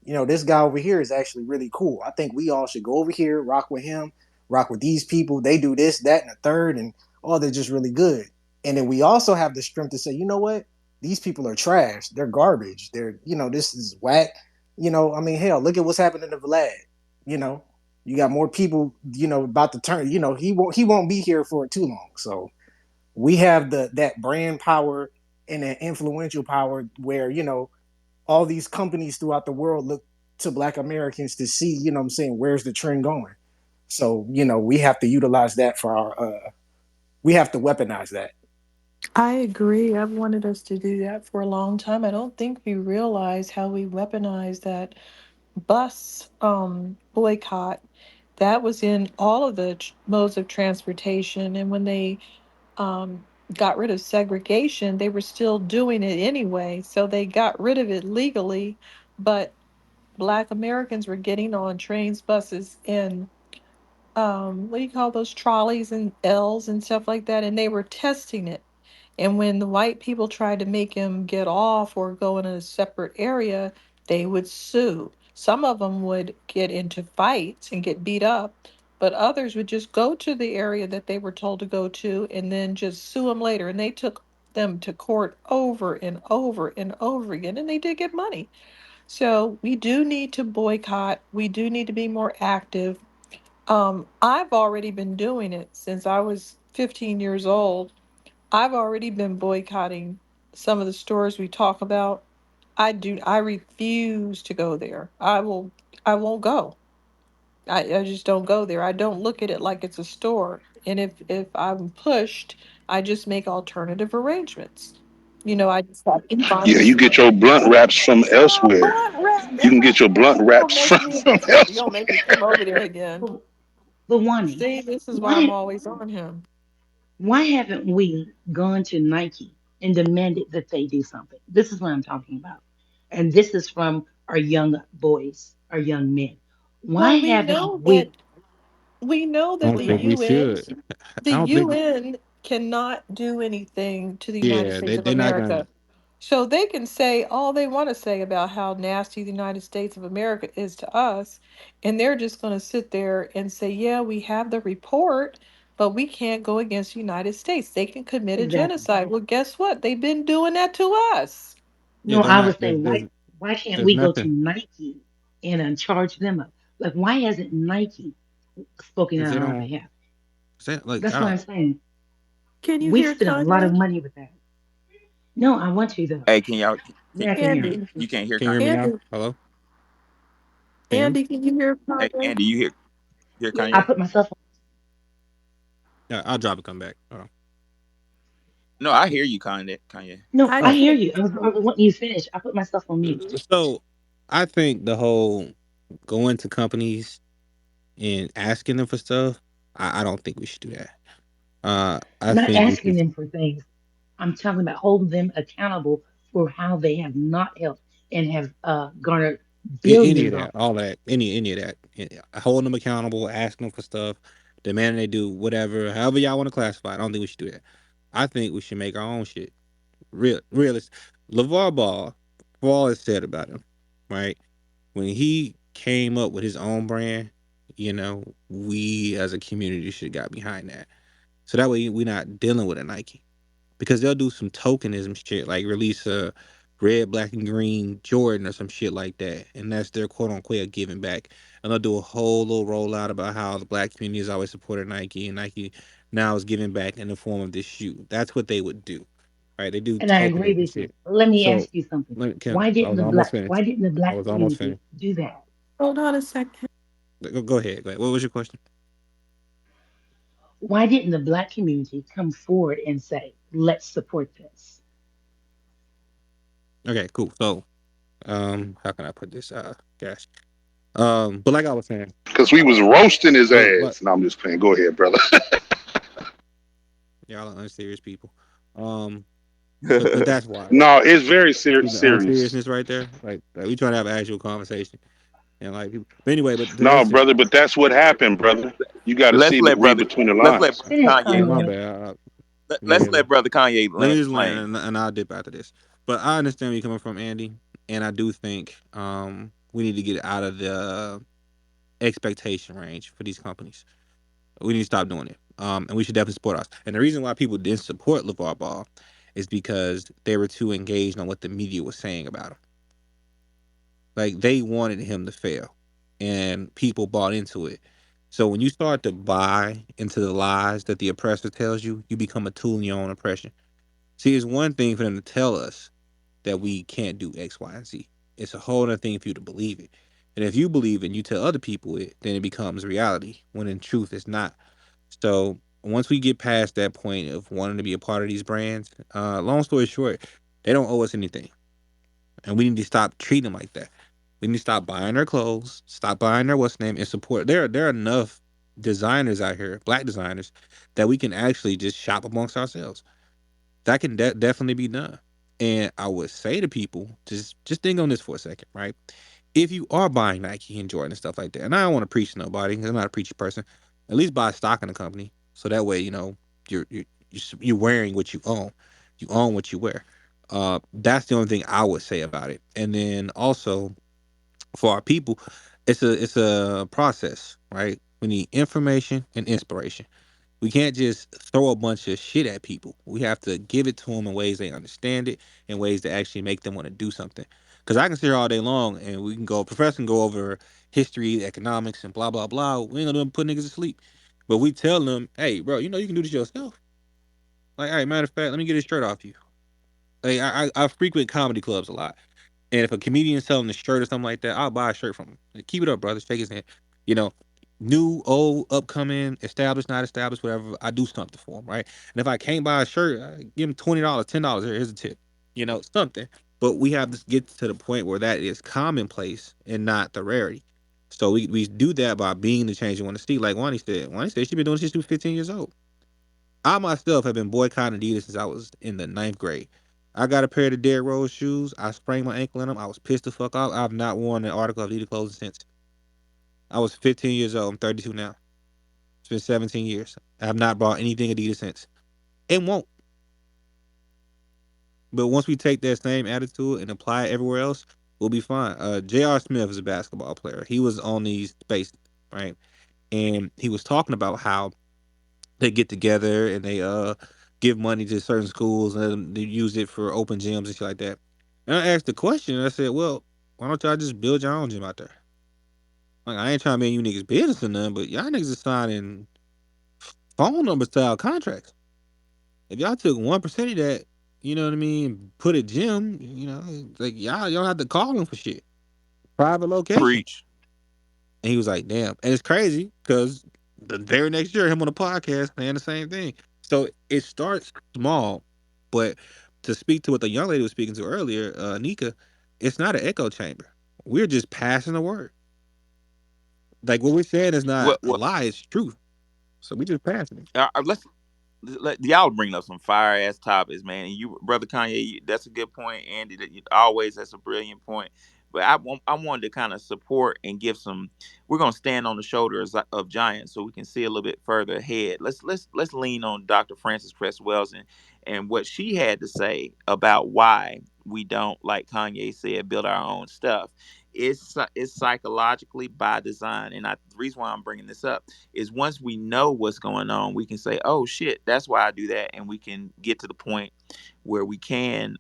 this guy over here is actually really cool. I think we all should go over here, rock with him, rock with these people. They do this, that, and the third, and they're just really good. And then we also have the strength to say, you know what, these people are trash. They're garbage. This is whack. I mean, hell, look at what's happening to Vlad. You know, you got more people, about to turn. He won't be here for too long. So we have that brand power and that influential power where all these companies throughout the world look to Black Americans to see, what I'm saying, where's the trend going. So we have to utilize that for we have to weaponize that. I agree. I've wanted us to do that for a long time. I don't think we realize how we weaponize that bus boycott. That was in all of the modes of transportation. And when they got rid of segregation, they were still doing it anyway. So they got rid of it legally, but Black Americans were getting on trains, buses, and what do you call those trolleys and L's and stuff like that, and they were testing it. And when the white people tried to make him get off or go in a separate area, they would sue. Some of them would get into fights and get beat up, but others would just go to the area that they were told to go to and then just sue them later. And they took them to court over and over and over again, and they did get money. So we do need to boycott. We do need to be more active. I've already been doing it since I was 15 years old. I've already been boycotting some of the stores we talk about. I refuse to go there. I won't go. I just don't go there. I don't look at it like it's a store. And if I'm pushed, I just make alternative arrangements. I just have to find Yeah, a you get store. your blunt wraps from Oh, elsewhere. blunt wrap. You If can I get your blunt you gonna wraps make from, me from you gonna elsewhere. make me come over there again. But, but Wani, See, this is why I'm why always on him. why haven't we gone to Nike and demanded that they do something? This is what I'm talking about. And this is from our young boys, our young men. Why Well, haven't we? we know I that don't Go think ahead. we should. The I don't think. UN cannot do anything to the United Yeah, States of they're not gonna. America. So they can say all they want to say about how nasty the United States of America is to us, and they're just going to sit there and say, "Yeah, we have the report, but we can't go against the United States. They can commit a Exactly. genocide." Well, guess what? They've been doing that to us. Yeah, No, they're I not. was saying why can't There's we go to nothing Nike and charge them up? Like why hasn't Nike spoken because out they on our don't. behalf? Say like That's what I'm saying. Can you We hear spent a lot of Kanye? money with that. No, I want to though. Hey, can y'all? Yeah, I can hear him. Andy, You can't hear can you hear me Kanye? now? Andy, Hello, can you hear me? Andy, can you hear Hey, Kanye? Andy, you hear I Kanye? put myself on. Yeah, I'll drop and come back. Hold on. No, I hear you, Kanye. Kanye. No, I I Oh, hear can't. you. I was wanting you to finish. I put myself on mute. so I think the whole going to companies and asking them for stuff. I don't think we should do that. I I'm not think we asking should. them for things. I'm talking about holding them accountable for how they have not helped and have garnered. Any billion of that, dollars. all that, any of that, holding them accountable, asking them for stuff, demanding they do whatever, however y'all want to classify it. I don't think we should do that. I think we should make our own shit. Realist. LeVar Ball, for all it's said about him, right? When he came up with his own brand, we as a community should have got behind that. So that way we're not dealing with a Nike. Because they'll do some tokenism shit, like release a red, black, and green Jordan or some shit like that. And that's their quote unquote giving back. And they'll do a whole little rollout about how the black community has always supported Nike and Nike now is giving back in the form of this shoe. That's what they would do. Right? They do And I agree tokenism with you. shit. Let me So ask you something. I was almost finished. Why didn't the I black was almost community finished. do that? Hold on a second. Go ahead. Go ahead. What was your question? Why didn't the black community come forward and say, let's support this? Okay, cool. So, how can I put this? Gosh. But like I was saying, Because we was roasting his what ass. No, I'm just playing. Go ahead, brother. y'all are unserious people. Um, but that's why. No, it's very See the serious. unseriousness right there. Like we trying to have an actual conversation, and like people. But anyway, but No, listen. brother, but that's what happened, brother. You got to let's see, let read brother between the let's let lines. brother Finish, Kanye Yeah, my Kanye. land. bad. Let's Yeah. let brother Kanye Let me land his just land, plane. and I'll dip after this. But I understand where you're coming from, Andy, and I do think we need to get out of the expectation range for these companies. We need to stop doing it. And we should definitely support us. And the reason why people didn't support LeVar Ball is because they were too engaged on what the media was saying about him. Like they wanted him to fail, and people bought into it. So when you start to buy into the lies that the oppressor tells you, you become a tool in your own oppression. See, it's one thing for them to tell us that we can't do X, Y, and Z. It's a whole other thing for you to believe it. And if you believe it and you tell other people it, then it becomes reality, when in truth it's not. So once we get past that point of wanting to be a part of these brands, long story short, they don't owe us anything. And we need to stop treating them like that. We need to stop buying their clothes, stop buying their what's name, and support. There are enough designers out here, black designers, that we can actually just shop amongst ourselves. That can definitely be done. And I would say to people, just think on this for a second, right? If you are buying Nike and Jordan and stuff like that, and I don't want to preach to nobody, 'cause I'm not a preachy person, at least buy stock in the company, so that way you're wearing what you own. You own what you wear. That's the only thing I would say about it. And then also for our people, it's a process, right? We need information and inspiration. We can't just throw a bunch of shit at people. We have to give it to them in ways they understand it, in ways that actually make them want to do something. Because I can sit here all day long and we can go, professor can go over history, economics, and blah, blah, blah. We ain't gonna do put niggas to sleep. But we tell them, hey, bro, you can do this yourself. Like, all right, matter of fact, let me get this shirt off you. Like, I frequent comedy clubs a lot. And if a comedian's selling a shirt or something like that, I'll buy a shirt from him. Like, keep it up, brother. Shake his hand. You know, new, old, upcoming, established, not established, whatever. I do something for him, right? And if I can't buy a shirt, I give him $20, $10. Here's a tip. Something. But we have to get to the point where that is commonplace and not the rarity. So we do that by being the change you want to see. Like Wani said. Wani said she's been doing this since she was 15 years old. I myself have been boycotting Adidas since I was in the ninth grade. I got a pair of the Derrick Rose shoes. I sprained my ankle in them. I was pissed the fuck off. I've not worn an article of Adidas clothing since. I was 15 years old. I'm 32 now. It's been 17 years. I have not bought anything Adidas since. It won't. But once we take that same attitude and apply it everywhere else, we'll be fine. J.R. Smith is a basketball player. He was on these spaces, right? And he was talking about how they get together and they give money to certain schools and they use it for open gyms and shit like that. And I asked the question and I said, well, why don't y'all just build your own gym out there? Like I ain't trying to be in you niggas business or nothing, but y'all niggas is signing phone number style contracts. If y'all took 1% of that, you know what I mean, put a gym, like y'all don't have to call them for shit. Private location. Preach. And he was like, damn. And it's crazy because the very next year, him on the podcast saying the same thing. So it starts small, but to speak to what the young lady was speaking to earlier, Nika, it's not an echo chamber. We're just passing the word. Like what we're saying is not What a what lie, it's truth. So we just passing it. let's let y'all bring up some fire ass topics, man. And you, brother Kanye, that's a good point. Andy, that you, always that's a brilliant point. But I wanted to kind of support and give some. We're gonna stand on the shoulders of giants, so we can see a little bit further ahead. Let's lean on Dr. Frances Cress Wells and what she had to say about why we don't, like Kanye said, build our own stuff. It's psychologically by design, and the reason why I'm bringing this up is once we know what's going on, we can say, "Oh shit, that's why I do that," and we can get to the point where we can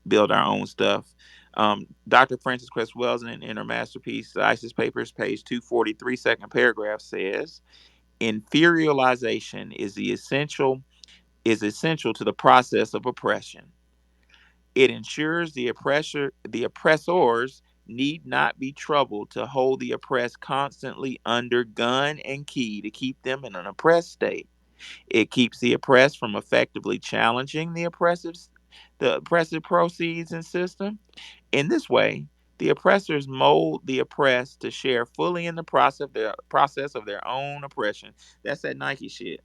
build our own stuff. Dr. Frances Cress Wells in her masterpiece, The ISIS Papers, page 243, second paragraph says, "Inferioralization is essential to the process of oppression. It ensures the oppressors need not be troubled to hold the oppressed constantly under gun and key to keep them in an oppressed state. It keeps the oppressed from effectively challenging the oppressive proceeds and system. In this way, the oppressors mold the oppressed to share fully in the process of their own oppression." That's that Nike shit.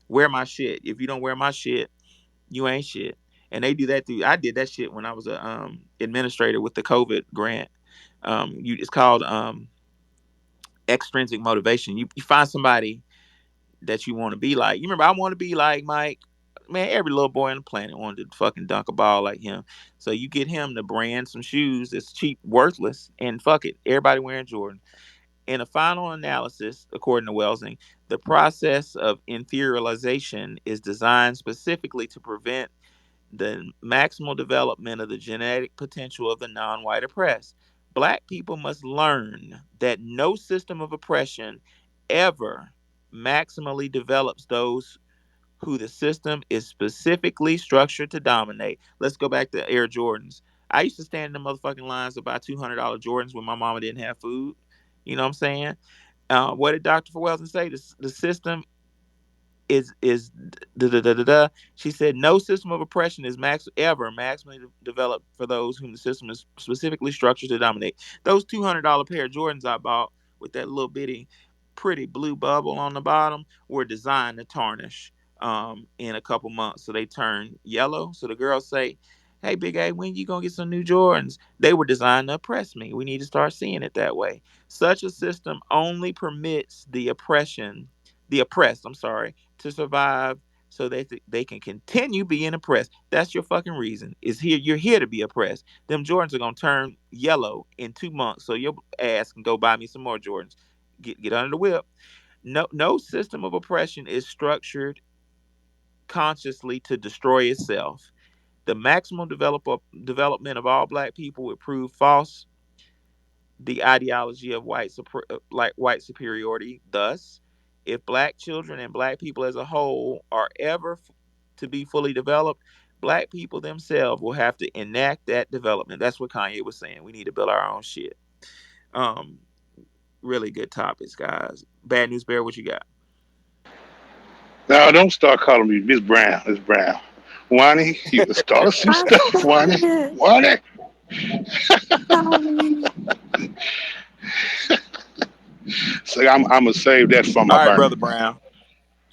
Wear my shit. If you don't wear my shit, you ain't shit. And they do that through. I did that shit when I was a administrator with the COVID grant. It's called extrinsic motivation. You find somebody that you want to be like. You remember, I want to be like Mike. Man, every little boy on the planet wanted to fucking dunk a ball like him. So you get him to brand some shoes that's cheap, worthless, and fuck it, everybody wearing Jordan. In a final analysis, according to Welsing, the process of inferioralization is designed specifically to prevent the maximal development of the genetic potential of the non-white oppressed. Black people must learn that no system of oppression ever maximally develops those who the system is specifically structured to dominate. Let's go back to Air Jordans. I used to stand in the motherfucking lines to buy $200 Jordans when my mama didn't have food. You know what I'm saying? What did Dr. Wells say? The system is da da da da da. She said no system of oppression is maximally developed for those whom the system is specifically structured to dominate. Those $200 pair of Jordans I bought with that little bitty pretty blue bubble on the bottom were designed to tarnish in a couple months, so they turn yellow. So the girls say, "Hey, Big A, when you gonna get some new Jordans?" They were designed to oppress me. We need to start seeing it that way. Such a system only permits the oppressed, I'm sorry, to survive so they can continue being oppressed. That's your fucking reason. Is here You're here to be oppressed. Them Jordans are gonna turn yellow in 2 months, so your ass can go buy me some more Jordans. Get under the whip. No system of oppression is structured consciously to destroy itself. The maximum development of all black people would prove false the ideology of white superiority. Thus, if black children and black people as a whole are ever to be fully developed, black people themselves will have to enact that development. That's what Kanye was saying. We need to build our own shit. Um, Really good topics, guys. Bad News Bear, what you got? Now, don't start calling me Miss Brown. Miss Brown. Wani, you started some I stuff, Wani. started it. Wani. Sorry. So I'm gonna save that for my All right, brother burner. Brown.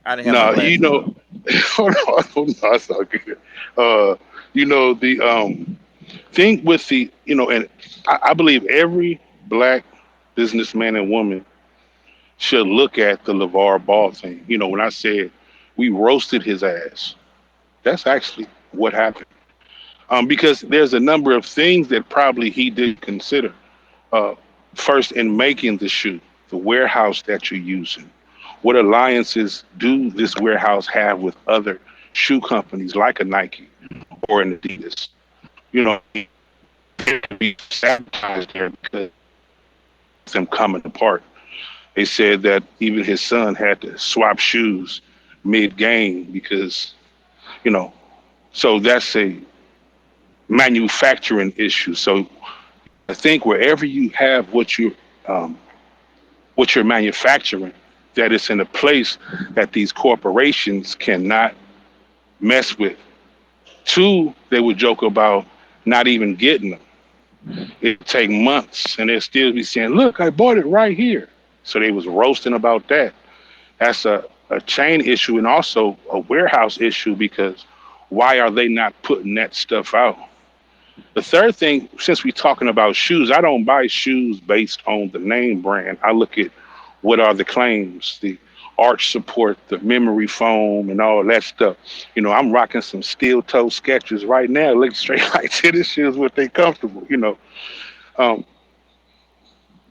I didn't have my No, you glasses know, on. hold on, hold on, it's all good. Uh, the thing with the, and I believe every black businessman and woman should look at the LeVar Ball thing. When I said we roasted his ass, that's actually what happened. Because there's a number of things that probably he didn't consider. Uh, First, in making the shoe, the warehouse that you're using, what alliances do this warehouse have with other shoe companies like a Nike or an Adidas? He be sabotaged there because of them coming apart. They said that even his son had to swap shoes mid game because, you know, so that's a manufacturing issue. So I think wherever you have um, what you're manufacturing, that it's in a place that these corporations cannot mess with. Two, they would joke about not even getting them. It'd take months, and they'd still be saying, "Look, I bought it right here." So they was roasting about that. That's a chain issue and also a warehouse issue because why are they not putting that stuff out? The third thing, since we're talking about shoes, I don't buy shoes based on the name brand. I look at what are the claims, the arch support, the memory foam, and all that stuff. I'm rocking some steel toe sketches right now. Look straight like tennis shoes, but they comfortable. Um,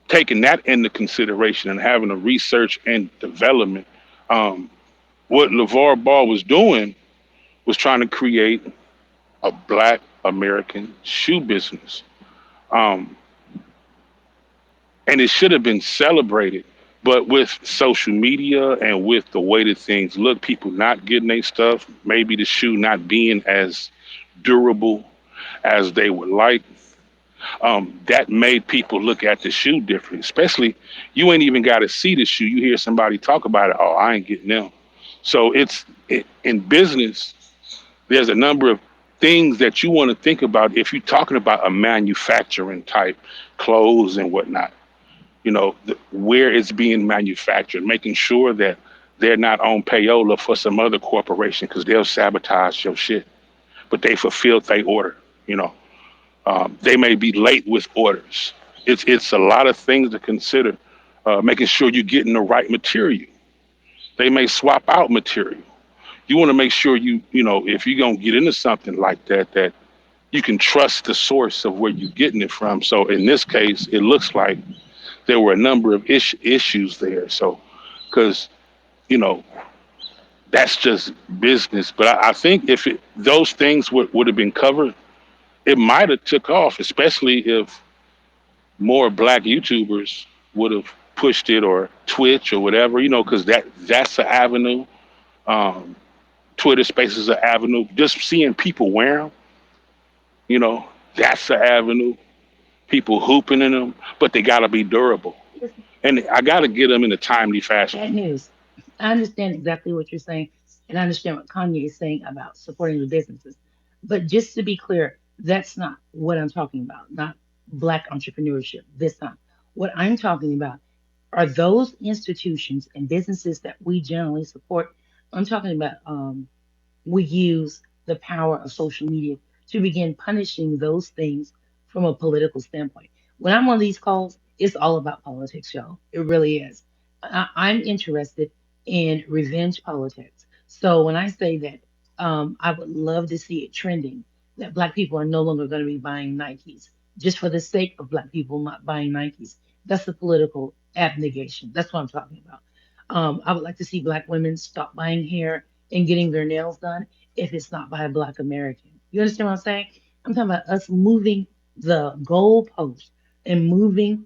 Taking that into consideration and having a research and development. Um, what LeVar Ball was doing was trying to create a black American shoe business. Um, and it should have been celebrated. But with social media and with the way that things look, people not getting their stuff, maybe the shoe not being as durable as they would like, that made people look at the shoe differently. Especially, you ain't even got to see the shoe. You hear somebody talk about it. Oh, I ain't getting them. So in business. There's a number of things that you want to think about if you're talking about a manufacturing type clothes and whatnot. Where it's being manufactured, making sure that they're not on payola for some other corporation because they'll sabotage your shit, but they fulfilled their order. You know, they may be late with orders. It's a lot of things to consider. Making sure you're getting the right material. They may swap out material. You want to make sure if you're gonna get into something like that, that you can trust the source of where you're getting it from. So in this case, it looks like there were a number of issues there. So, because you know that's just business. But I think if those things would have been covered, it might have took off, especially if more black YouTubers would have pushed it or Twitch or whatever. Because that's an avenue. Um, Twitter Spaces is an avenue. Just seeing people wear them, you know, that's an avenue. People hooping in them, but they got to be durable. Listen, And I got to get them in a timely fashion. bad news. I understand exactly what you're saying, and I understand what Kanye is saying about supporting the businesses. But just to be clear, that's not what I'm talking about, not Black entrepreneurship this time. What I'm talking about are those institutions and businesses that we generally support. I'm talking about we use the power of social media to begin punishing those things from a political standpoint. When I'm on these calls, it's all about politics, y'all. It really is. I'm interested in revenge politics. So when I say that I would love to see it trending, that Black people are no longer going to be buying Nikes just for the sake of Black people not buying Nikes, that's a political abnegation. That's what I'm talking about. I would like to see Black women stop buying hair and getting their nails done if it's not by a Black American. You understand what I'm saying? I'm talking about us moving the goalpost and moving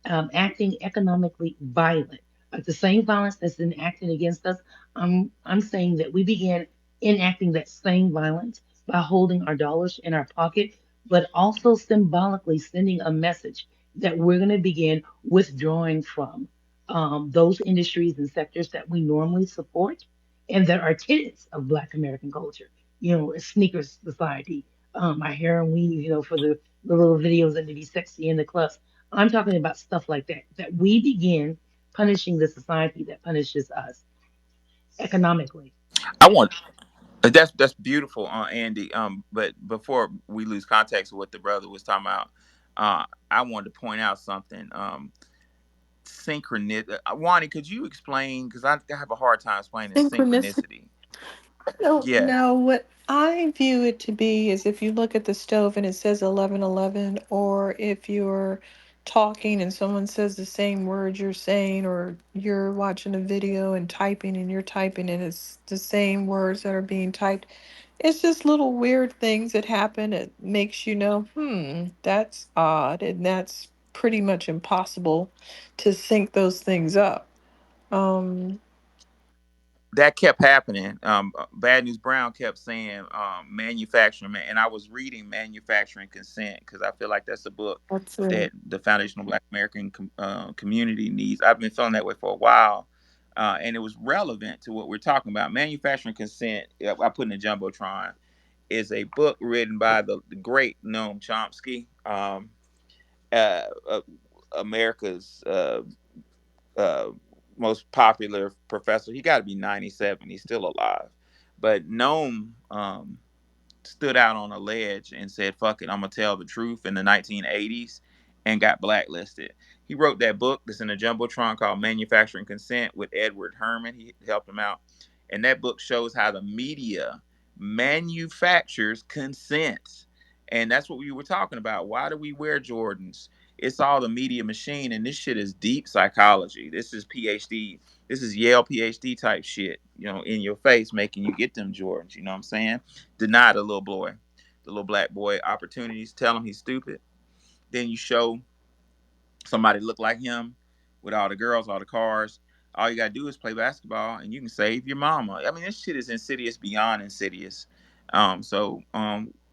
acting economically violent. Like the same violence that's been acted against us, I'm saying that we begin enacting that same violence by holding our dollars in our pocket, but also symbolically sending a message that we're going to begin withdrawing from those industries and sectors that we normally support and that are tenets of Black American culture. A sneakers society, my hair and weave, for the little videos and to be sexy in the clubs. I'm talking about stuff like that, that we begin punishing the society that punishes us economically. I want that's beautiful, Andy. But before we lose context of what the brother was talking about, I wanted to point out something. Synchronicity. Wani, could you explain? Because I have a hard time explaining Synchronicity. synchronicity. No, Yeah, no, what I view it to be is if you look at the stove and it says 1111, or if you're talking and someone says the same words you're saying, or you're watching a video and you're typing and it's the same words that are being typed. It's just little weird things that happen. It makes you know, that's odd, and that's pretty much impossible to sync those things up. Um, that kept happening. Bad News Brown kept saying manufacturing, man, and I was reading Manufacturing Consent because I feel like that's a book that's it. that the foundational Black American community needs. I've been feeling that way for a while, and it was relevant to what we're talking about. Manufacturing Consent, I put in the jumbotron, is a book written by the great Noam Chomsky, uh, uh, America's uh, most popular professor. He got to be 97. He's still alive. But Noam stood out on a ledge and said, "Fuck it, I'm gonna tell the truth" in the 1980s, and got blacklisted. He wrote that book that's in the jumbotron called "Manufacturing Consent" with Edward Herman. He helped him out, and that book shows how the media manufactures consent, and that's what we were talking about. Why do we wear Jordans? It's all the media machine, and this shit is deep psychology. This is PhD. This is Yale PhD type shit. In your face, making you get them Jordans. You know what I'm saying? Deny the little black boy opportunities. Tell him he's stupid. Then you show somebody look like him with all the girls, all the cars. All you gotta do is play basketball, and you can save your mama. I mean, this shit is insidious beyond insidious.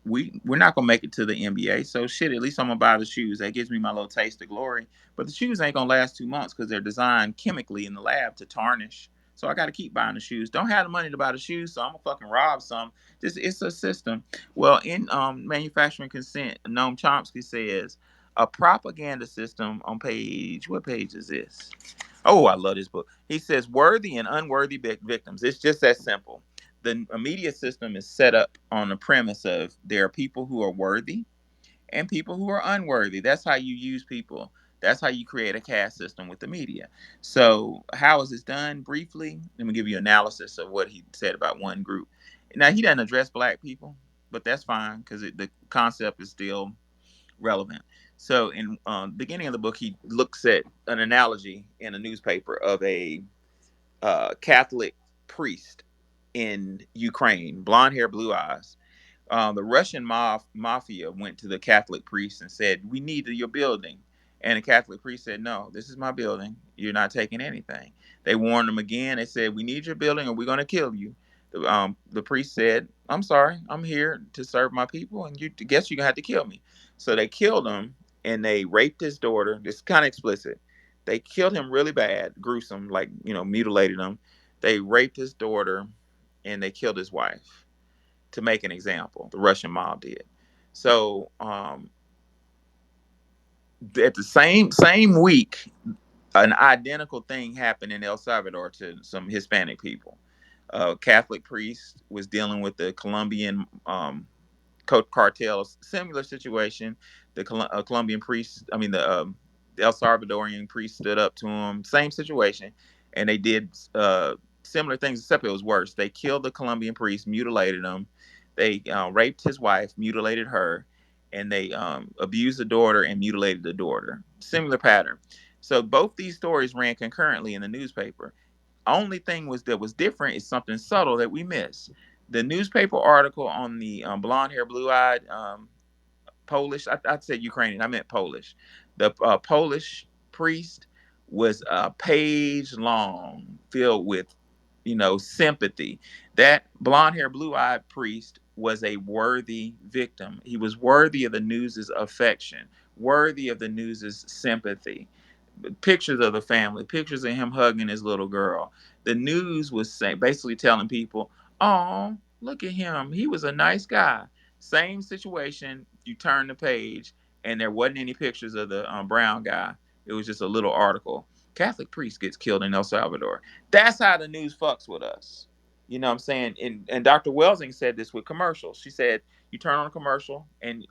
We're not gonna make it to the NBA. So shit, at least I'm gonna buy the shoes. That gives me my little taste of glory. But the shoes ain't gonna last 2 months because they're designed chemically in the lab to tarnish. So I gotta keep buying the shoes. Don't have the money to buy the shoes, so I'm gonna fucking rob some. Just it's a system. Well, in manufacturing consent, Noam Chomsky says a propaganda system on page, what page is this? Oh, I love this book. He says worthy and unworthy victims. It's just that simple. The media system is set up on the premise of there are people who are worthy and people who are unworthy. That's how you use people. That's how you create a caste system with the media. So how is this done? Briefly, let me give you analysis of what he said about one group. Now he doesn't address black people, but that's fine because the concept is still relevant. So, in beginning of the book, he looks at an analogy in a newspaper of a Catholic priest in Ukraine, blonde hair, blue eyes. The Russian mafia went to the Catholic priest and said, "We need your building." And the Catholic priest said, "No, this is my building. You're not taking anything." They warned him again. They said, "We need your building or we're going to kill you." The priest said, "I'm sorry. I'm here to serve my people, and you guess you're going to have to kill me." So they killed him, and they raped his daughter. This is kind of explicit. They killed him really bad, gruesome, like, mutilated him. They raped his daughter, and they killed his wife to make an example. The Russian mob did. So at the same week, an identical thing happened in El Salvador to some Hispanic people. A Catholic priest was dealing with the Colombian cartels. Similar situation. The Colombian priest, I mean the El Salvadorian priest stood up to him. Same situation, and they did similar things, except it was worse. They killed the Colombian priest, mutilated him. They raped his wife, mutilated her, and they abused the daughter and mutilated the daughter. Similar pattern. So both these stories ran concurrently in the newspaper. Only thing was different is something subtle that we miss. The newspaper article on the blonde hair, blue eyed Polish. I'd say Ukrainian. I meant Polish. The Polish priest was a page long, filled with, sympathy. That blonde hair, blue eyed priest was a worthy victim. He was worthy of the news's affection, worthy of the news's sympathy. Pictures of the family, pictures of him hugging his little girl. The news was saying, basically telling people, "Oh, look at him. He was a nice guy." Same situation. You turn the page, and there wasn't any pictures of the brown guy. It was just a little article. Catholic priest gets killed in El Salvador. That's how the news fucks with us. You know what I'm saying? And Dr. Welsing said this with commercials. She said, you turn on a commercial, and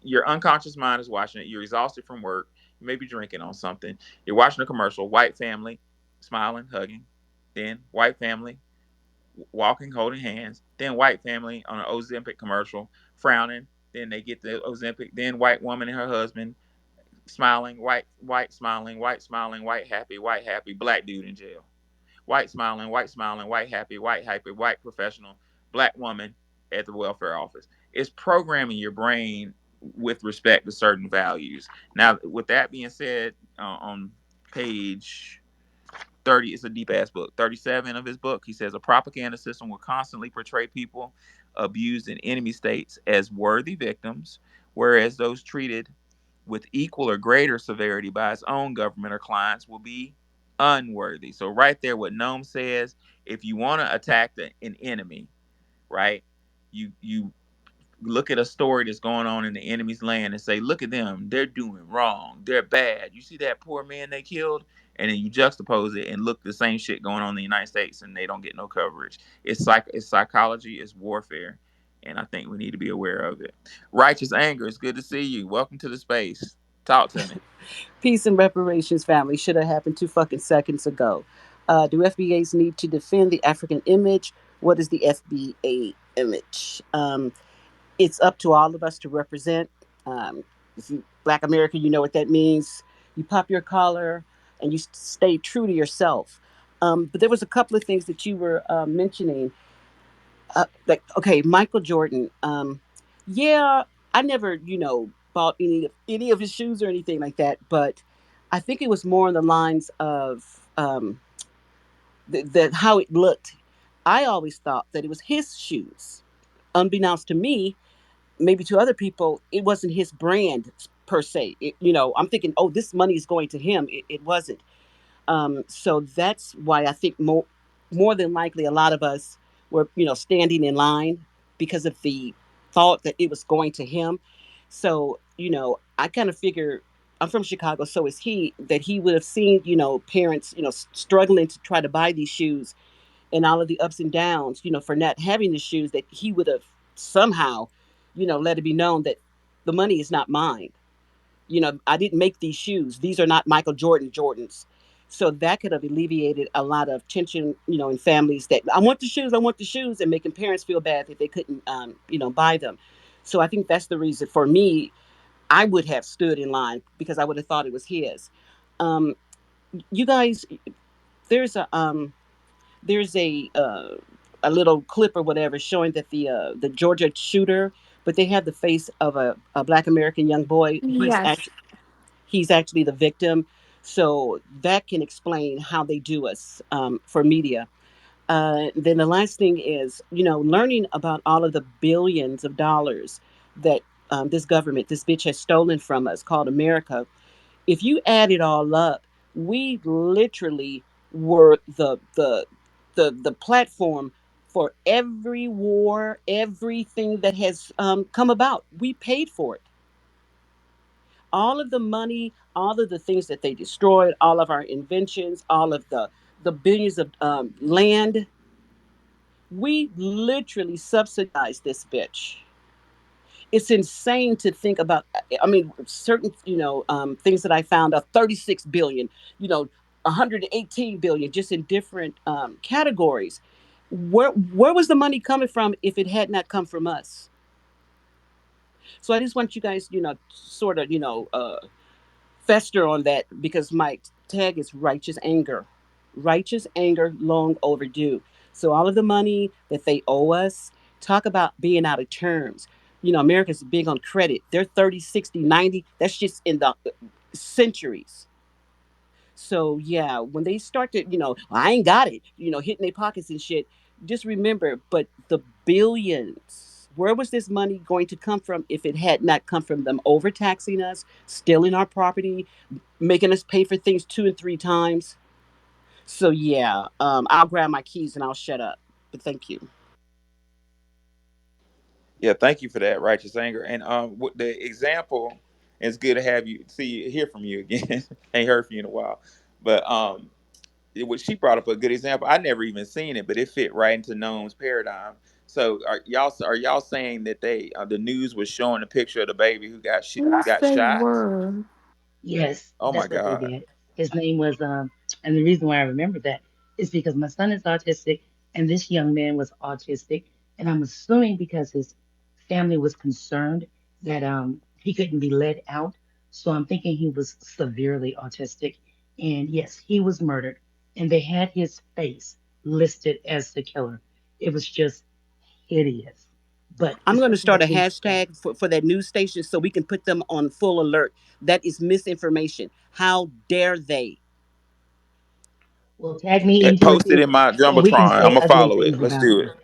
your unconscious mind is watching it. You're exhausted from work. You may be drinking on something. You're watching a commercial. White family, smiling, hugging. Then white family, walking, holding hands. Then white family on an Ozempic commercial, frowning. Then they get the Ozempic. Then white woman and her husband smiling, white smiling, white smiling, white happy, black dude in jail. White smiling, white happy, white professional, black woman at the welfare office. It's programming your brain with respect to certain values. Now, with that being said, on page 30, it's a deep ass book. 37 of his book, he says a propaganda system will constantly portray people abused in enemy states as worthy victims, whereas those treated with equal or greater severity by its own government or clients will be unworthy. So right there, what Noam says, if you want to attack an enemy, right, you look at a story that's going on in the enemy's land and say, look at them, they're doing wrong, they're bad. You see that poor man they killed? And then you juxtapose it and look the same shit going on in the United States and they don't get no coverage. It's psychology, it's warfare. and I think we need to be aware of it. Righteous Anger, it's good to see you. Welcome to the space. Talk to me. Peace and reparations, family. Should have happened 2 fucking seconds ago. Do FBAs need to defend the African image? What is the FBA image? It's up to all of us to represent. If you Black American, you know what that means. You pop your collar and you stay true to yourself. But there was a couple of things that you were mentioning. Like, okay, Michael Jordan. Yeah, I never, bought any of his shoes or anything like that. But I think it was more on the lines of that how it looked. I always thought that it was his shoes. Unbeknownst to me, maybe to other people, it wasn't his brand per se. I'm thinking, oh, this money is going to him. It wasn't. So that's why I think more than likely a lot of us were, standing in line because of the thought that it was going to him. So, I kind of figure I'm from Chicago, so is he, that he would have seen, parents, struggling to try to buy these shoes and all of the ups and downs, for not having the shoes, that he would have somehow, let it be known that the money is not mine. I didn't make these shoes. These are not Michael Jordan Jordans. So that could have alleviated a lot of tension, in families that I want the shoes, and making parents feel bad that they couldn't, buy them. So I think that's the reason for me. I would have stood in line because I would have thought it was his. Um, you guys, there's a there's a little clip or whatever showing that the Georgia shooter, but they have the face of a Black American young boy. Yes. He's actually the victim. So that can explain how they do us, for media. Then the last thing is, learning about all of the billions of dollars that this government, this bitch has stolen from us, called America. If you add it all up, we literally were the platform for every war, everything that has come about. We paid for it. All of the money, all of the things that they destroyed, all of our inventions, all of the billions of land. We literally subsidized this bitch. It's insane to think about. I mean, certain things that I found of 36 billion, 118 billion, just in different categories. Where was the money coming from if it had not come from us? So I just want you guys, sort of, fester on that, because my tag is righteous anger. Righteous anger, long overdue. So all of the money that they owe us, talk about being out of terms. America's big on credit. They're 30, 60, 90. That's just in the centuries. So yeah, when they start to, I ain't got it, hitting their pockets and shit, just remember, but the billions, where was this money going to come from if it had not come from them overtaxing us, stealing our property, making us pay for things 2 and 3 times? So yeah, I'll grab my keys and I'll shut up. But thank you. Yeah, thank you for that, Righteous Anger. And with the example, it's good to have you hear from you again. Ain't heard from you in a while. But what she brought up a good example. I never even seen it, but it fit right into Noam's paradigm. So are y'all saying that the news was showing a picture of the baby who Yes, got they shot? were. Yes, Oh my that's what they God. did. His name was, and the reason why I remember that is because my son is autistic, and this young man was autistic, and I'm assuming because his family was concerned that he couldn't be let out, so I'm thinking he was severely autistic, and yes, he was murdered, and they had his face listed as the killer. It was just hideous, but I'm it's going to something start a that they stopped. hashtag for that news station so we can put them on full alert. That is misinformation. How dare they? Well, tag me into it Post it too, in my and we can jumbotron. I'm say gonna ugly follow it. things Let's about do him. it.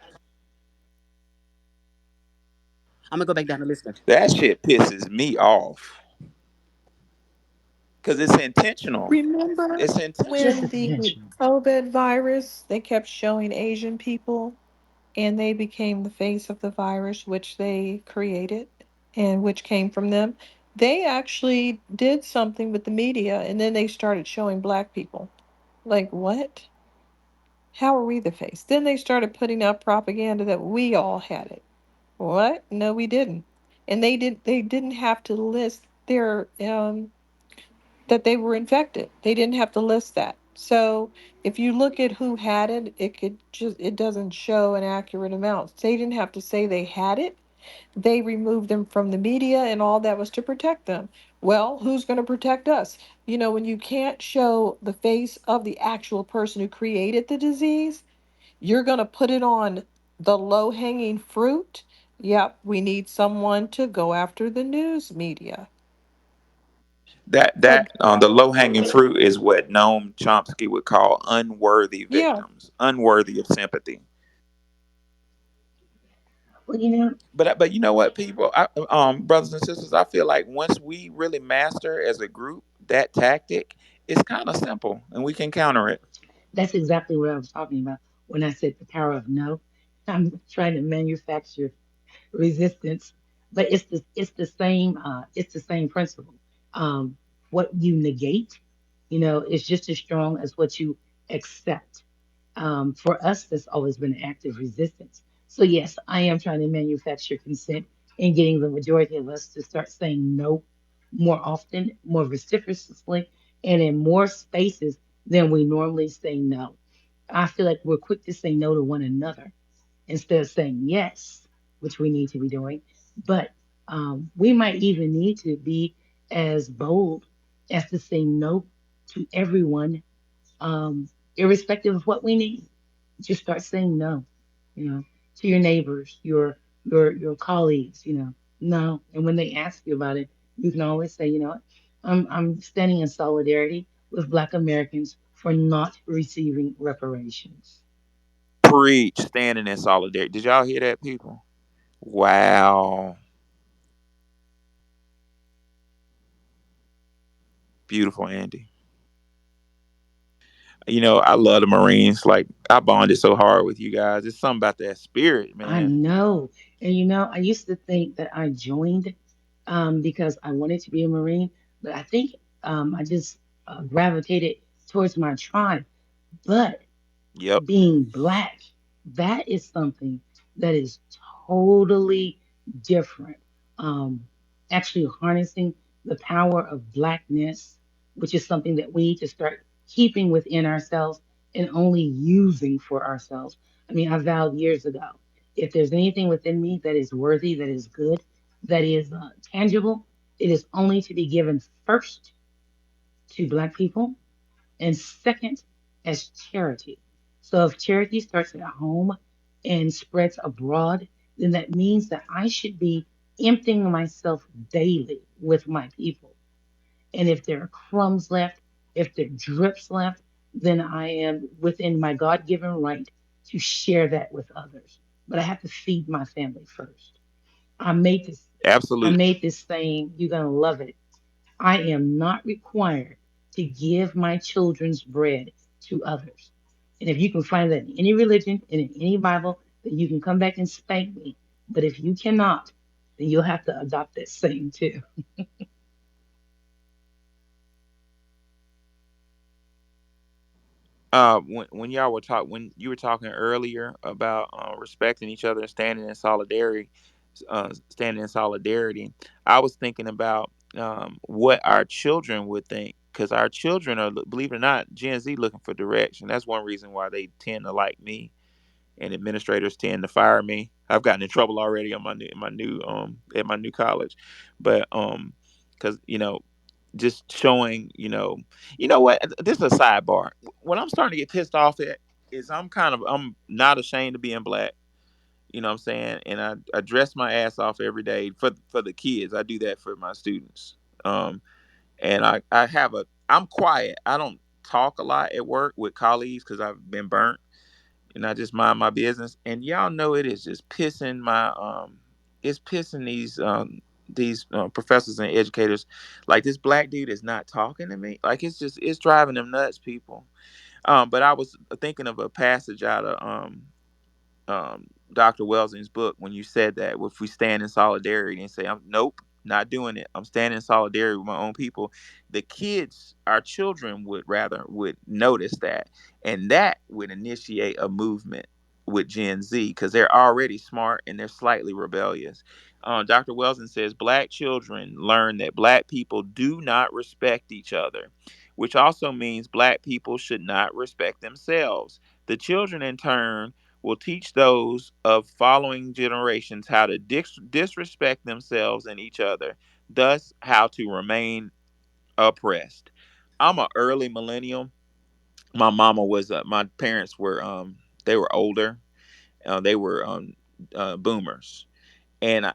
I'm gonna go back down and listen. That shit pisses me off because it's intentional. Remember It's Just when intentional. the attention. COVID virus, they kept showing Asian people and they became the face of the virus, which they created and which came from them. They actually did something with the media and then they started showing black people. Like, what? How are we the face? Then they started putting out propaganda that we all had it. What? No, we didn't. And they didn't have to list their that they were infected. They didn't have to list that. So if you look at who had it, it doesn't show an accurate amount. They didn't have to say they had it. They removed them from the media, and all that was to protect them. Well, who's going to protect us? You know, when you can't show the face of the actual person who created the disease, you're going to put it on the low hanging fruit. Yep, we need someone to go after the news media. So, The low hanging fruit is what Noam Chomsky would call unworthy yeah, victims, unworthy of sympathy. Well, you know, But you know what, people, brothers and sisters, I feel like once we really master as a group that tactic, it's kind of simple and we can counter it. that's exactly what I was talking about when I said the power of no. I'm trying to manufacture resistance, but it's the same principle. Um, what you negate, is just as strong as what you accept. For us, there's always been an active resistance. So yes, I am trying to manufacture consent and getting the majority of us to start saying no more often, more vociferously, and in more spaces than we normally say no. I feel like we're quick to say no to one another instead of saying yes, which we need to be doing. But we might even need to be as bold as to say no to everyone, irrespective of what we need. Just start saying no, you know, to your neighbors, your colleagues, no. And when they ask you about it, you can always say, I'm standing in solidarity with Black Americans for not receiving reparations. Preach, standing in solidarity. Did y'all hear that, people? Wow. Beautiful, Andy. I love the Marines. Like, I bonded so hard with you guys. It's something about that spirit, I man. know. And I used to think that I joined because I wanted to be a Marine, but I think I just gravitated towards my tribe. But Yep. being Black, that is something that is totally different. Um, Actually, harnessing the power of Blackness, which is something that we need to start keeping within ourselves and only using for ourselves. I mean, I vowed years ago, if there's anything within me that is worthy, that is good, that is tangible, it is only to be given first to Black people and second as charity. So if charity starts at home and spreads abroad, then that means that I should be emptying myself daily with my people. And if there are crumbs left, if there are drips left, then I am within my God given right to share that with others. But I have to feed my family first. I made this I Absolutely. made this saying, you're gonna love it. I am not required to give my children's bread to others. And if you can find that in any religion and in any Bible, then you can come back and spank me. But if you cannot, then you'll have to adopt that saying too. When you were talking earlier about respecting each other and standing in solidarity, I was thinking about what our children would think, because our children are, believe it or not, Gen Z looking for direction. That's one reason why they tend to like me, and administrators tend to fire me. I've gotten in trouble already on my new at my new college, but because just showing, you know what? This is a sidebar. What I'm starting to get pissed off at is I'm not ashamed of being Black. You know what I'm saying? And I dress my ass off every day for the kids. I do that for my students. And I'm quiet. I don't talk a lot at work with colleagues because I've been burnt, and I just mind my business. And y'all know it is just pissing it's pissing these professors and educators. Like, this Black dude is not talking to me. Like, it's driving them nuts, people. But I was thinking of a passage out of Dr. Welsing's book, when you said that if we stand in solidarity and say, nope, not doing it. I'm standing in solidarity with my own people. The kids, our children would notice that, and that would initiate a movement. with Gen Z because they're already smart and they're slightly rebellious. Dr. Welson says black children learn that black people do not respect each other, which also means black people should not respect themselves. The children, in turn, will teach those of following generations how to disrespect themselves and each other, thus, how to remain oppressed. I'm an early millennial. My mama was, my parents were, they were older. They were boomers. And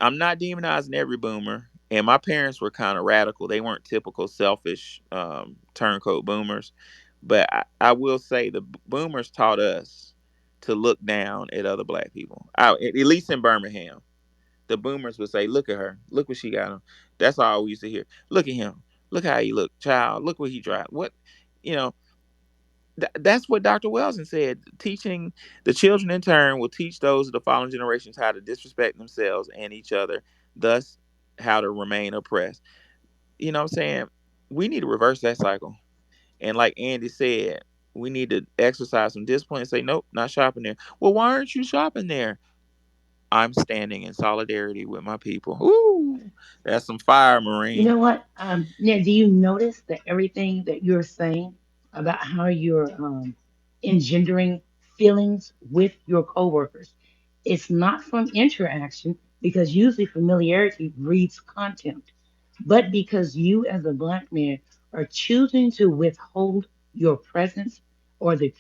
I'm not demonizing every boomer. And my parents were kind of radical. They weren't typical selfish turncoat boomers. But I will say the boomers taught us to look down at other black people. At least in Birmingham, the boomers would say, "Look at her. Look what she got on." That's all we used to hear. Look at him. Look how he look, child. Look what he drive. What, you know, that's what Dr. Welson said. Teaching the children in turn will teach those of the following generations how to disrespect themselves and each other, thus how to remain oppressed. You know what I'm saying? We need to reverse that cycle. And like Andy said, we need to exercise some discipline and say, nope, not shopping there. Well, why aren't you shopping there? I'm standing in solidarity with my people. Ooh, that's some fire, You Marine. know what? Now, do you notice that everything that you're saying about how you're engendering feelings with your coworkers, it's not from interaction because usually familiarity breeds contempt, but because you as a black man are choosing to withhold your presence or the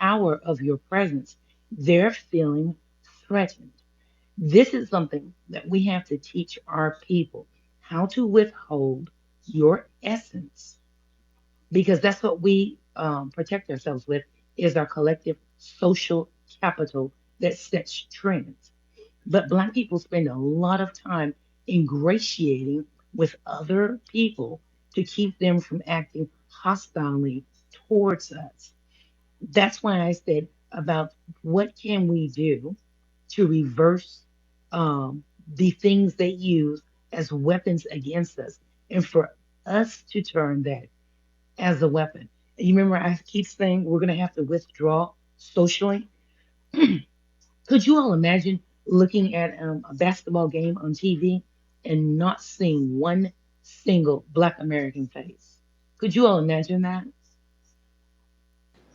power of your presence, they're feeling threatened. This is something that we have to teach our people how to withhold your essence because that's what we protect ourselves with is our collective social capital that sets trends. But black people spend a lot of time ingratiating with other people to keep them from acting hostilely towards us. That's why I said about what can we do to reverse the things they use as weapons against us, and for us to turn that as a weapon. You remember I keep saying we're going to have to withdraw socially. Could you all imagine looking at a basketball game on TV and not seeing one single Black American face? Could you all imagine that?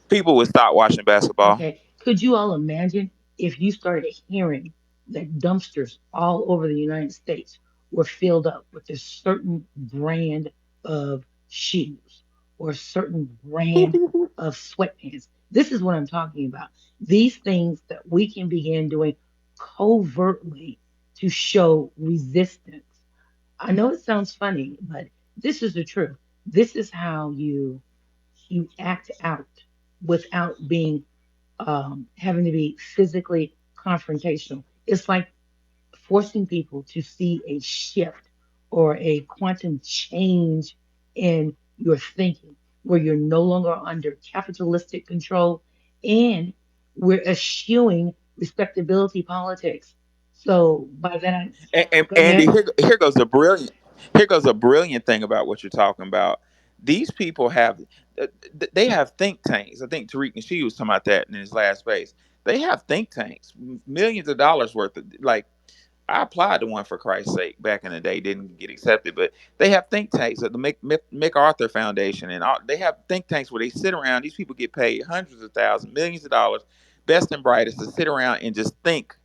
People would stop watching basketball. Okay. Could you all imagine if you started hearing that dumpsters all over the United States were filled up with a certain brand of shoes or a certain brand of sweatpants? This is what I'm talking about. These things that we can begin doing covertly to show resistance. I know it sounds funny, but this is the truth. This is how you act out without being having to be physically confrontational. It's like forcing people to see a shift or a quantum change in your thinking, where you're no longer under capitalistic control and we're eschewing respectability politics. So by that, And go Andy, ahead. here goes a brilliant, here goes a brilliant thing about what you're talking about. These people have, they have think tanks. I think Tariq Nasheed was talking about that in his last space. They have think tanks, millions of dollars worth of, like, I applied to one for Christ's sake back in the day, didn't get accepted, but they have think tanks at the MacArthur Foundation, and they have think tanks where they sit around. These people get paid hundreds of thousands, millions of dollars, best and brightest, to sit around and just think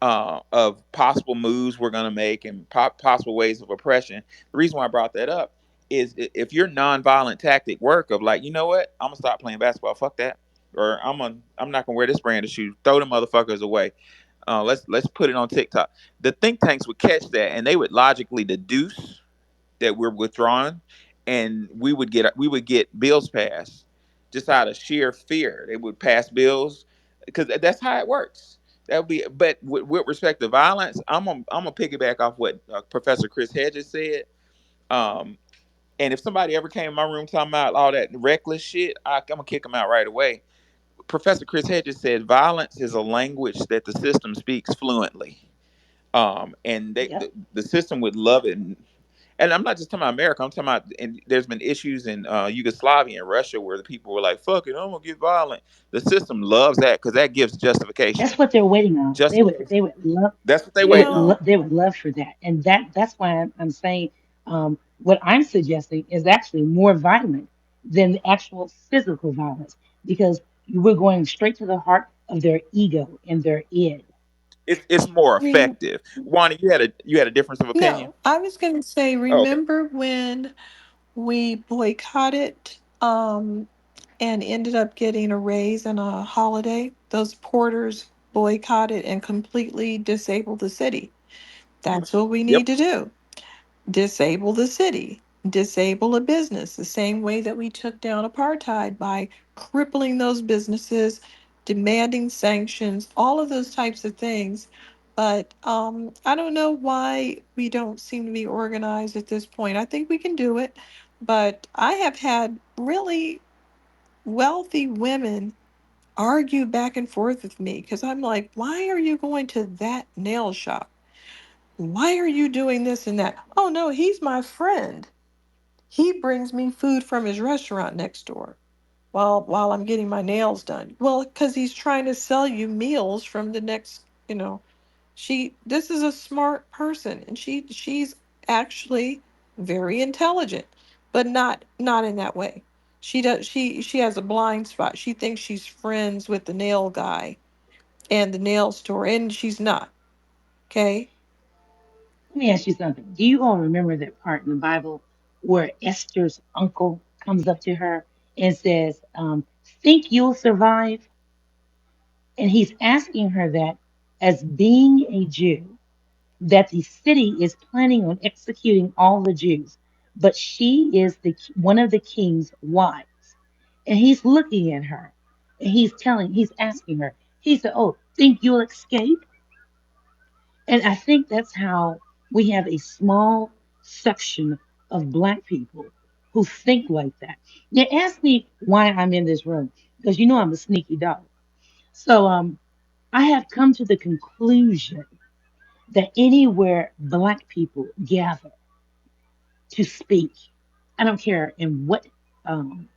of possible moves we're going to make and possible ways of oppression. The reason why I brought that up is if your nonviolent tactic work of like, you know what, I'm gonna stop playing basketball, fuck that, or I'm not gonna wear this brand of shoes, throw them motherfuckers away. Let's put it on TikTok. The think tanks would catch that and they would logically deduce that we're withdrawing, and we would get bills passed just out of sheer fear. They would pass bills because that's how it works. That would be, but with respect to violence, I'm gonna piggyback off what Professor Chris Hedges said. Um, and if somebody ever came in my room talking about all that reckless shit, I'm gonna kick them out right away. Professor Chris Hedges said violence is a language that the system speaks fluently, and Yep. the system would love it. And I'm not just talking about America. I'm talking about, and there's been issues in Yugoslavia and Russia where the people were like, "Fuck it, I'm gonna get violent." The system loves that because that gives justification. That's what they're waiting on. Justification. They would love That's what they You waiting on. know, they would love for that, and that's why I'm saying what I'm suggesting is actually more violent than the actual physical violence because we're going straight to the heart of their ego and their id. It's more re, effective. Wanda, you had a difference of opinion. no, I was going to say, Oh, okay. remember when we boycotted and ended up getting a raise and a holiday? Those porters boycotted and completely disabled the city. That's what we Yep. need to do. Disable the city, disable a business, the same way that we took down apartheid by crippling those businesses, demanding sanctions, all of those types of things. But I don't know why we don't seem to be organized at this point. I think we can do it, but I have had really wealthy women argue back and forth with me because I'm like, why are you going to that nail shop? Why are you doing this and that? Oh no, he's my friend. He brings me food from his restaurant next door while I'm getting my nails done. Well, because he's trying to sell you meals from the next, she this is a smart person and she's actually very intelligent, but not in that way. She has a blind spot. She thinks she's friends with the nail guy and the nail store, and she's not. Okay? Let me ask you something. Do you all remember that part in the Bible where Esther's uncle comes up to her and says, "Think you'll survive?" And he's asking her that as being a Jew, that the city is planning on executing all the Jews, but she is one of the king's wives. And he's looking at her and he's asking her, he said, "Oh, think you'll escape?" And I think that's how we have a small section of Black people who think like that. Now, ask me why I'm in this room, because you know I'm a sneaky dog. So I have come to the conclusion that anywhere Black people gather to speak, I don't care in what um,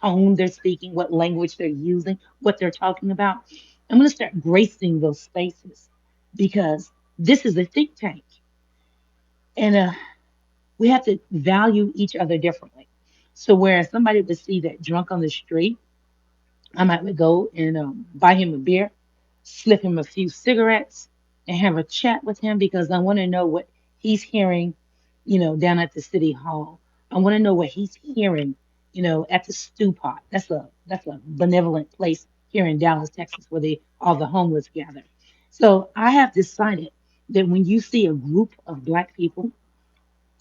tone they're speaking, what language they're using, what they're talking about, I'm going to start gracing those spaces because this is a think tank. And we have to value each other differently. So, whereas somebody would see that drunk on the street, I might go and buy him a beer, slip him a few cigarettes, and have a chat with him because I want to know what he's hearing, down at the city hall. I want to know what he's hearing, at the stew pot. That's a benevolent place here in Dallas, Texas, where all the homeless gather. So I have decided that when you see a group of Black people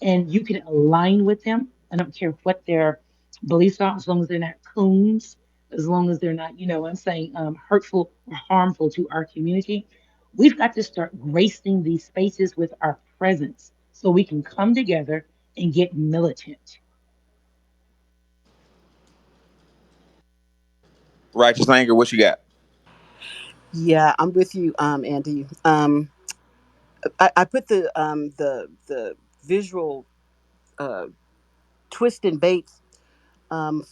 and you can align with them. I don't care what their beliefs are, as long as they're not coons, as long as they're not, I'm saying hurtful or harmful to our community. We've got to start gracing these spaces with our presence so we can come together and get militant. Righteous anger. What you got? Yeah, I'm with you, Andy. I put the visual uh, twist and bait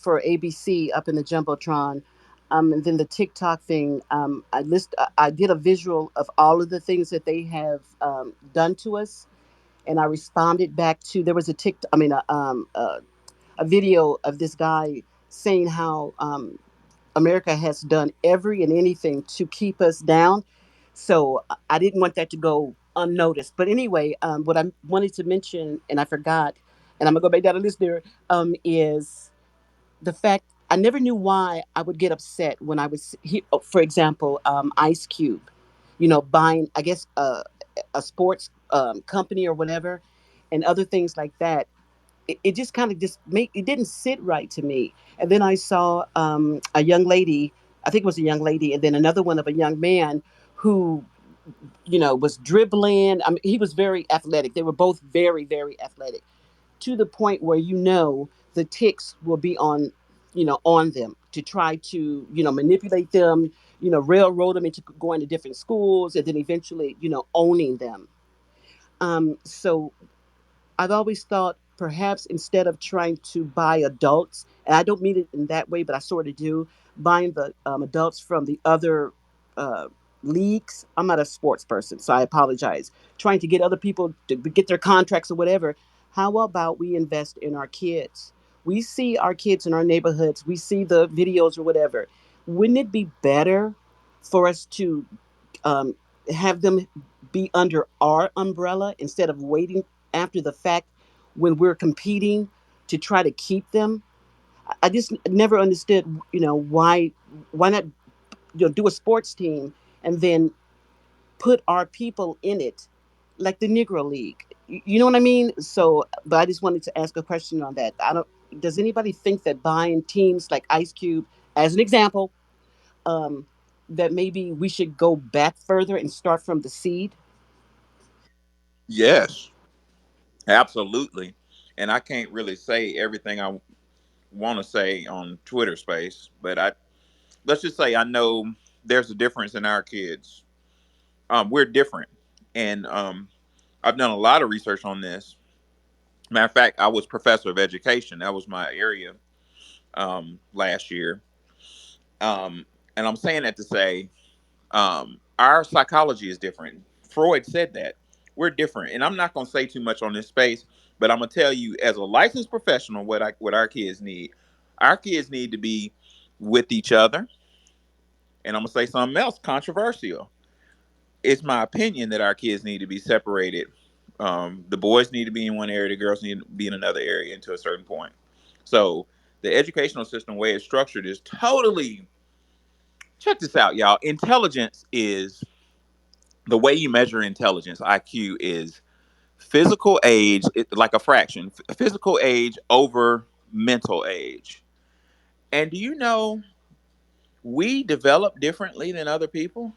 for ABC up in the jumbotron. And then the TikTok thing. I did a visual of all of the things that they have done to us, and I responded back to. There was a tick. I mean, a video of this guy saying how America has done every and anything to keep us down. So I didn't want that to go unnoticed. But anyway, what I wanted to mention, and I forgot, and I'm gonna go back down the list there, is the fact I never knew why I would get upset when I was, for example, Ice Cube, buying, I guess, a sports company or whatever, and other things like that. It just kind of just make it didn't sit right to me. And then I saw a young lady, I think it was a young lady, and then another one of a young man who was dribbling. I mean, he was very athletic. They were both very, very athletic to the point where the ticks will be on them to try to manipulate them, railroad them into going to different schools, and then eventually owning them. So I've always thought perhaps instead of trying to buy adults, and I don't mean it in that way, but I sort of do, buying the adults from the other uh, leagues. I'm not a sports person, so I apologize. Trying to get other people to get their contracts or whatever. How about we invest in our kids? We see our kids in our neighborhoods, we see the videos or whatever. Wouldn't it be better for us to um, have them be under our umbrella instead of waiting after the fact when we're competing to try to keep them? I just never understood, why not, do a sports team and then put our people in it, like the Negro League. You know what I mean? So, but I just wanted to ask a question on that. I don't. Does anybody think that buying teams like Ice Cube, as an example, um, that maybe we should go back further and start from the seed? Yes, absolutely. And I can't really say everything I want to say on Twitter Space, but I let's just say I know there's a difference in our kids. We're different, and I've done a lot of research on this. Matter of fact, I was professor of education. That was my area last year. And I'm saying that to say our psychology is different. Freud said that we're different, and I'm not going to say too much on this space, but I'm going to tell you, as a licensed professional, what our kids need. Our kids need to be with each other, and I'm going to say something else controversial. It's my opinion that our kids need to be separated. The boys need to be in one area, the girls need to be in another area until a certain point. So the educational system way it's structured is totally, check this out, y'all. Intelligence is the way you measure intelligence. IQ is physical age, like a fraction, physical age over mental age. And do you know we develop differently than other people?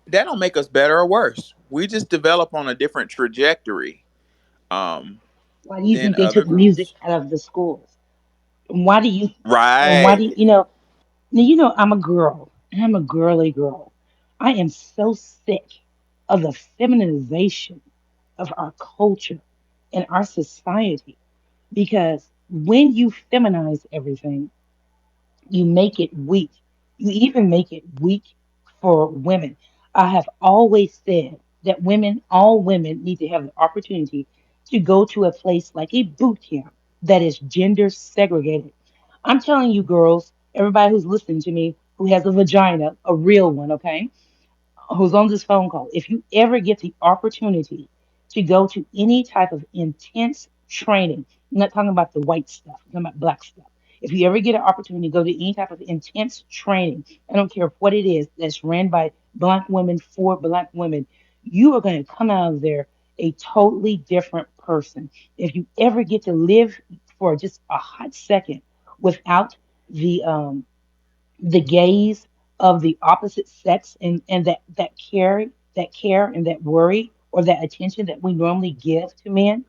That don't make us better or worse. We just develop on a different trajectory um, Why do you than think they other took music groups. out of the schools? And why do you and why do Right. now, I'm a girl and I'm a girly girl. I am so sick of the feminization of our culture and our society because when you feminize everything, you make it weak. You even make it weak for women. I have always said that all women, need to have the opportunity to go to a place like a boot camp that is gender segregated. I'm telling you, girls, everybody who's listening to me who has a vagina, a real one, okay? Who's on this phone call, if you ever get the opportunity to go to any type of intense training, I'm not talking about the white stuff, I'm talking about black stuff. If you ever get an opportunity to go to any type of intense training, I don't care what it is, that's ran by black women for black women, you are going to come out of there a totally different person. If you ever get to live for just a hot second without the gaze of the opposite sex and that care and that worry or that attention that we normally give to men,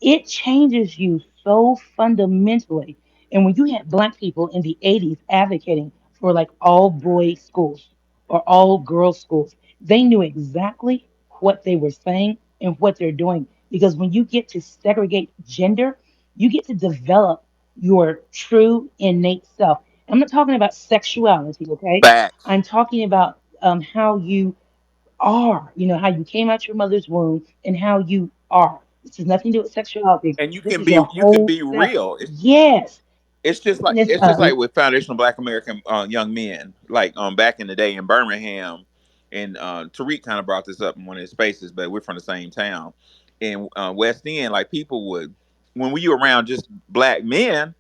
it changes you so fundamentally. And when you had black people in the 80s advocating for like all boys schools or all girls schools, they knew exactly what they were saying and what they're doing. Because when you get to segregate gender, you get to develop your true innate self. I'm not talking about sexuality, okay? Facts. I'm talking about how you are, how you came out your mother's womb and how you are. This has nothing to do with sexuality. And This is your you can whole be self. real. Yes. And it's It's just like with foundational Black American young men, like back in the day in Birmingham, and Tariq kind of brought this up in one of his spaces, but we're from the same town. In West End, like people would, when we were around just black men,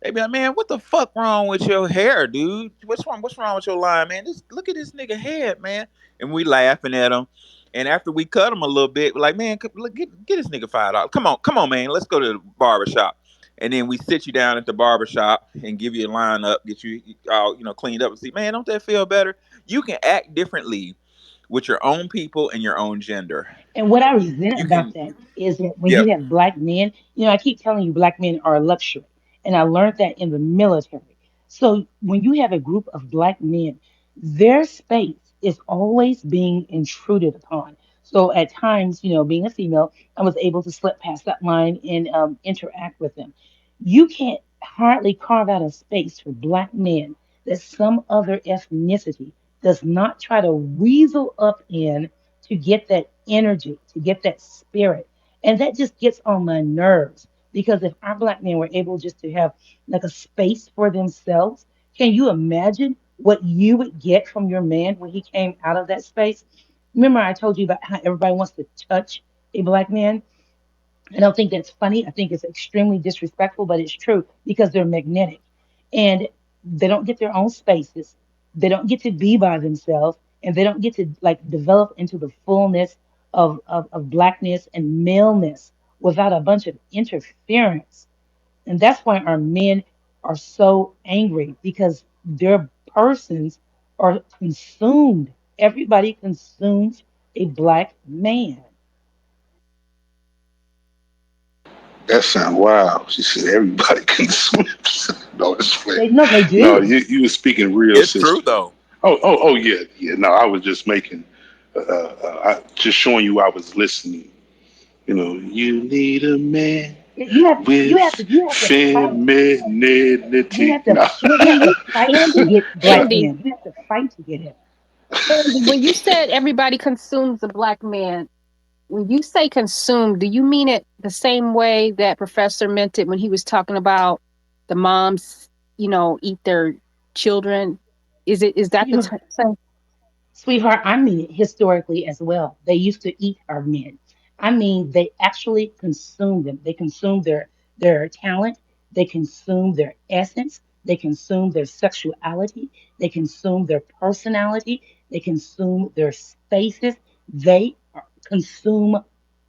they be like, man, what the fuck wrong with your hair, dude? What's wrong with your line, man? Just look at this nigga head, man. And we laughing at him. And after we cut him a little bit, we're like, man, look, get this nigga $5. Come on, man. Let's go to the barber shop. And then we sit you down at the barber shop and give you a line up, get you all cleaned up, and see, man, don't that feel better? You can act differently with your own people and your own gender. And what I resent You about can, that is that when yeah, you have black men, I keep telling you black men are a luxury. And I learned that in the military. So when you have a group of black men, their space is always being intruded upon. So at times, being a female, I was able to slip past that line and interact with them. You can't hardly carve out a space for black men that some other ethnicity does not try to weasel up in to get that energy, to get that spirit. And that just gets on my nerves because if our black men were able just to have like a space for themselves, can you imagine what you would get from your man when he came out of that space? Remember, I told you about how everybody wants to touch a black man? I don't think that's funny. I think it's extremely disrespectful, but it's true because they're magnetic and they don't get their own spaces. They don't get to be by themselves and they don't get to like develop into the fullness of blackness and maleness without a bunch of interference. And that's why our men are so angry because their persons are consumed. Everybody consumes a black man. That sound wild. She said everybody can swim. No, it's fair. They no, they No, do. you were speaking real, It's true sister. though. Oh, yeah, yeah. No, I was just making, just showing you I was listening. You know, you need a man You have you with have to you have to fight. You femininity. have to No. you have to fight to Andy, get black Andy, men. You have to fight to get him. Andy, when you said everybody consumes a black man, when you say consume, do you mean it the same way that Professor meant it when he was talking about the moms, eat their children? Is that the same? Sweetheart, I mean it historically as well. They used to eat our men. I mean, they actually consumed them. They consumed their talent. They consumed their essence. They consumed their sexuality. They consumed their personality. They consume their spaces. Consume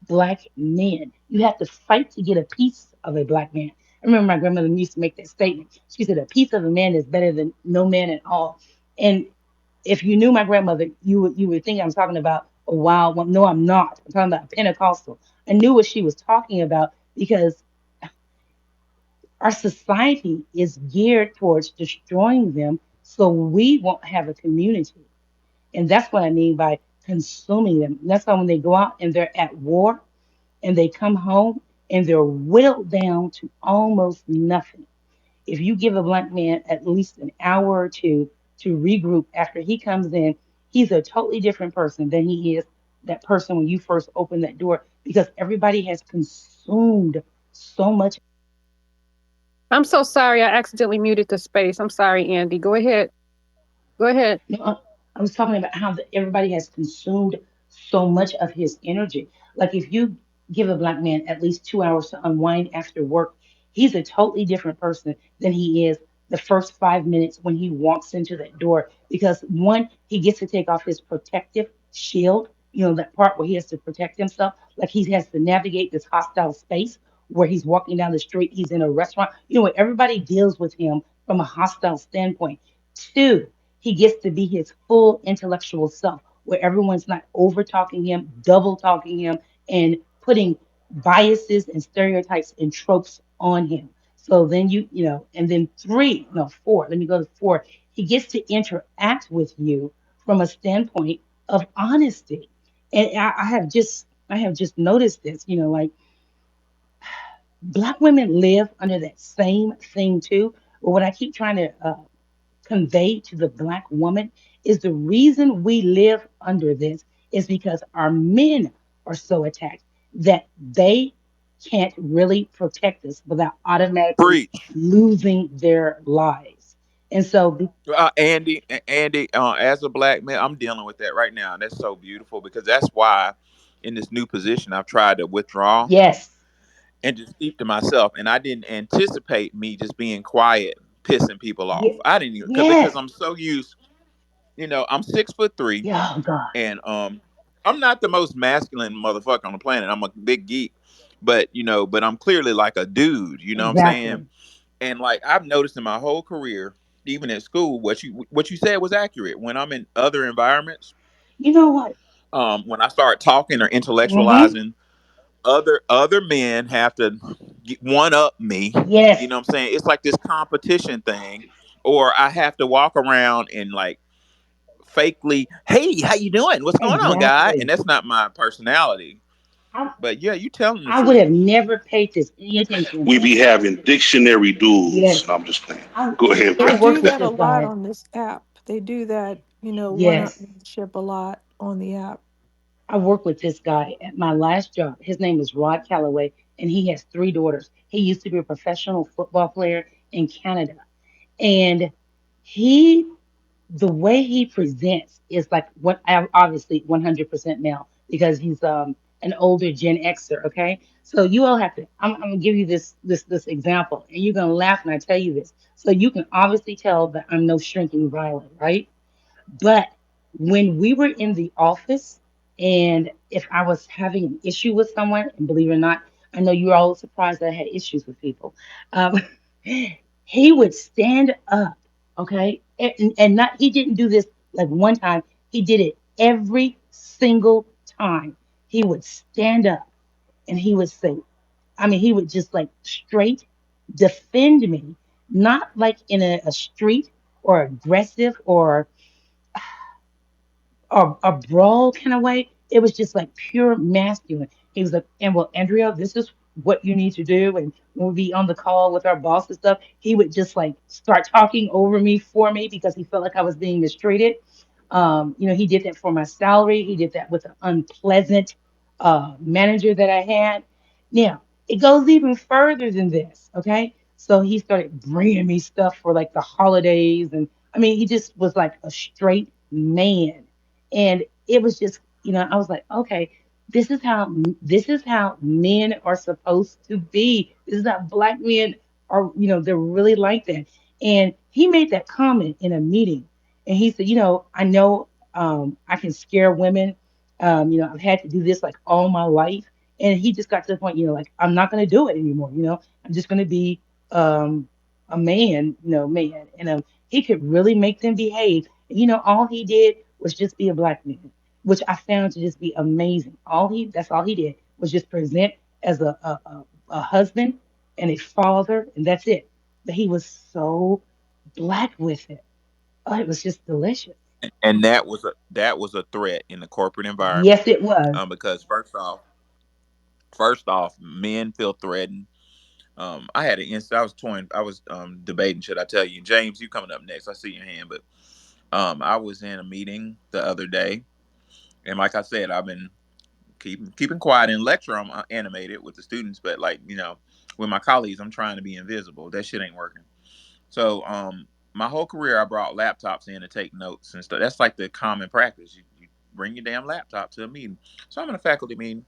black men. You have to fight to get a piece of a black man. I remember my grandmother used to make that statement. She said, "A piece of a man is better than no man at all." And if you knew my grandmother, you would think I'm talking about a wild one. No, I'm not. I'm talking about Pentecostal. I knew what she was talking about because our society is geared towards destroying them so we won't have a community. And that's what I mean by consuming them. And that's why when they go out and they're at war and they come home and they're whittled down to almost nothing. If you give a black man at least an hour or two to regroup after he comes in, he's a totally different person than he is that person when you first open that door because everybody has consumed so much. I'm so sorry. I accidentally muted the space. I'm sorry, Andy. Go ahead. Go ahead. No, I was talking about how everybody has consumed so much of his energy. Like if you give a black man at least 2 hours to unwind after work, he's a totally different person than he is the first 5 minutes when he walks into that door. Because one, he gets to take off his protective shield, that part where he has to protect himself, like he has to navigate this hostile space where he's walking down the street, he's in a restaurant. Where everybody deals with him from a hostile standpoint. Two, he gets to be his full intellectual self, where everyone's not over talking him, double talking him, and putting biases and stereotypes and tropes on him. So then and then three, no, four, let me go to four. He gets to interact with you from a standpoint of honesty. And I have just noticed this, like black women live under that same thing too. But what I keep trying to convey to the black woman is the reason we live under this is because our men are so attacked that they can't really protect us without automatically Preach. losing their lives. And so, Andy, as a black man, I'm dealing with that right now. And that's so beautiful because that's why in this new position, I've tried to withdraw yes, and just keep to myself. And I didn't anticipate me just being quiet, pissing people off. ye- I didn't even, because yes, I'm so used, I'm 6'3", yeah, oh God, and I'm not the most masculine motherfucker on the planet. I'm a big geek, but I'm clearly like a dude. You know what I'm saying? exactly. And like I've noticed in my whole career, even at school, what you said was accurate. When I'm in other environments, You know what? when I start talking or Mm-hmm. intellectualizing, other men have to one up me. Yes, You know what I'm saying? It's like this competition thing, or I have to walk around and like fakely, hey, how you doing? What's going on, guy? And Exactly. that's not my personality. I, But yeah, you telling the I would truth. have never paid this any attention. We be having dictionary duels. Yes. No, I'm just playing. I Go ahead, They I Britt. work do with that a this lot guy. on this app. They do that, Yes. one-upmanship a lot on the app. I work with this guy at my last job. His name is Rod Calloway, and he has three daughters. He used to be a professional football player in Canada. And he the way he presents is like what obviously 100% now because he's an older Gen Xer. Okay, so you all have to. I'm gonna give you this example, and you're gonna laugh when I tell you this. So you can obviously tell that I'm no shrinking violet, right? But when we were in the office, and if I was having an issue with someone, and believe it or not, I know you're all surprised that I had issues with people. Um, he would stand up, okay, and not he didn't do this like one time. He did it every single time. He would stand up and he would say, I mean, he would just like straight defend me, not like in a street or aggressive or a brawl kind of way. It was just like pure masculine. He was like, and well, Andrea, this is what you need to do. And when we be on the call with our boss and stuff, he would just like start talking over me for me because he felt like I was being mistreated. He did that for my salary. He did that with an unpleasant manager that I had. Now, it goes even further than this, okay? So he started bringing me stuff for like the holidays. And I mean, he just was like a straight man, and it was just, I was like, okay, this is how men are supposed to be. This is how black men are, they're really like that. And he made that comment in a meeting, and he said, I know, I can scare women. I've had to do this like all my life. And he just got to the point, like, I'm not going to do it anymore. I'm just going to be um, a man, man. And he could really make them behave. All he did was just be a black man, which I found to just be amazing. That's all he did was just present as a husband and a father, and that's it. But he was so black with it. Oh, it was just delicious. And that was a threat in the corporate environment. Yes, it was. Because first off, men feel threatened. I had an instant. I was torn. I was debating. Should I tell you, James? You coming up next? I see your hand, but I was in a meeting the other day, and like I said, I've been keeping quiet in lecture. I'm animated with the students, but like with my colleagues, I'm trying to be invisible. That shit ain't working. So my whole career, I brought laptops in to take notes and stuff. That's like the common practice. You bring your damn laptop to a meeting. So I'm in a faculty meeting,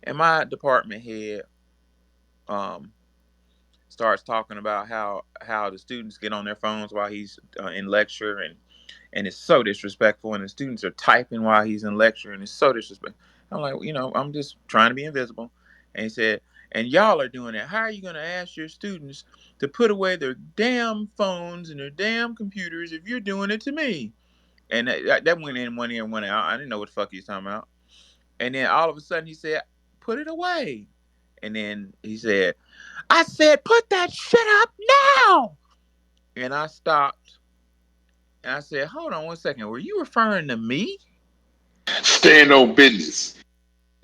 and my department head um, starts talking about how the students get on their phones while he's in lecture, and it's so disrespectful, and the students are typing while he's in lecture, and it's so disrespectful. I'm like, I'm just trying to be invisible. And he said, and y'all are doing it. How are you going to ask your students to put away their damn phones and their damn computers if you're doing it to me? And that went in one ear and one out. I didn't know what the fuck he was talking about. And then all of a sudden he said, put it away. And then he said, I said, put that shit up now. And I stopped and I said, hold on one second. Were you referring to me? Stand on business.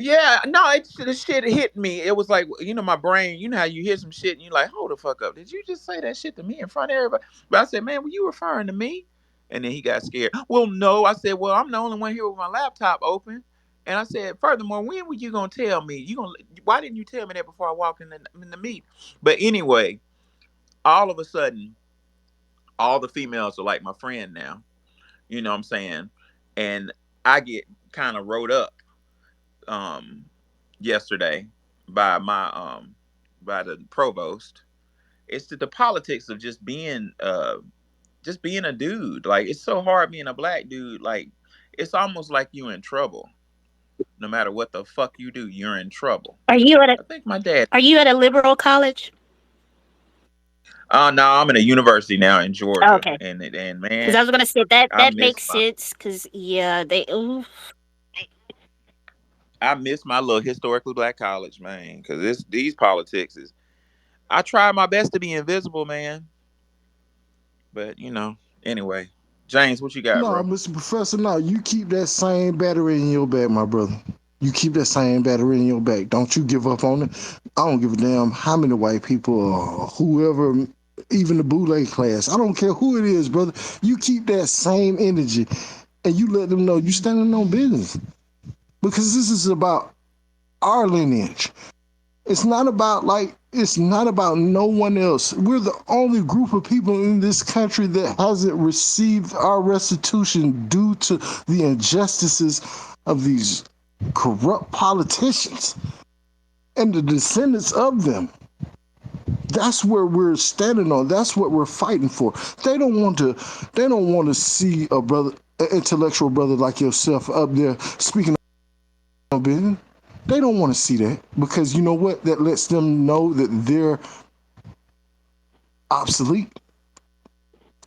Yeah, no, the shit hit me. It was like, my brain, you know how you hear some shit and you're like, hold the fuck up. Did you just say that shit to me in front of everybody? But I said, man, were you referring to me? And then he got scared. Well, no. I said, well, I'm the only one here with my laptop open. And I said, furthermore, when were you gonna tell me? Why didn't you tell me that before I walked in the meet? But anyway, all of a sudden, all the females are like my friend now. You know what I'm saying? And I get kind of wrote up um yesterday by by the provost. It's the politics of just being a dude. Like, it's so hard being a black dude. Like, it's almost like you in trouble. No matter what the fuck you do, you're in trouble. Are you at a I think my dad. Are you at a liberal college? No, I'm in a university now in Georgia, Okay, and because man, I was gonna say that I that miss makes my sense. Because yeah, they ooh, I miss my little historically black college, man. Because these politics is. I try my best to be invisible, man. But anyway. James, what you got, No, bro? Mr. Professor, no, you keep that same battery in your back, my brother. You keep that same battery in your back. Don't you give up on it. I don't give a damn how many white people or whoever, even the Boule class. I don't care who it is, brother. You keep that same energy and you let them know you standing on business. Because this is about our lineage. It's not about no one else. We're the only group of people in this country that hasn't received our restitution due to the injustices of these corrupt politicians and the descendants of them. That's where we're standing on. That's what we're fighting for. They don't want to they don't want to see a brother, an intellectual brother like yourself up there speaking on business. They don't want to see that because you know what? That lets them know that they're obsolete.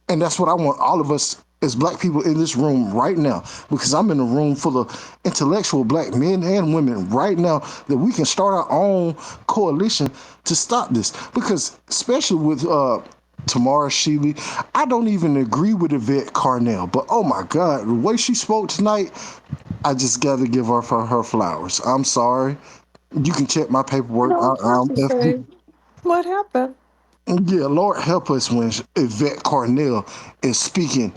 And that's what I want all of us as black people in this room right now, because I'm in a room full of intellectual black men and women right now, that we can start our own coalition to stop this. Because especially with Tamara Shealy, I don't even agree with Yvette Carnell, but oh my God, the way she spoke tonight, I just got to give her for her flowers. I'm sorry. You can check my paperwork. No, that's I'm FB. okay. What happened? Yeah, Lord help us when Yvette Carnell is speaking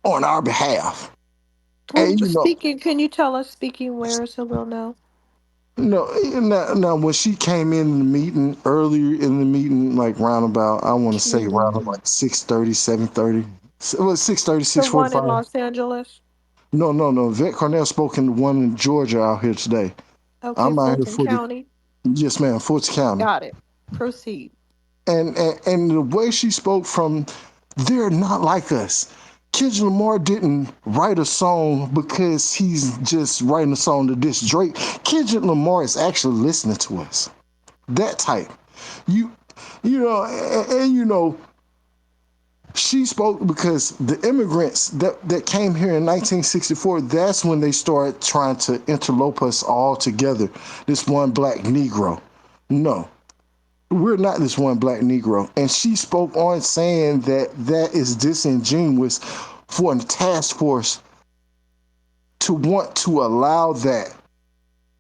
on our behalf. And Well, speaking, can you tell us speaking where so we'll know? now when she came in the meeting earlier in the meeting, like round about, I want to say around Mm, like 6:30, 7:30, well, 6:30, the one in 6:45. Los Angeles. No. Vet Cornell spoke in the one in Georgia out here today. Okay, I'm out here Fulton for the, County. yes, ma'am, Fulton County. Got it. Proceed. And the way she spoke from, they're not like us. Kendrick Lamar didn't write a song because he's just writing a song to diss Drake. Kendrick Lamar is actually listening to us. That type. You and she spoke because the immigrants that came here in 1964, that's when they started trying to interlope us all together. This one black Negro. No, we're not this one black Negro. And she spoke on saying that that is disingenuous for a task force to want to allow that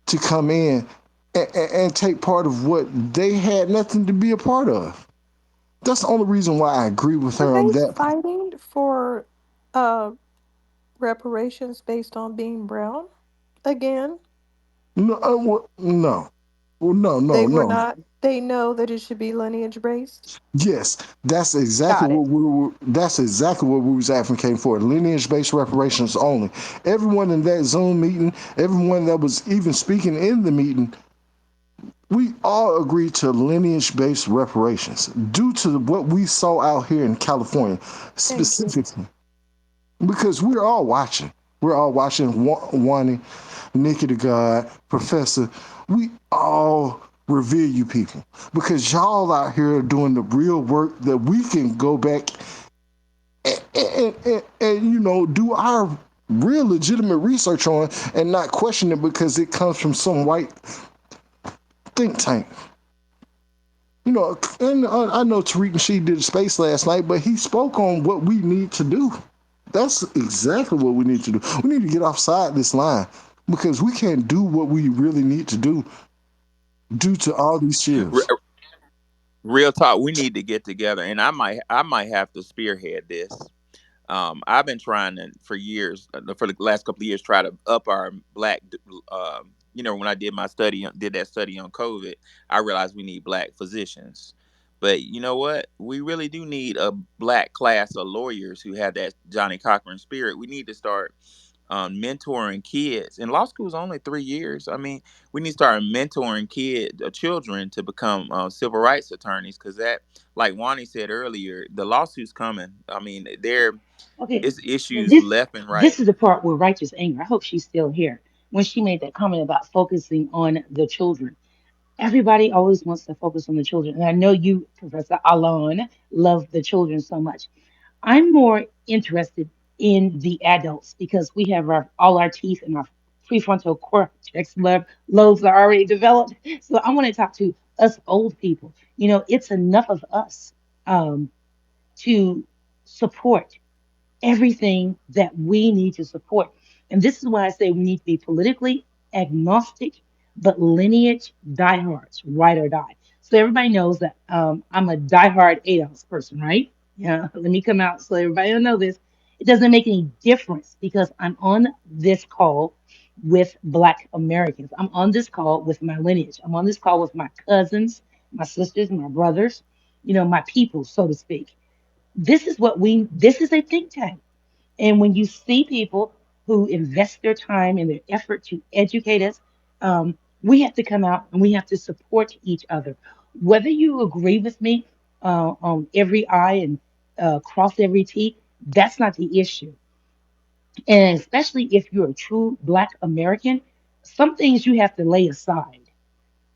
to come in and take part of what they had nothing to be a part of. That's the only reason why I agree with Are her on they that. fighting for uh reparations based on being brown again? No, no, well, no, no, They were no. not. They know that it should be lineage based. Yes, that's exactly Got it. what we were. That's exactly what we was advocating for. Lineage-based reparations only. Everyone in that Zoom meeting, everyone that was even speaking in the meeting, we all agreed to lineage-based reparations due to what we saw out here in California, Thank you. specifically because we're all watching. We're all watching. Wani, Nikki the God, Professor. We all revere you people because y'all out here are doing the real work that we can go back and do our real legitimate research on and not question it because it comes from some white think tank. And I know Tariq Nasheed did a space last night, but he spoke on what we need to do. That's exactly what we need to do. We need to get offside this line because we can't do what we really need to do due to all these Re- shifts. Real talk, we need to get together, and I might have to spearhead this. I've been trying to for years, for the last couple of years, try to up our black. When I did that study on COVID, I realized we need black physicians. But you know what? We really do need a black class of lawyers who have that Johnny Cochran spirit. We need to start mentoring kids. And law school is only 3 years. I mean, we need to start mentoring children to become civil rights attorneys because that, like Wani said earlier, the lawsuits coming. I mean, there Okay, it's now issues this left and right. this is the part where righteous anger. I hope she's still here when she made that comment about focusing on the children. Everybody always wants to focus on the children, and I know you, Professor Alon, love the children so much. I'm more interested in the adults because we have all our teeth and our prefrontal cortex lobes are already developed. So I want to talk to us old people. It's enough of us um, to support everything that we need to support. And this is why I say we need to be politically agnostic, but lineage diehards, ride or die. So everybody knows that I'm a diehard ADOS person, right? Yeah, let me come out so everybody will know this. It doesn't make any difference because I'm on this call with Black Americans. I'm on this call with my lineage. I'm on this call with my cousins, my sisters, my brothers, my people, so to speak. This is a think tank. And when you see people who invest their time and their effort to educate us, we have to come out and we have to support each other. Whether you agree with me on every I and cross every T, that's not the issue. And especially if you're a true Black American, some things you have to lay aside.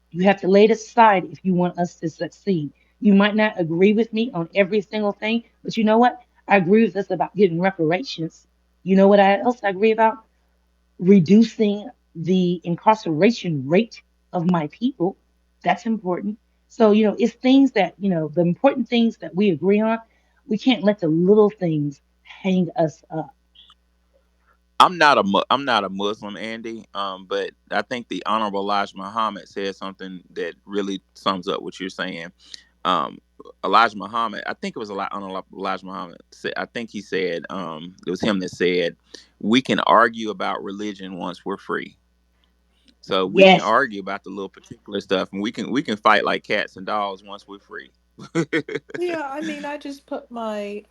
You have to lay it aside if you want us to succeed. You might not agree with me on every single thing, but you know what? I agree with us about getting reparations. You know what else I agree about? Reducing the incarceration rate of my people. That's important. So, it's things that, the important things that we agree on. We can't let the little things hang us up. I'm not a Muslim, Andy. But I think the Honorable Elijah Muhammad said something that really sums up what you're saying. Um, Elijah Muhammad, I think it was Honorable Elijah Muhammad. I think he said, it was him that said, "We can argue about religion once we're free." So we can Yes. argue about the little particular stuff, and we can fight like cats and dogs once we're free. Yeah, I mean, I just put my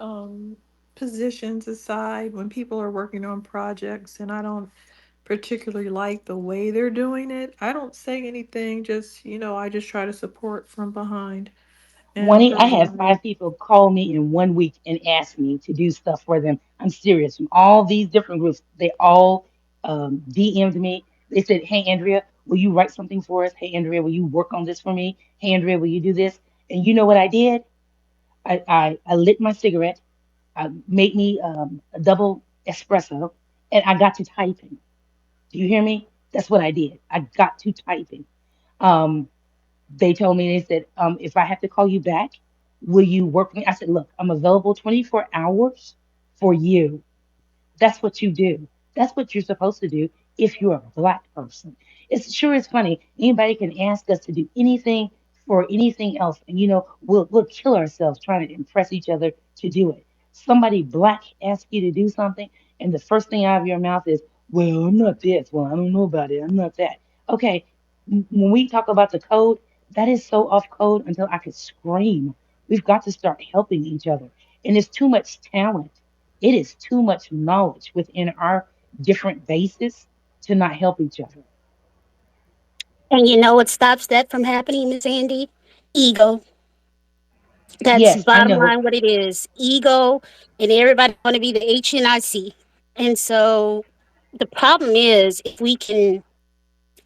positions aside when people are working on projects and I don't particularly like the way they're doing it. I don't say anything, just, I just try to support from behind and I had provide. 5 people call me in one week and ask me to do stuff for them. I'm serious. From all these different groups, they all DM'd me. They said, "Hey, Andrea, will you write something for us? Hey, Andrea, will you work on this for me? Hey, Andrea, will you do this?" And you know what I did? I lit my cigarette. I made me a double espresso, and I got to typing. Do you hear me? That's what I did. I got to typing. Um, they told me, they said, if I have to call you back, will you work with me? I said, look, I'm available 24 hours for you. That's what you do. That's what you're supposed to do if you're a Black person. It's sure is funny. Anybody can ask us to do anything for anything else, and we'll kill ourselves trying to impress each other to do it. Somebody Black asks you to do something, and the first thing out of your mouth is, "Well, I'm not this. Well, I don't know about it. I'm not that." Okay, when we talk about the code, that is so off code until I could scream. We've got to start helping each other, and it's too much talent, it is too much knowledge within our different bases to not help each other. And you know what stops that from happening, Miss Andy? Ego. That's Yes, I bottom know. line what it is. Ego, and everybody want to be the HNIC. And so the problem is if we can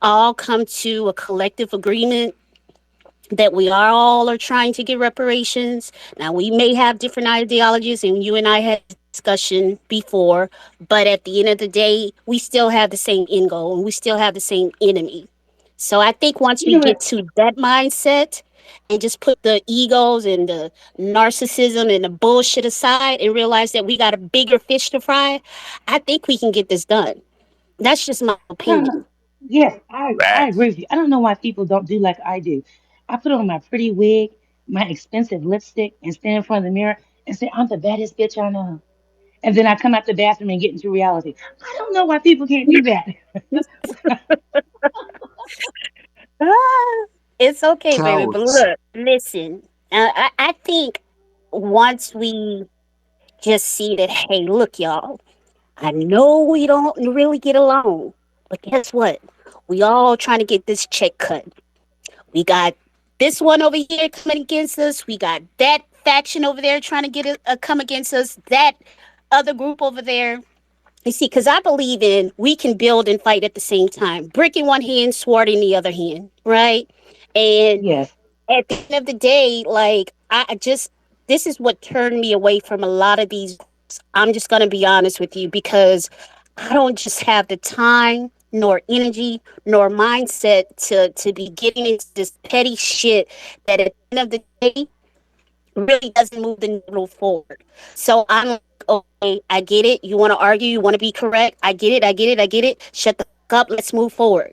all come to a collective agreement that we are all are trying to get reparations. Now we may have different ideologies, and you and I had this discussion before, but at the end of the day, we still have the same end goal and we still have the same enemy. So I think once You we know get what? to that mindset and just put the egos and the narcissism and the bullshit aside and realize that we got a bigger fish to fry, I think we can get this done. That's just my I don't know. opinion. Yes, I Facts. agree with you. I don't know why people don't do like I do. I put on my pretty wig, my expensive lipstick, and stand in front of the mirror and say, "I'm the baddest bitch I know." And then I come out the bathroom and get into reality. I don't know why people can't do that. Ah, it's okay, baby. But Cowards. look, listen. I think once we just see that, hey, look, y'all, I know we don't really get along, but guess what? We all trying to get this check cut. We got this one over here coming against us. We got that faction over there trying to get come against us. That other group over there. You see, because I believe in we can build and fight at the same time. Brick in one hand, sword in the other hand, right? And Yes. at the end of the day, like I just this is what turned me away from a lot of these groups. I'm just gonna be honest with you because I don't just have the time nor energy nor mindset to be getting into this petty shit that at the end of the day really doesn't move the needle forward. So I'm like, okay, I get it. You want to argue, you want to be correct. I get it, I get it, I get it. Shut the fuck up. Let's move forward.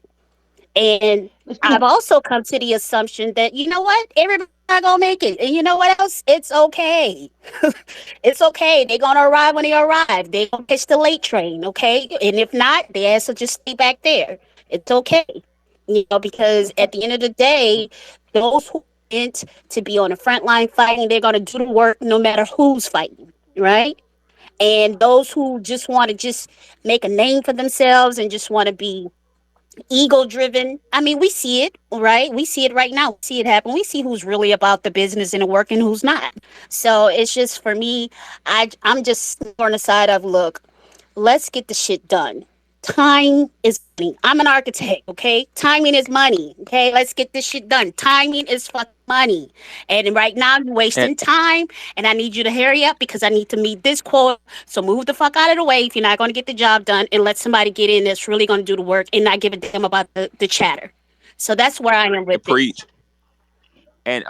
And But you I've know, also come to the assumption that, you know what, everybody's not gonna make it. And you know what else? It's okay. It's okay. They're gonna arrive when they arrive. They're gonna catch the late train, okay? And if not, the ass will just stay back there. It's okay. Because at the end of the day, those who meant to be on the front line fighting, they're gonna do the work no matter who's fighting, right? And those who just want to just make a name for themselves and just want to be ego driven. I mean, we see it, right? We see it right now. We see it happen. We see who's really about the business and the work and who's not. So it's just for me, I'm just on the side of, look, let's get the shit done. Time is money. I'm an architect, okay? Timing is money, okay? Let's get this shit done. Timing is fucking money. And right now, you're And wasting time, and I need you to hurry up because I need to meet this quote. So move the fuck out of the way if you're not going to get the job done, and let somebody get in that's really going to do the work and not give a damn about the chatter. So that's where I am with it. preach. And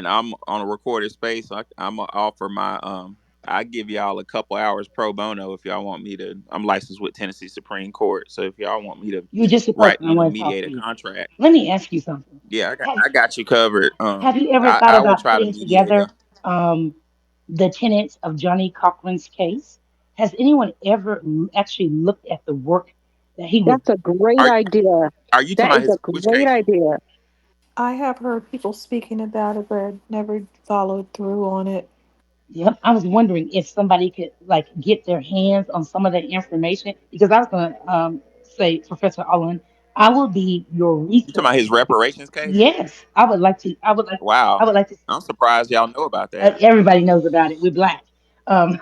I'm on a recorded space. I'm gonna offer my I give y'all a couple hours pro bono if y'all want me to. I'm licensed with Tennessee Supreme Court, so if y'all want me to you're just a write, person I want to talk mediate a to. contract, Let me ask you something. yeah, Have, I got you covered. have you ever thought I will about try to putting mediate together a um, the tenets of Johnny Cochran's case? Has anyone ever actually looked at the work that he would? That's a great are idea. are you talking That about is a his which great case? idea. I have heard people speaking about it, but never followed through on it. Yep, I was wondering if somebody could like get their hands on some of that information because I was going to say, Professor Allen, I will be your You talking about resource. his reparations case? Yes, I would like to. I would like. I Wow, would like to. I'm surprised y'all know about that. Everybody knows about it. We're black. Um,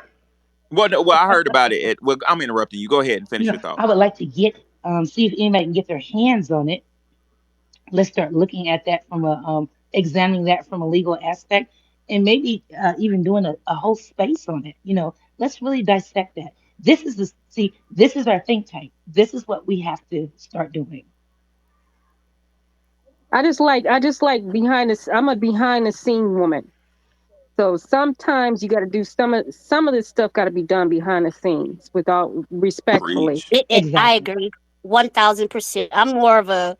Well, no, well, I heard about it. Well, I'm interrupting you. Go ahead and finish your thought. I would like to get see if anybody can get their hands on it. Let's start looking at that from a examining that from a legal aspect, and maybe even doing a whole space on it. Let's really dissect that. This is the see. This is our think tank. This is what we have to start doing. I just like I'm a behind the scene woman. So sometimes you got to do some of this stuff got to be done behind the scenes without respectfully. Preach. I Exactly. agree 1000%. I'm more of a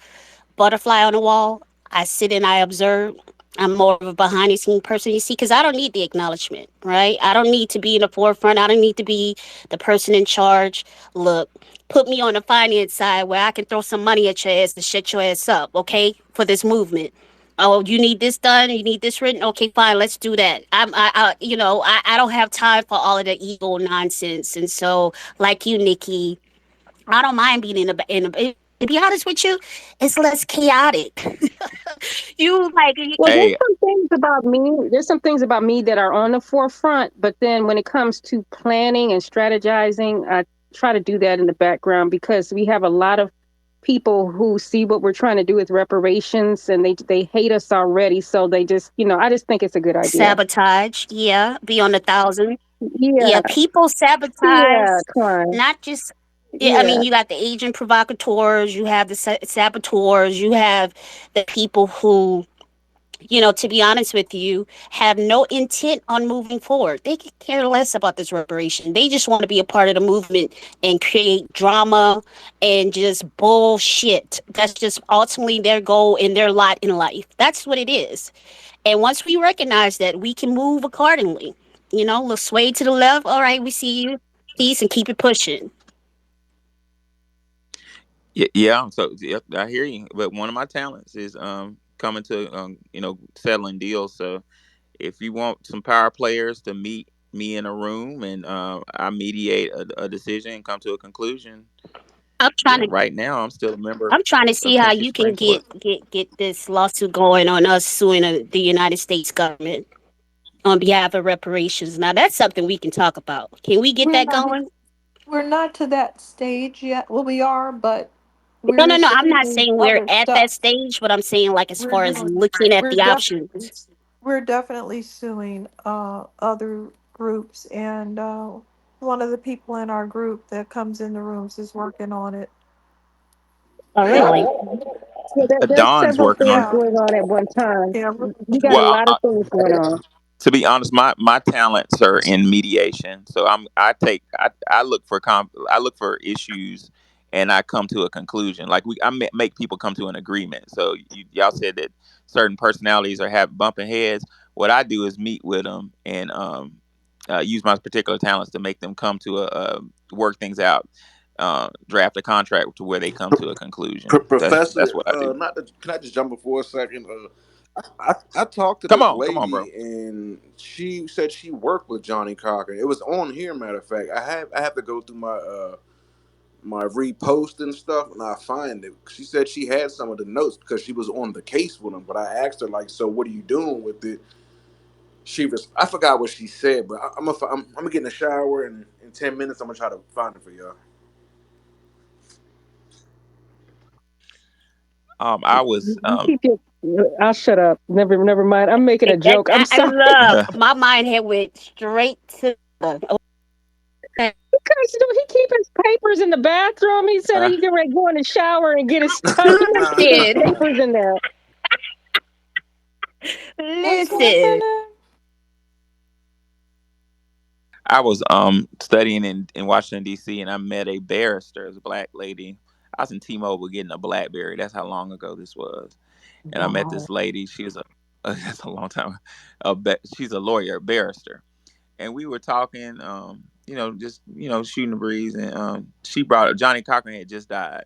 butterfly on the wall. I sit and I observe. I'm more of a behind the scene person, you see, because I don't need the acknowledgement, right? I don't need to be in the forefront. I don't need to be the person in charge. Look, put me on the finance side where I can throw some money at your ass to shut your ass up, okay, for this movement. Oh, you need this done. You need this written. Okay, fine. Let's do that. I don't have time for all of the ego nonsense. And so, like you, Nikki, I don't mind being in a. To be honest with you, it's less chaotic. you like Well, there's Hey, some things about me. There's some things about me that are on the forefront, but then when it comes to planning and strategizing, I try to do that in the background because we have a lot of people who see what we're trying to do with reparations and they hate us already. So they just, I just think it's a good idea. sabotage. Yeah, be on 1,000. Yeah, Yeah, people sabotage. yeah, Klein. Not just. Yeah, I mean, Yeah. you got the agent provocateurs. You have the saboteurs. You have the people who, to be honest with you, have no intent on moving forward. They could care less about this reparation. They just want to be a part of the movement and create drama and just bullshit. That's just ultimately their goal and their lot in life. That's what it is. And once we recognize that, we can move accordingly. Let's sway to the left. All right, we see you. Peace and keep it pushing. yeah. So yeah, I hear you. But one of my talents is coming to settling deals. So if you want some power players to meet me in a room and I mediate a decision and come to a conclusion, I'm trying yeah. to Right now, I'm still a member I'm trying to of see how Tennessee you can Supreme Court. get this lawsuit going on us suing the United States government on behalf of reparations. Now that's something we can talk about. Can we get We're that not going? we're not to that stage yet. Well, we are, but No, no, we're no. I'm not doing saying we're other at that stuff. stage, but I'm saying like as We're far as doing looking at we're the definitely options. we're definitely suing other groups, and one of the people in our group that comes in the rooms is working on it. Oh, Yeah, really? Yeah, there's Don's several working on things it. yeah, going on at one time. yeah. We got a Well, lot of things going on. To be honest, my talents are in mediation. So I look for I look for issues, and I come to a conclusion. Like make people come to an agreement. So y'all said that certain personalities are have bumping heads. What I do is meet with them and use my particular talents to make them come to a work things out, draft a contract to where they come to a conclusion. That's Professor, what I do. not to, can I just jump in for a second? I talked to this Come on, bro. lady and she said she worked with Johnny Cochran. It was on here, matter of fact. I have to go through my repost and stuff and I find it. She said she had some of the notes because she was on the case with him. But I asked her like, so what are you doing with it? I forgot what she said, but I'm gonna get in the shower and in 10 minutes I'm gonna try to find it for y'all. I was You keep your. I'll shut up. Never mind. I'm making a joke. I'm I sorry. love my mind had went straight to okay. Because he keep his papers in the bathroom. He said he can go in the shower and get his stuff. He must keep his Listen, papers in there. What's listen. happening? I was studying in Washington D.C. and I met a barrister, as a black lady. I was in T-Mobile getting a BlackBerry. That's how long ago this was. And I met Wow. this lady. She was a that's a long time. She's a lawyer, a barrister, and we were talking. Just shooting the breeze. And she brought up Johnny Cochran had just died,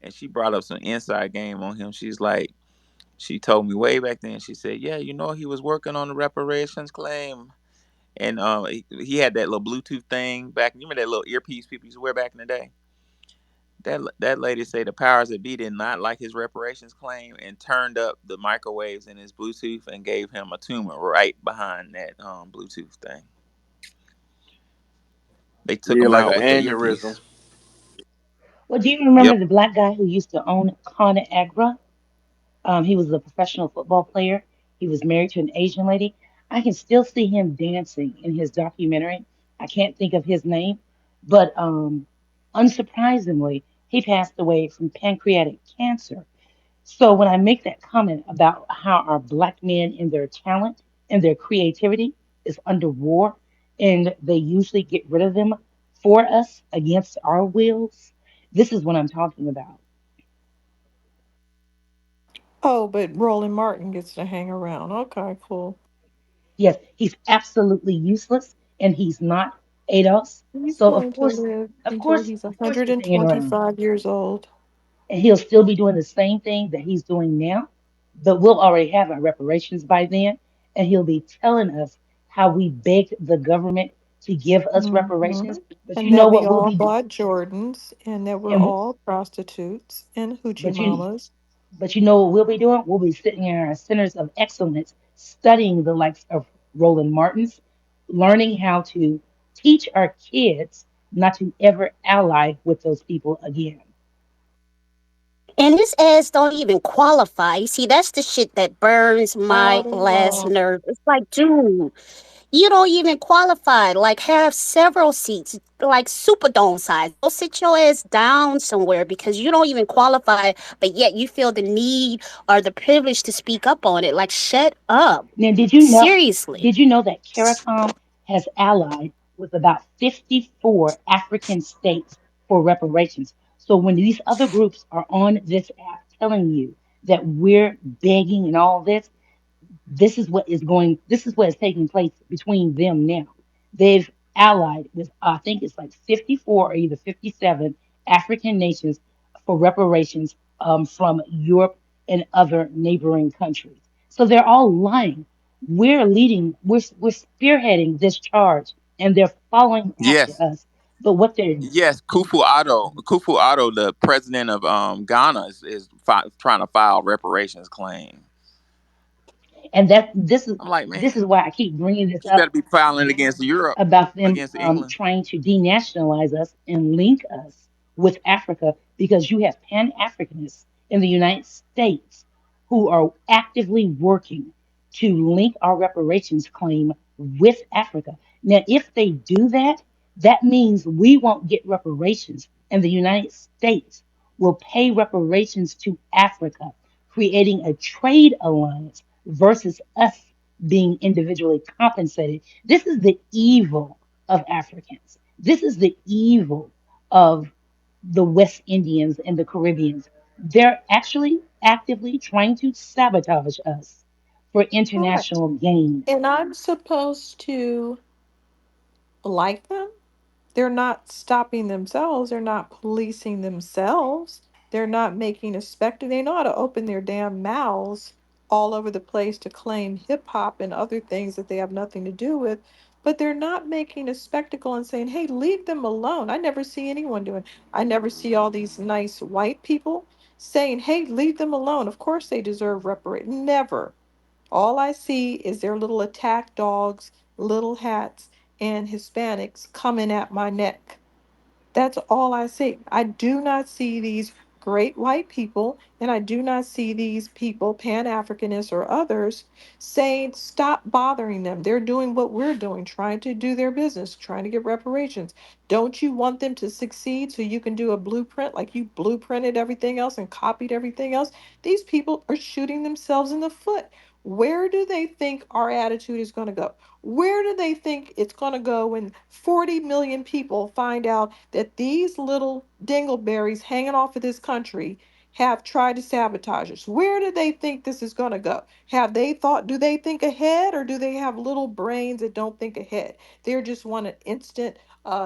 and she brought up some inside game on him. She told me way back then. She said, "Yeah, he was working on the reparations claim." And he had that little Bluetooth thing back. You remember that little earpiece people used to wear back in the day? That lady say the powers that be did not like his reparations claim and turned up the microwaves in his Bluetooth and gave him a tumor right behind that Bluetooth thing. They took Yeah, him like an out with the aneurysm. earpiece. Well, do you remember Yep. the black guy who used to own ConAgra? He was a professional football player. He was married to an Asian lady. I can still see him dancing in his documentary. I can't think of his name, but unsurprisingly, he passed away from pancreatic cancer. So when I make that comment about how our black men and their talent and their creativity is under war, and they usually get rid of them for us against our wills, this is what I'm talking about. Oh, but Roland Martin gets to hang around. Okay, cool. Yes, he's absolutely useless, and he's not ADOS. He's So going to live until he's of course, he's hanging around, 125 years old. and he'll still be doing the same thing that he's doing now. But we'll already have our reparations by then, and he'll be telling us how we begged the government to give us Hmm. reparations. But you And know that we what we'll all be doing, bought Jordans and that we're and all prostitutes and hoochie but you mamas. But you know what we'll be doing? We'll be sitting in our centers of excellence, studying the likes of Roland Martins, learning how to teach our kids not to ever ally with those people again. And his ass don't even qualify. See, that's the shit that burns my Out of last love. nerve. It's like, dude, you don't even qualify. Like, have several seats, like Superdome size. Go sit your ass down somewhere because you don't even qualify, but yet you feel the need or the privilege to speak up on it. Like, shut up. Now, Seriously. did you know that CARICOM has allied with about 54 African states for reparations? So when these other groups are on this app telling you that we're begging and all this is what is taking place between them now. They've allied with I think it's like 54 or either 57 African nations for reparations from Europe and other neighboring countries. So they're all lying. We're spearheading this charge, and they're following after Yes. us. But what they're Yes. Kufu Addo, the president of Ghana, is trying to file reparations claim. and that I'm like, this man, is why I keep bringing this he up better be filing it against Europe, about them against England. trying to denationalize us and link us with Africa because you have Pan Africanists in the United States who are actively working to link our reparations claim with Africa. Now, if they do that, that means we won't get reparations, and the United States will pay reparations to Africa, creating a trade alliance versus us being individually compensated. This is the evil of Africans. This is the evil of the West Indians and the Caribbeans. They're actually actively trying to sabotage us for Correct. international gain. And I'm supposed to like them? They're not stopping themselves. They're not policing themselves. They're not making a spectacle. They know how to open their damn mouths all over the place to claim hip hop and other things that they have nothing to do with. But they're not making a spectacle and saying, hey, leave them alone. I never see anyone doing. I never see all these nice white people saying, hey, leave them alone. Of course they deserve reparation. Never. All I see is their little attack dogs, little hats, and Hispanics coming at my neck. That's all I see. I do not see these great white people, and I do not see these people, Pan Africanists or others, saying, stop bothering them. They're doing what we're doing, trying to do their business, trying to get reparations. Don't you want them to succeed so you can do a blueprint like you blueprinted everything else and copied everything else? These people are shooting themselves in the foot. Where do they think our attitude is going to go? Where do they think it's going to go when 40 million people find out that these little dingleberries hanging off of this country have tried to sabotage us? Where do they think this is going to go? Have they thought, do they think ahead, or do they have little brains that don't think ahead? They just want an instant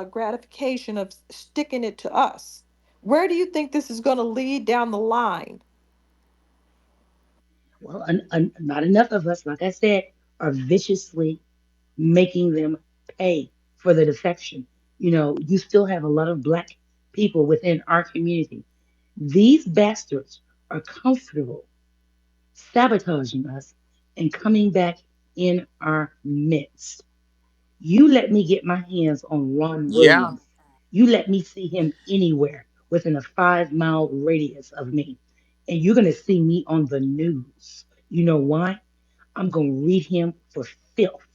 gratification of sticking it to us. Where do you think this is going to lead down the line? Well, not enough of us, like I said, are viciously making them pay for the defection. You know, you still have a lot of black people within our community. These bastards are comfortable sabotaging us and coming back in our midst. You let me get my hands on Ron Yeah. Williams. You let me see him anywhere within a 5 mile radius of me. And you're going to see me on the news. You know why? I'm going to read him for filth.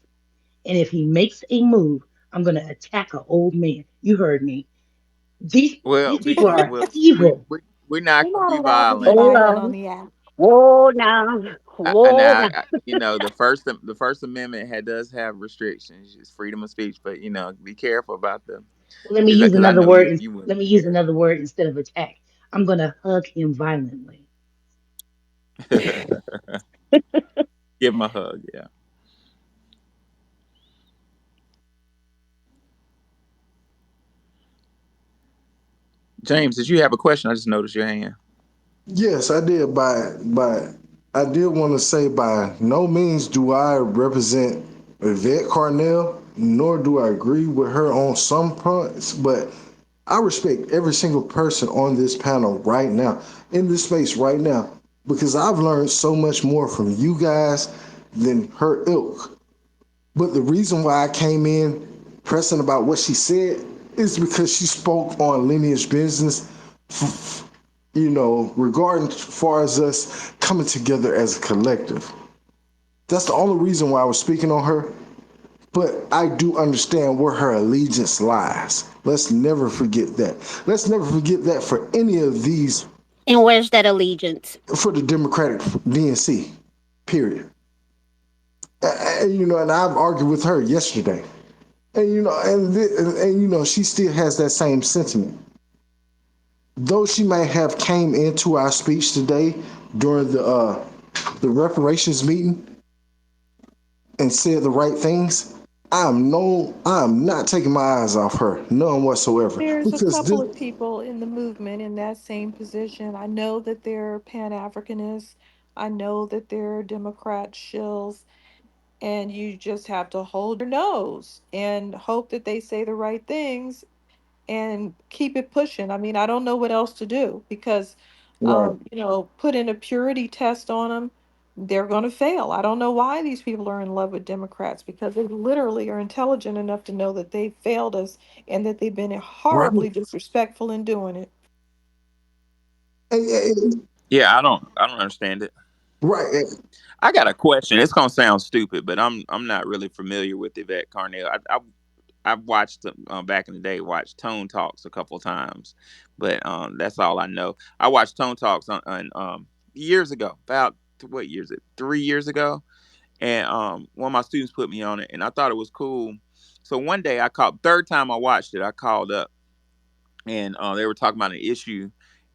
And if he makes a move, I'm going to attack an old man. You heard me. These, Well, these people are well, evil. we're not We're gonna not be allowed to be violent. Hold violent on on. the app. Whoa now. Whoa now. You know, the First Amendment does have restrictions. It's freedom of speech, but you know, be careful about them Well, let me use because I another know word. you wouldn't Let me use care. another word instead of attack. I'm going to hug him violently. Give him a hug. Yeah, James, did you have a question? I just noticed your hand. Yes, I did. By I did want to say by no means do I represent Yvette Carnell, nor do I agree with her on some points, but I respect every single person on this panel right now, in this space right now, because I've learned so much more from you guys than her ilk. But the reason why I came in pressing about what she said is because she spoke on lineage business, regarding as far as us coming together as a collective. That's the only reason why I was speaking on her. But I do understand where her allegiance lies. Let's never forget that. Let's never forget that for any of these, And where's that allegiance? for the Democratic DNC, period. And I've argued with her yesterday. And she still has that same sentiment. Though she may have came into our speech today during the reparations meeting and said the right things, I'm not taking my eyes off her, none whatsoever. There's a Because this couple of people in the movement in that same position. I know that they're Pan Africanists. I know that they're Democrat shills, and you just have to hold your nose and hope that they say the right things and keep it pushing. I mean, I don't know what else to do because, right, put in a purity test on them, they're going to fail. I don't know why these people are in love with Democrats because they literally are intelligent enough to know that they failed us and that they've been right, horribly disrespectful in doing it. and- Yeah, I don't understand it. right. I got a question. It's gonna sound stupid, but I'm not really familiar with Yvette Carnell. I've watched back in the day, watched Tone Talks a couple times, but that's all I know. I watched Tone Talks on years ago, about what year is it? 3 years ago, And one of my students put me on it, and I thought it was cool. So one day I called. Third time I watched it, I called up, and they were talking about an issue,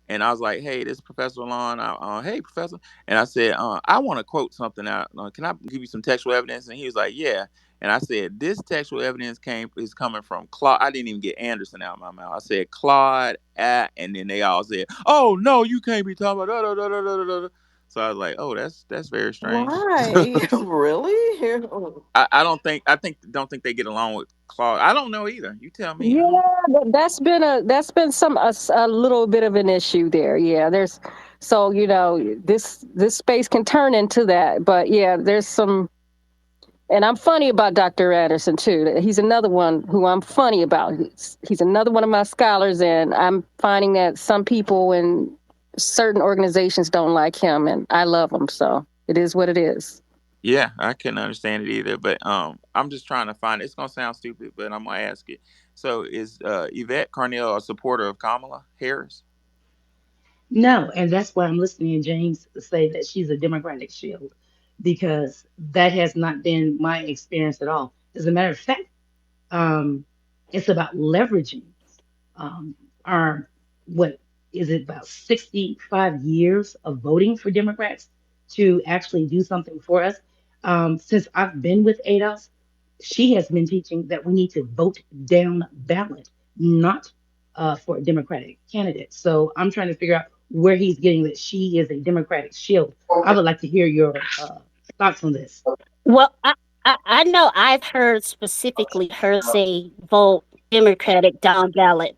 and I was like, "Hey, this is Professor Lon. Hey, Professor," and I said, "I want to quote something out. Can I give you some textual evidence?" And he was like, "Yeah." And I said, "This textual evidence is coming from Claude." I didn't even get Anderson out of my mouth. I said Claude at, and then they all said, "Oh no, you can't be talking about da da da da da da da." So I was like, "Oh, that's very strange." Why? Really? Don't think they get along with Claude. I don't know either. You tell me. Yeah, I don't. that's been a little bit of an issue there. Yeah, there's so this space can turn into that, but yeah, there's some. And I'm funny about Dr. Anderson too. He's another one who I'm funny about. He's another one of my scholars, and I'm finding that some people in certain organizations don't like him, and I love him. So it is what it is. Yeah, I couldn't understand it either. But I'm just trying to find it. It's gonna sound stupid, but I'm gonna ask it. So is Yvette Carnell a supporter of Kamala Harris? No, and that's why I'm listening to James say that she's a Democratic shield, because that has not been my experience at all. As a matter of fact, um, it's about leveraging um, our, what is it, about 65 years of voting for Democrats to actually do something for us. Since I've been with ADOS, she has been teaching that we need to vote down ballot, not for a Democratic candidate. So I'm trying to figure out where he's getting that she is a Democratic shield. I would like to hear your thoughts on this. Well, I know I've heard specifically her say vote Democratic down ballot.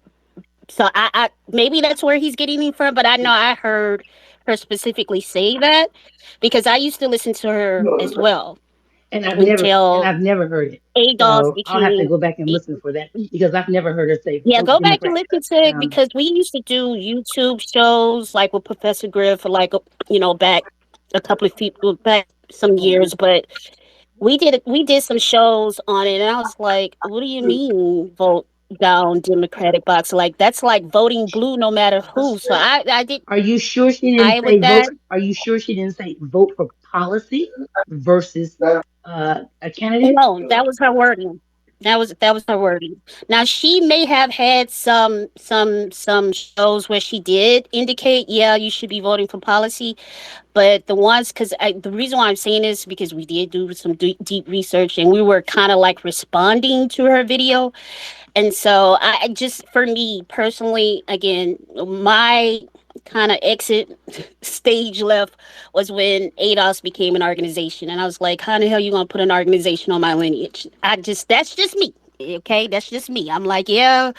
So I maybe that's where he's getting me from, but I know I heard her specifically say that because I used to listen to her as well And until I've never heard it. ADOS So I'll have to became. go back and listen for that because I've never heard her say Yeah, vote go back and Democrat. listen to it Um, because we used to do YouTube shows like with Professor Griff, like back a couple of people back some years, but we did some shows on it, and I was like, "What do you mean vote down Democratic box? Like that's like voting blue no matter who." So I did are you sure she didn't I say with that. vote? Are you sure she didn't say vote for policy versus a candidate? No, that was her wording. That was her wording. Now she may have had some shows where she did indicate, yeah, you should be voting for policy, but the ones because the reason why I'm saying this because we did do some deep research and we were kind of like responding to her video. And so I just, for me personally, again, my kind of exit stage left was when ADOS became an organization. And I was like, how the hell you going to put an organization on my lineage? That's just me. Okay, that's just me. I'm like, yeah,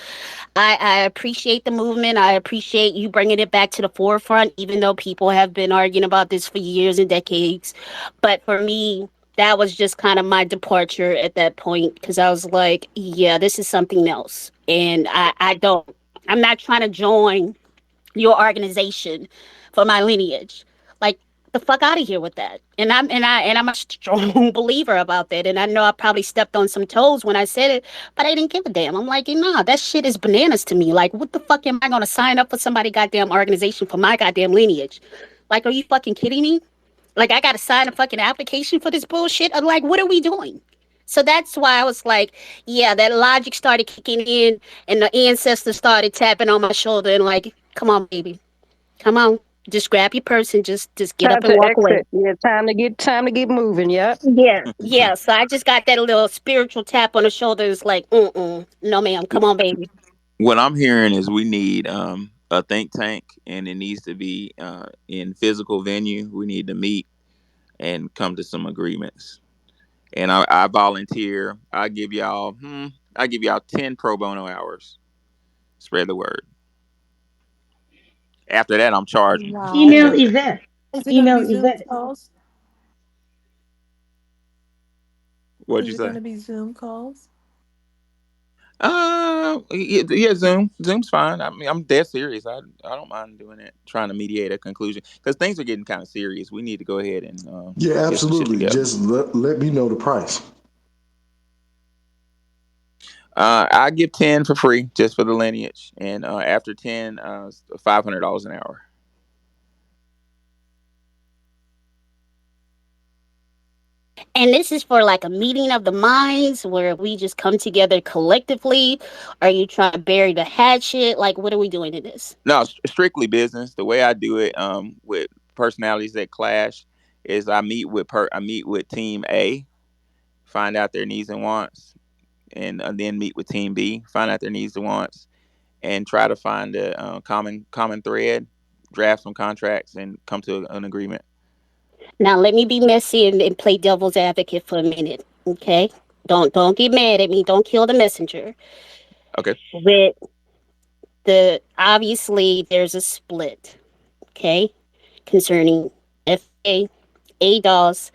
I appreciate the movement. I appreciate you bringing it back to the forefront, even though people have been arguing about this for years and decades. But for me, that was just kind of my departure at that point because I was like, yeah, this is something else. And I'm not trying to join your organization for my lineage. Like the fuck out of here with that. And I'm a strong believer about that. And I know I probably stepped on some toes when I said it, but I didn't give a damn. I'm like, nah, that shit is bananas to me. Like, what the fuck am I gonna sign up for somebody goddamn organization for my goddamn lineage? Like, are you fucking kidding me? Like, I gotta sign a fucking application for this bullshit. I'm like, what are we doing? So that's why I was like, yeah, that logic started kicking in, and the ancestors started tapping on my shoulder and like, come on, baby, come on, just grab your purse and just get up Time and to walk away. exit. Yeah, time to get moving. Yep. Yeah, yeah. So I just got that little spiritual tap on the shoulder. It's like, no, ma'am, come on, baby. What I'm hearing is we need a think tank, and it needs to be in physical venue. We need to meet and come to some agreements. And I volunteer. I give y'all 10 pro bono hours. Spread the word. After that, I'm charging. Email Wow. Yvette. Is it going to be Email Zoom Yvette. calls? What'd Is you it going say? to be Zoom calls? Yeah, yeah, Zoom's fine. I mean, I'm dead serious. I don't mind doing it. Trying to mediate a conclusion because things are getting kind of serious. We need to go ahead and Yeah, get some shit absolutely. together. Just let me know the price. I give 10 for free just for the lineage, and after 10, $500 an hour. And this is for like a meeting of the minds where we just come together collectively. Are you trying to bury the hatchet? Like, what are we doing in this? No, strictly business. The way I do it, with personalities that clash, is I meet with team A, find out their needs and wants, and then meet with team B, find out their needs and wants, and try to find a common thread, draft some contracts, and come to an agreement. Now, let me be messy and play devil's advocate for a minute, okay? Don't get mad at me. Don't kill the messenger. Okay. With obviously there's a split, okay, concerning FA, ADOS,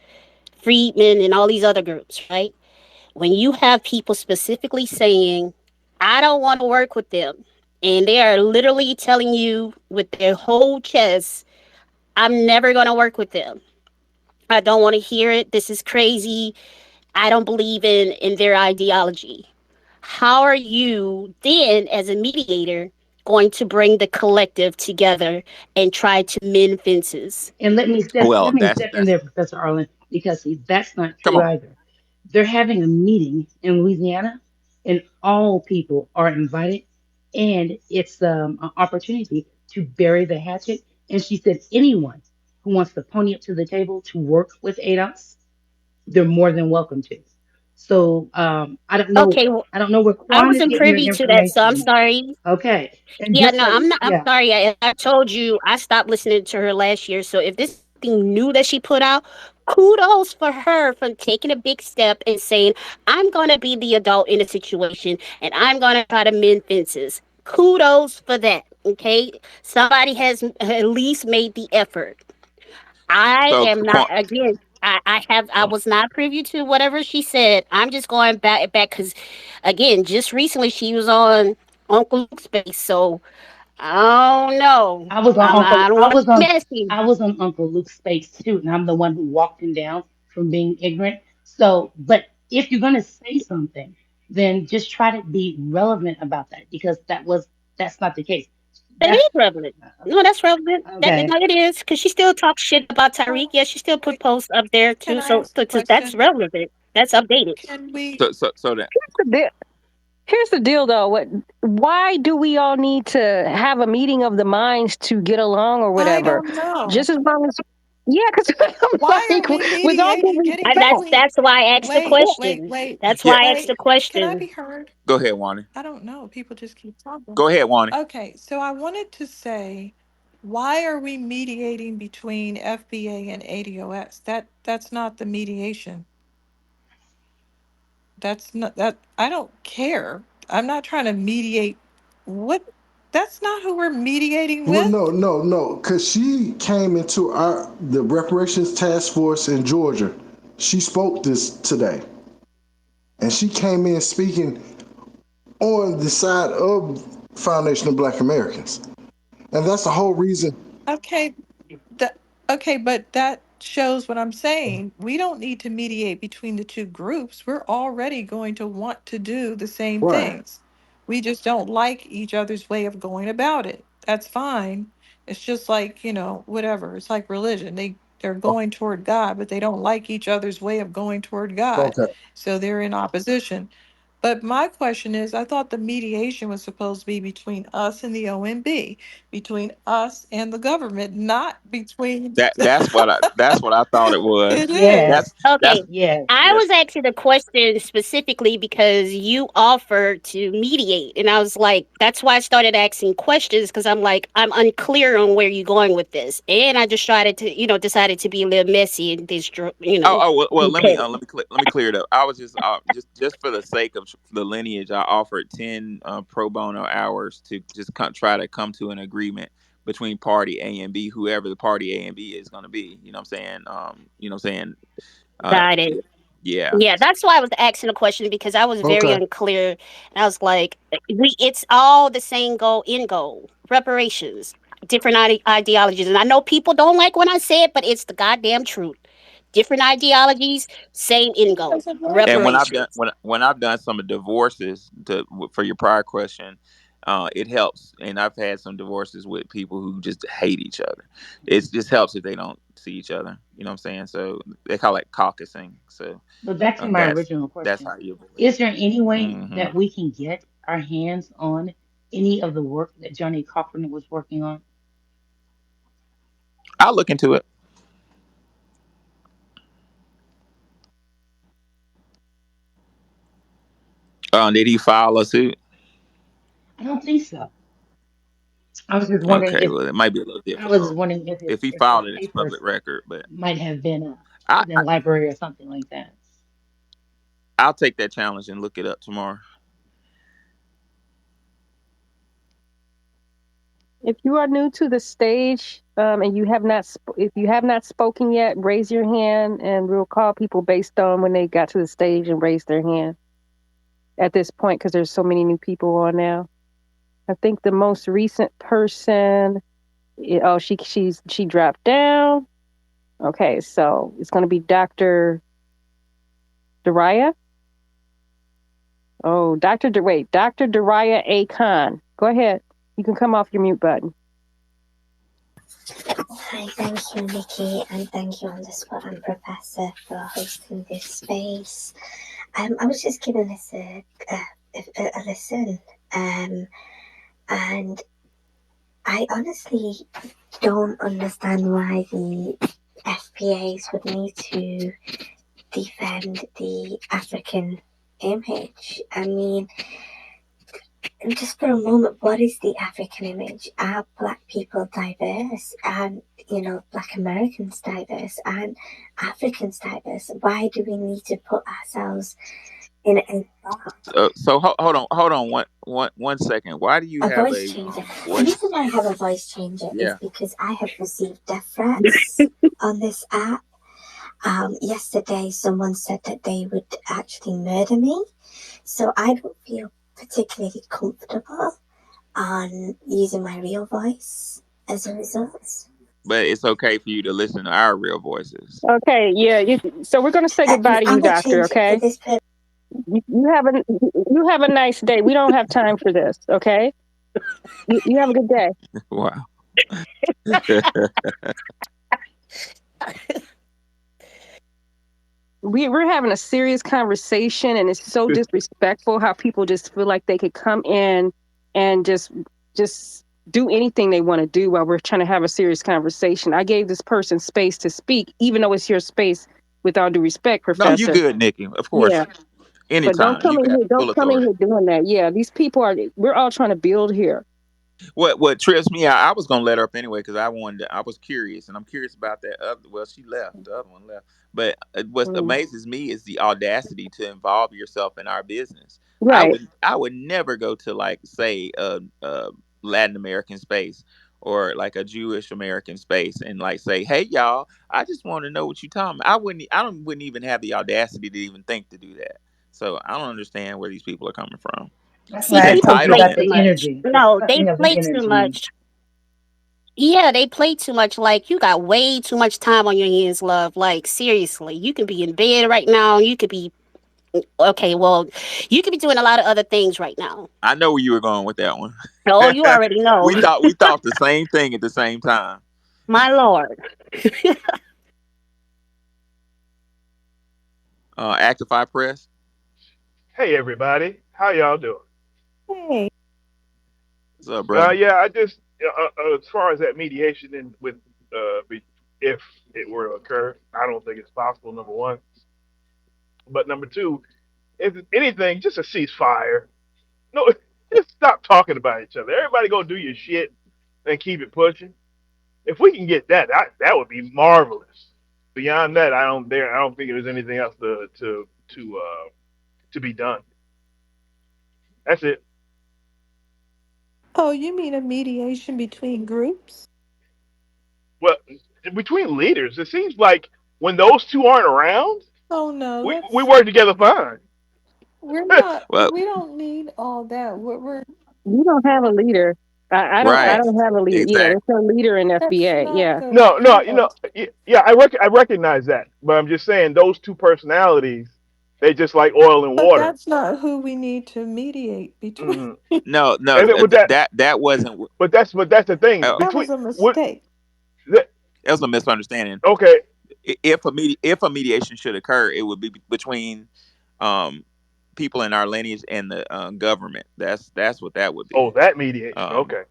Freedmen, and all these other groups, right? When you have people specifically saying, I don't want to work with them, and they are literally telling you with their whole chest, I'm never going to work with them. I don't want to hear it. This is crazy. I don't believe in their ideology. How are you then, as a mediator, going to bring the collective together and try to mend fences? And Well, let me step in there, Professor Arlen, because see, that's not come true on. either. They're having a meeting in Louisiana, and all people are invited, and it's an opportunity to bury the hatchet. And she said, anyone who wants to pony up to the table to work with ADOS, they're more than welcome to. So Okay, well, I don't know where I Quan is wasn't getting their privy to that, so I'm information. sorry. Okay, and Yeah, just no, like I'm not. I'm yeah, sorry. I told you I stopped listening to her last year. So if this is something new that she put out, kudos for her for taking a big step and saying, I'm going to be the adult in a situation and I'm going to try to mend fences. Kudos for that. Okay. Somebody has at least made the effort. I So, am not, again, I was not privy to whatever she said. I'm just going back because, again, just recently she was on Uncle Luke's space. So, oh no, I don't want to be messy. I was on Uncle Luke's space too, and I'm the one who walked him down from being ignorant. So, but if you're gonna say something, then just try to be relevant about that because that's not the case. It That's is relevant. No, that's relevant. okay. No, it is because she still talks shit about Tyreek. So, Yeah, she still put wait, posts up there can too. I ask a So that's question? relevant. That's updated. Can we? so that Here's the deal, though. Why do we all need to have a meeting of the minds to get along or I whatever? don't know. Just as long as, yeah, because I'm Why are like, we with all due mediating, getting respect, between? That's why I asked the question. That's yeah. why I asked the Wait. Can I be question. heard? Go ahead, Wani. I don't know. People just keep talking. Go ahead, Wani. Okay, so I wanted to say, why are we mediating between FBA and ADOS? That's not the mediation. That's not that. I don't care. I'm not trying to mediate. What? That's not who we're mediating Well, with. no, because she came into the reparations task force in Georgia. She spoke this today, and she came in speaking on the side of Foundation of Black Americans, and that's the whole reason. Okay, That, okay, but that shows what I'm saying. We don't need to mediate between the two groups. We're already going to want to do the same Right. things. We just don't like each other's way of going about it. That's fine. It's just like, whatever. It's like religion. They're going toward God, but they don't like each other's way of going toward God. Okay. So they're in opposition. But my question is, I thought the mediation was supposed to be between us and the OMB, between us and the government, not between. That's what I thought it It was. Yes, That's is. that's Okay. yes. I yes. was asking the question specifically because you offered to mediate. And I was like, that's why I started asking questions because I'm like, I'm unclear on where you're going with this. And I just tried to, decided to be a little messy and Well, let me petty. let me clear it up. I was just for the sake of the lineage, I offered 10 pro bono hours to just try to come to an agreement between party A and B, whoever the party A and B is going to be. You know what I'm saying? You know what I'm saying? Uh, Got it. yeah, yeah. Yeah, that's why I was asking the question because I was very Okay. unclear. And I was like, it's all the same goal, end goal, reparations, different ideologies. And I know people don't like when I say it, but it's the goddamn truth. Different ideologies, same end goal, Doesn't work And that. reparations. when I've done some divorces for your prior question, it helps. And I've had some divorces with people who just hate each other. It just helps if they don't see each other. You know what I'm saying? So they call it caucusing. So But back to my original that's question. how you avoid Is there any it. way that we can get our hands on any of the work that Johnny Cochran was working on? I'll look into it. Did he file a suit? I don't think so. I was just wondering Okay, if well, it might be a little I was just difficult. wondering If he if his filed it, it's public papers record. But might have been I, put in a library or something like that. I'll take that challenge and look it up tomorrow. If you are new to the stage, and you have not, if you have not spoken yet, raise your hand, and we'll call people based on when they got to the stage and raised their hand. At this point, because there's so many new people on now. I think the most recent person, oh, she dropped down. Okay, so it's going to be Dr. Daria. Oh, Dr. Daria A. Khan. Go ahead. You can come off your mute button. Hi, thank you, Nikki, and thank you on the spot and Professor for hosting this space. I was just giving this a listen, and I honestly don't understand why the FBAs would need to defend the African image. I mean, just for a moment, what is the African image? Are Black people diverse? And, Black Americans diverse? And Africans diverse? Why do we need to put ourselves in a box? Hold on one second. Why do you A have voice a changer. The reason voice? why I have a voice changer is Yeah, because I have received death threats on this app. Yesterday, someone said that they would actually murder me. So I don't feel particularly comfortable on using my real voice as a result. but it's okay for you to listen to our real voices. Okay, yeah. So we're going to say goodbye to I'm you, not doctor. changing for Okay. this person. You have a nice day. We don't have time for this. Okay. You have a good day. Wow. We're having a serious conversation, and it's so disrespectful how people just feel like they could come in and just do anything they want to do while we're trying to have a serious conversation. I gave this person space to speak, even though it's your space. With all due respect, No, you Professor. good, Nikki. Of course, Yeah, but don't anytime come you in got here. Don't full come in authority. here doing that. Yeah, these people are. We're all trying to build here. What trips me out? I was gonna let her up anyway because I wanted. I was curious, and I'm curious about that other. Well, she left. The other one left. But what Mm. amazes me is the audacity to involve yourself in our business. Right. I would never go to like say a Latin American space or like a Jewish American space and like say, hey y'all, I just want to know what you talking about. Wouldn't even have the audacity to even think to do that. So I don't understand where these people are coming from. That's See, why I people told you play about Entitlement. too the much. energy, the No, they sucking of the play too energy. much. Yeah, they play too much. Like, you got way too much time on your hands, love. Like, seriously, you could be in bed right now. You could be, okay, well, you could be doing a lot of other things right now. I know where you were going with that one. Oh, you already know. we thought the same thing at the same time. My Lord. Actify press. Hey everybody, how y'all doing? Hey. What's up, brother? Yeah, I just as far as that mediation and with if it were to occur, I don't think it's possible. Number one, but number two, if anything, just a ceasefire. No, just stop talking about each other. Everybody go do your shit and keep it pushing. If we can get that, that would be marvelous. Beyond that, I don't think there's anything else to be done. That's it. Oh, you mean a mediation between groups? Well, between leaders, it seems like when those two aren't around, Oh no, we that's work together fine. we're not. Well, We don't need all that. You don't have a leader. I don't. I right, don't have a leader. Yeah, exactly. there's no leader in that's FBA. not Yeah. the No, no, point. yeah, I recognize that, but I'm just saying those two personalities, they just like oil and But water. that's not who we need to mediate between. Hmm. No, no, And it, with that, that wasn't. but that's the thing Oh, That between was a what mistake. That was a misunderstanding. Okay. If a mediation should occur, it would be between um, people in our lineage and the government. That's what that would Oh, be. that mediation. Um, Okay.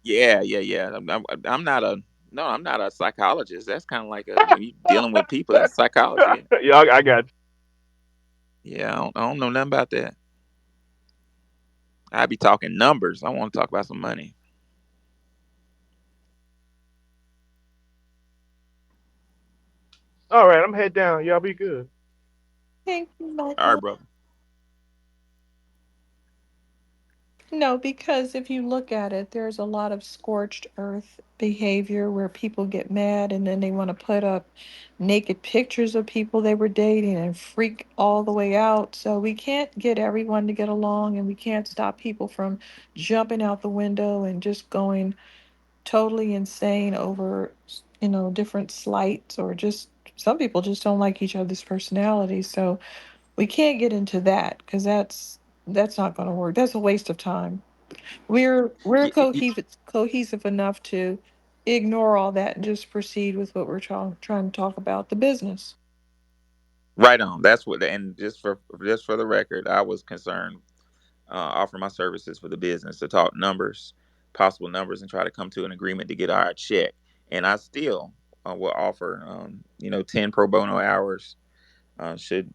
yeah, yeah, yeah. I'm not a no. I'm not a psychologist. That's kind of like a when you're dealing with people. That's psychology. Yeah, I got you. Yeah, I don't know nothing about that. I'd be talking numbers. I want to talk about some money. All right, I'm head down. Y'all be good. Thank you, All right, Michael. brother. No, because if you look at it, there's a lot of scorched earth behavior where people get mad and then they want to put up naked pictures of people they were dating and freak all the way out. So we can't get everyone to get along and we can't stop people from jumping out the window and just going totally insane over, different slights or just some people just don't like each other's personalities. So we can't get into that because that's not going to work. That's a waste of time. We're cohesive enough to ignore all that and just proceed with what we're trying to talk about, the business. Right on. That's what. And just for the record, I was concerned offer my services for the business to talk numbers, possible numbers, and try to come to an agreement to get our check. And I still will offer, 10 pro bono hours should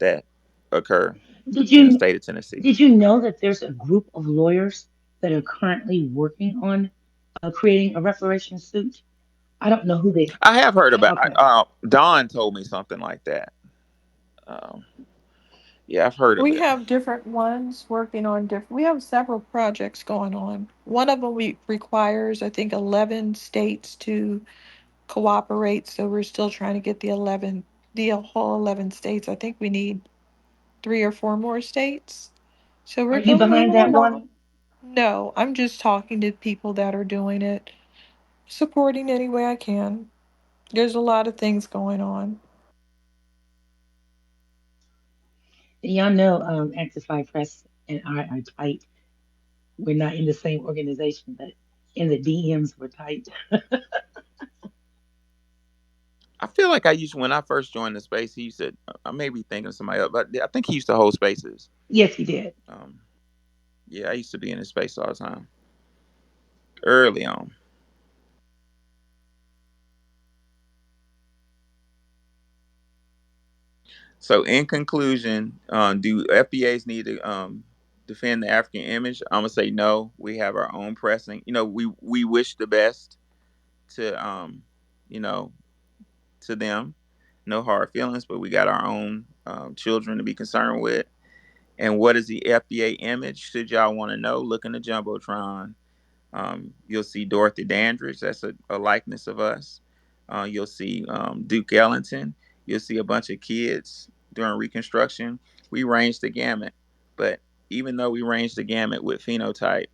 that occur Did in the you state of Tennessee. did you know that there's a group of lawyers that are currently working on creating a reparation suit? I don't know who they. I have heard about. Okay. Don told me something like that. Um, yeah, I've heard of We it. have different ones working on different. We have several projects going on. One of them we requires, I think, 11 states to cooperate. So we're still trying to get the whole 11 states. I think we need 3 or 4 more states. So Are we're you moving behind that along. one? No, I'm just talking to people that are doing it, supporting any way I can. There's a lot of things going on. Y'all know Amplify Press and I are tight. We're not in the same organization, but in the DMs we're tight. I feel like I used when I first joined the space. He used to. I may be thinking of somebody else, but I think he used to hold spaces. Yes, he did. Um, yeah, I used to be in his space all the time early on. So, in conclusion, do FBAs need to defend the African image? I'm gonna say no. We have our own pressing. We wish the best to you know to them. No hard feelings, but we got our own children to be concerned with. And what is the FBA image? Should y'all want to know, look in the jumbotron. You'll see Dorothy Dandridge. That's a likeness of us. You'll see Duke Ellington. You'll see a bunch of kids during Reconstruction. We range the gamut. But even though we range the gamut with phenotype,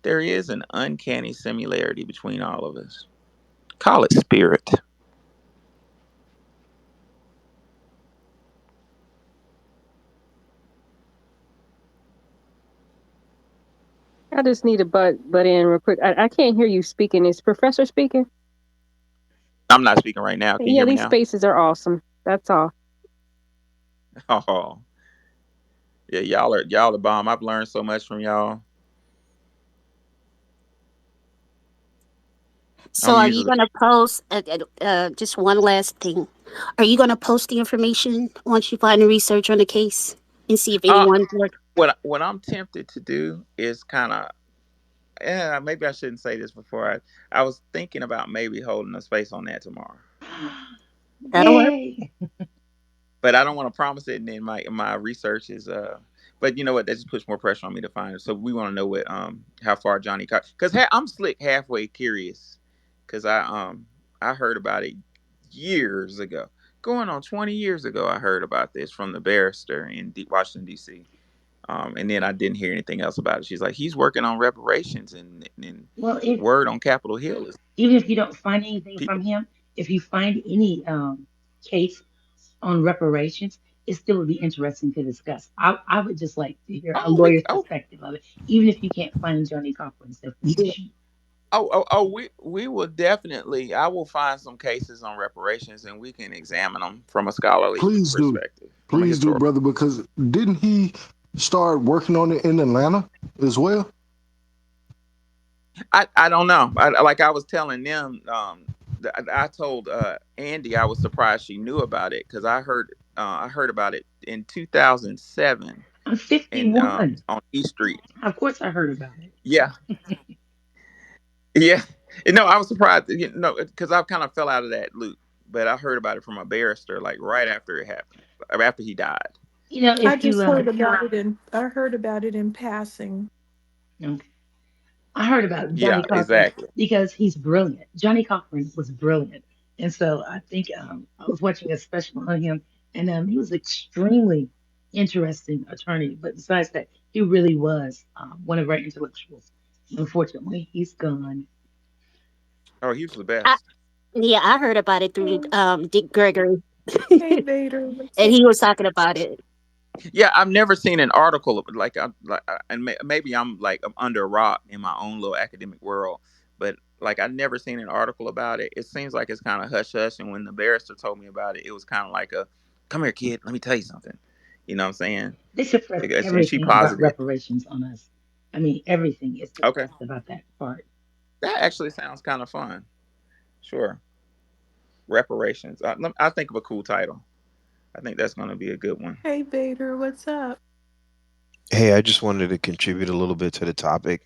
there is an uncanny similarity between all of us. Call it spirit. I just need to butt in real quick. I can't hear you speaking. Is Professor speaking? I'm not speaking right now. Can you Yeah, hear me these now? spaces are awesome. That's all. Oh, yeah, y'all the bomb. I've learned so much from y'all. So, I'm are you usually going to post? Just one last thing. Are you going to post the information once you find the research on the case and see if uh anyone worked? what I'm tempted to do is kind of yeah, maybe I shouldn't say this before. I was thinking about maybe holding a space on that tomorrow, That'll work. Yay! but I don't want to promise it. And then my research is but you know what? That just puts more pressure on me to find it. So we want to know what how far Johnny caught because I'm slick halfway curious because I heard about it years ago, going on 20 years ago. I heard about this from the barrister in Washington D.C. And then I didn't hear anything else about it. She's like, he's working on reparations and Well, if word on Capitol Hill is even if you don't find anything people. from him, if you find any case on reparations, it still would be interesting to discuss. I would just like to hear a Oh, lawyer's oh, perspective of it, even if you can't find Johnny Cochran's definition. We will definitely. I will find some cases on reparations, and we can examine them from a scholarly Please do. perspective, from a Please do, historical. brother, because didn't he start working on it in Atlanta as well? I don't know. Like I was telling them, I told Andy I was surprised she knew about it because I heard about it in 2007 I'm and 51. on East Street. Of course, I heard about it. Yeah, yeah. No, I was surprised. You know, because I kind of fell out of that loop, but I heard about it from a barrister like right after it happened, or after he died. I If you just heard about it in passing. okay. I heard about Yeah, Johnny Cochran exactly. because he's brilliant. Johnny Cochran was brilliant, and so I think I was watching a special on him, and he was extremely interesting attorney. But besides that, he really was one of our intellectuals. Unfortunately, he's gone. Oh, he was the I, best. yeah, I heard about it through Hey, Dick Gregory, hey, Vader, what's and up? he was talking about it. Yeah, I've never seen an article of like, and maybe I'm under a rock in my own little academic world, but like I never seen an article about it. It seems like it's kind of hush hush, and when the barrister told me about it, it was kind of like a, "Come here, kid, let me tell you something." You know what I'm saying? They suppressed And she everything about posited. reparations on us. I mean, everything is Okay, suppressed about that part. that actually sounds kind of fun. Sure, reparations. I think of a cool title. I think that's going to be a good one. Hey, Vader, what's up? Hey, I just wanted to contribute a little bit to the topic.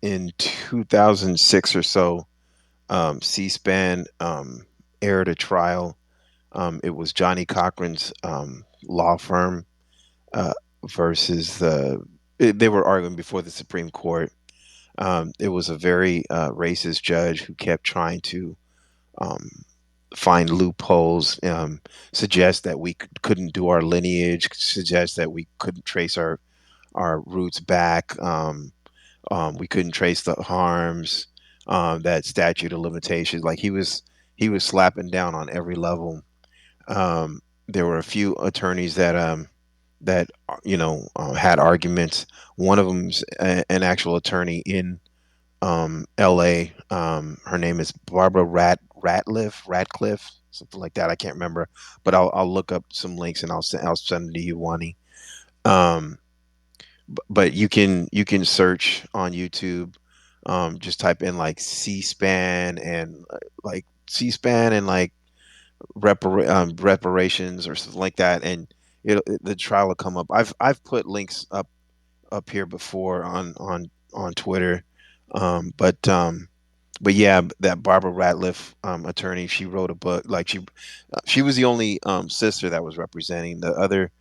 In 2006 or so, C-SPAN aired a trial. It was Johnny Cochran's law firm uh, versus they were arguing before the Supreme Court. It was a very racist judge who kept trying to um, find loopholes, suggest that we couldn't do our lineage, suggest that we couldn't trace our roots back. We couldn't trace the harms, that statute of limitations. Like he was slapping down on every level. There were a few attorneys that had arguments. One of them's an actual attorney in L.A. Her name is Barbara Ratcliffe, something like that. I can't remember, but I'll look up some links and I'll send them to you, Wani. Um, but you can search on YouTube. Just type in like C-SPAN and like C-SPAN and like reparations or something like that, and the trial will come up. I've put links up here before on Twitter, but yeah, that Barbara Ratliff attorney, she wrote a book. Like she was the only sister that was representing the other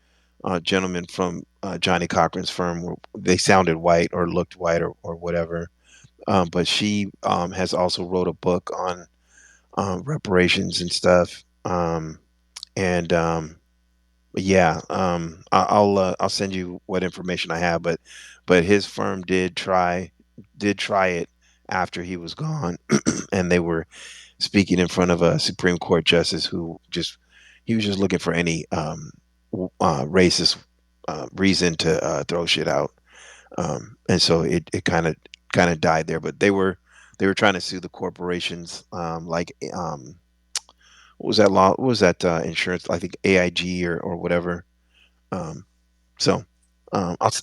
gentlemen from Johnny Cochran's firm. They sounded white or looked white or whatever. But she has also wrote a book on reparations and stuff. And yeah, I'll send you what information I have. But his firm did try it after he was gone, and they were speaking in front of a Supreme Court justice who just he was just looking for any racist reason to throw shit out, and so it kind of died there. But they were trying to sue the corporations, like what was that law? What was that insurance? I think AIG or whatever. Um, so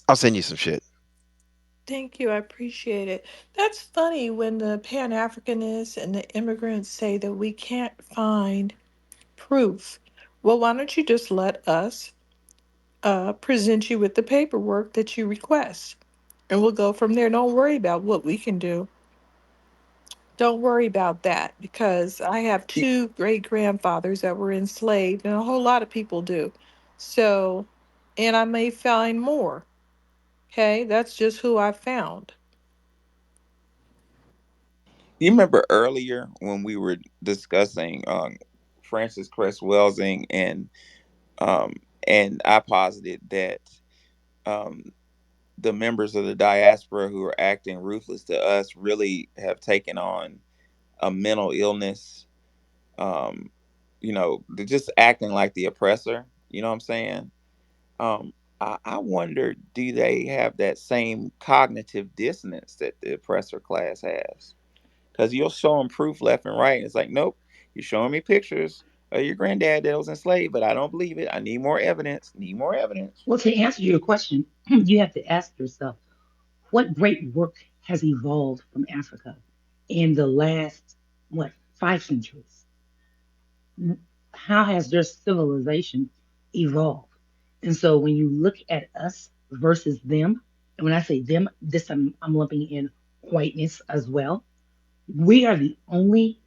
I'll send you some shit. Thank you. I appreciate it. That's funny when the Pan Africanists and the immigrants say that we can't find proof. Well, why don't you just let us present you with the paperwork that you request? And we'll go from there. Don't worry about what we can do. Don't worry about that because I have Y- two great grandfathers that were enslaved, and a whole lot of people do. So, and I may find more. Okay, that's just who I found. You remember earlier when we were discussing Francis Cress Welsing um, and I posited that um, the members of the diaspora who are acting ruthless to us really have taken on a mental illness. They're just acting like the oppressor. You know what I'm saying? I wonder, do they have that same cognitive dissonance that the oppressor class has? Because you'll show them proof left and right. And it's like, nope, you're showing me pictures of your granddad that was enslaved, but I don't believe it. I need more evidence. Need more evidence. Well, to answer your question, you have to ask yourself, what great work has evolved from Africa in the last, what, 5 centuries? How has their civilization evolved? And so when you look at us versus them, and when I say them, this I'm lumping in whiteness as well. We are the only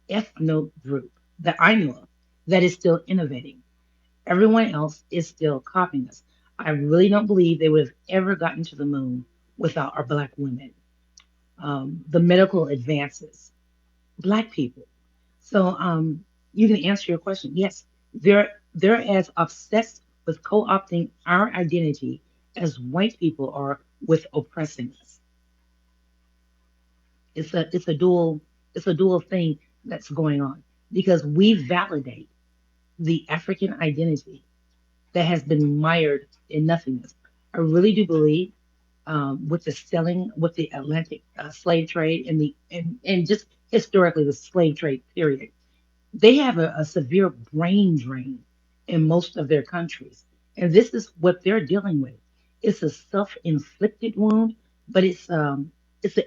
ethno group that I know of that is still innovating. Everyone else is still copying us. I really don't believe they would have ever gotten to the moon without our black women. The medical advances, black people. So you can answer your question. Yes, they're as obsessed with co-opting our identity as white people are with oppressing us. It's a dual thing that's going on because we validate the African identity that has been mired in nothingness. I really do believe with the selling, with the Atlantic slave trade and just historically the slave trade period, they have a severe brain drain in most of their countries. And this is what they're dealing with. It's a self-inflicted wound, but it's an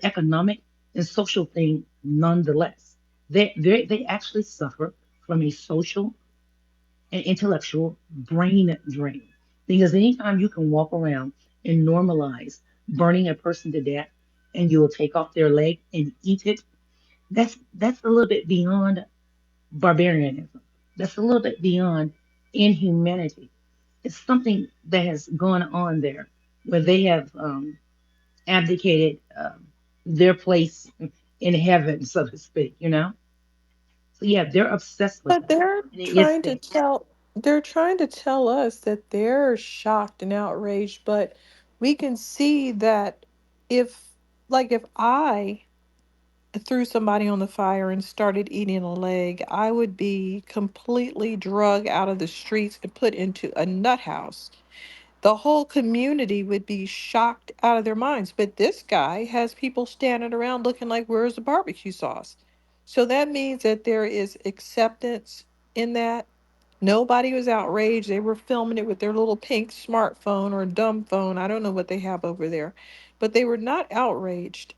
economic and social thing nonetheless. They actually suffer from a social and intellectual brain drain. Because anytime you can walk around and normalize burning a person to death and you'll take off their leg and eat it, that's a little bit beyond barbarianism. That's a little bit beyond inhumanity. It's something that has gone on there where they have abdicated their place in heaven, so to speak, you know? So, yeah, they're obsessed with But us. And it is sick. they're trying to tell us that they're shocked and outraged, but we can see that if if I threw somebody on the fire and started eating a leg, I would be completely drug out of the streets and put into a nut house. The whole community would be shocked out of their minds. But this guy has people standing around looking like, where's the barbecue sauce? So that means that there is acceptance in that. Nobody was outraged. They were filming it with their little pink smartphone or dumb phone. I don't know what they have over there. But they were not outraged.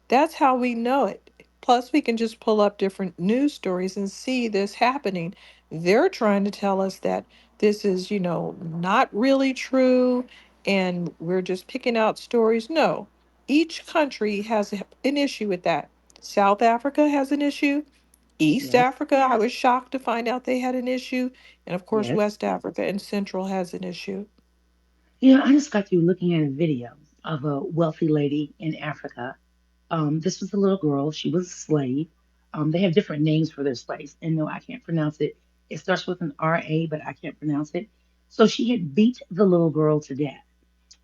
That's how we know it. Plus, we can just pull up different news stories and see this happening. They're trying to tell us that this is, not really true and we're just picking out stories. No, each country has an issue with that. South Africa has an issue. East Yes, Africa, I was shocked to find out they had an issue. And of course, yes. West Africa and Central has an issue. I just got through looking at a video of a wealthy lady in Africa. This was a little girl. She was a slave. They have different names for their slaves. And no, I can't pronounce it. It starts with an R-A, but I can't pronounce it. So she had beat the little girl to death.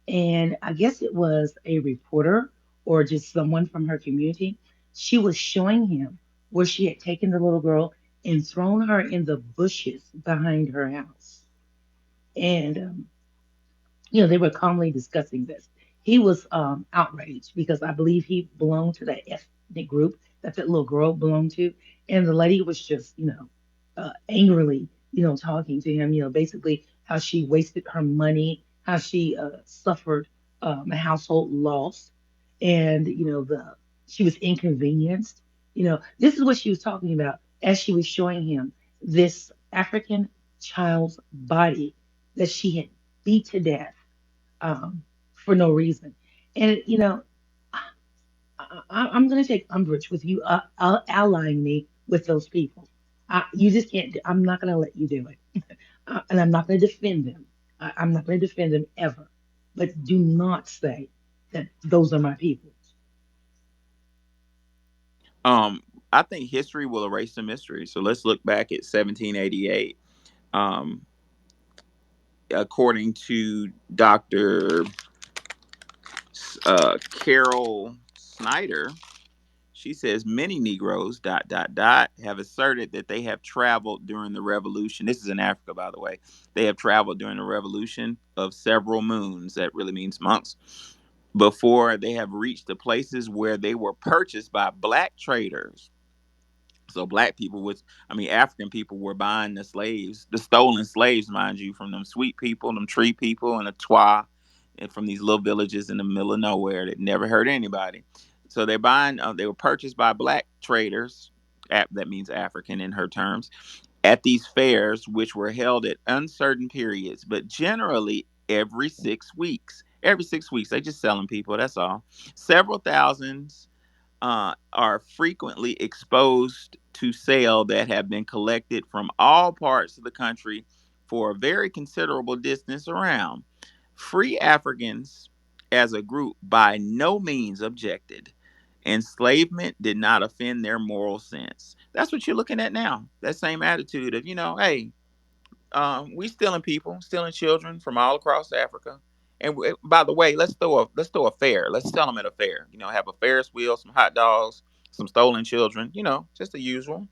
And I guess it was a reporter or just someone from her community. She was showing him where she had taken the little girl and thrown her in the bushes behind her house. And they were calmly discussing this. He was outraged because I believe he belonged to that ethnic group that little girl belonged to, and the lady was just, angrily, talking to him, basically how she wasted her money, how she suffered a household loss, and the she was inconvenienced. This is what she was talking about as she was showing him this African child's body that she had beat to death for no reason. And I'm going to take umbrage with you allying me with those people. You just can't. I'm not going to let you do it, and I'm not going to defend them. I'm not going to defend them ever. But do not say that those are my people. Um, I think history will erase the mystery. So let's look back at 1788. Um, According to Dr. Carol Snyder, She says many Negroes ... have asserted that they have traveled during the revolution. This is in Africa, by the way. They have traveled during the revolution of several moons. That really means months. Before they have reached the places where they were purchased by black traders. So black people was, I mean, African people were buying the slaves, the stolen slaves, mind you, from them sweet people, them tree people, and the Twa, and from these little villages in the middle of nowhere that never hurt anybody. So they're buying. They were purchased by black traders. That means African in her terms. At these fairs, which were held at uncertain periods, but generally every 6 weeks. Every 6 weeks, they just selling people. That's all. Several thousands are frequently exposed to sale that have been collected from all parts of the country for a very considerable distance around. Free Africans as a group by no means objected. Enslavement did not offend their moral sense. That's what you're looking at now. That same attitude of, hey, we stealing people, stealing children from all across Africa. And by the way, let's throw a fair. Let's sell them at a fair. Have a Ferris wheel, some hot dogs, some stolen children. Just the usual.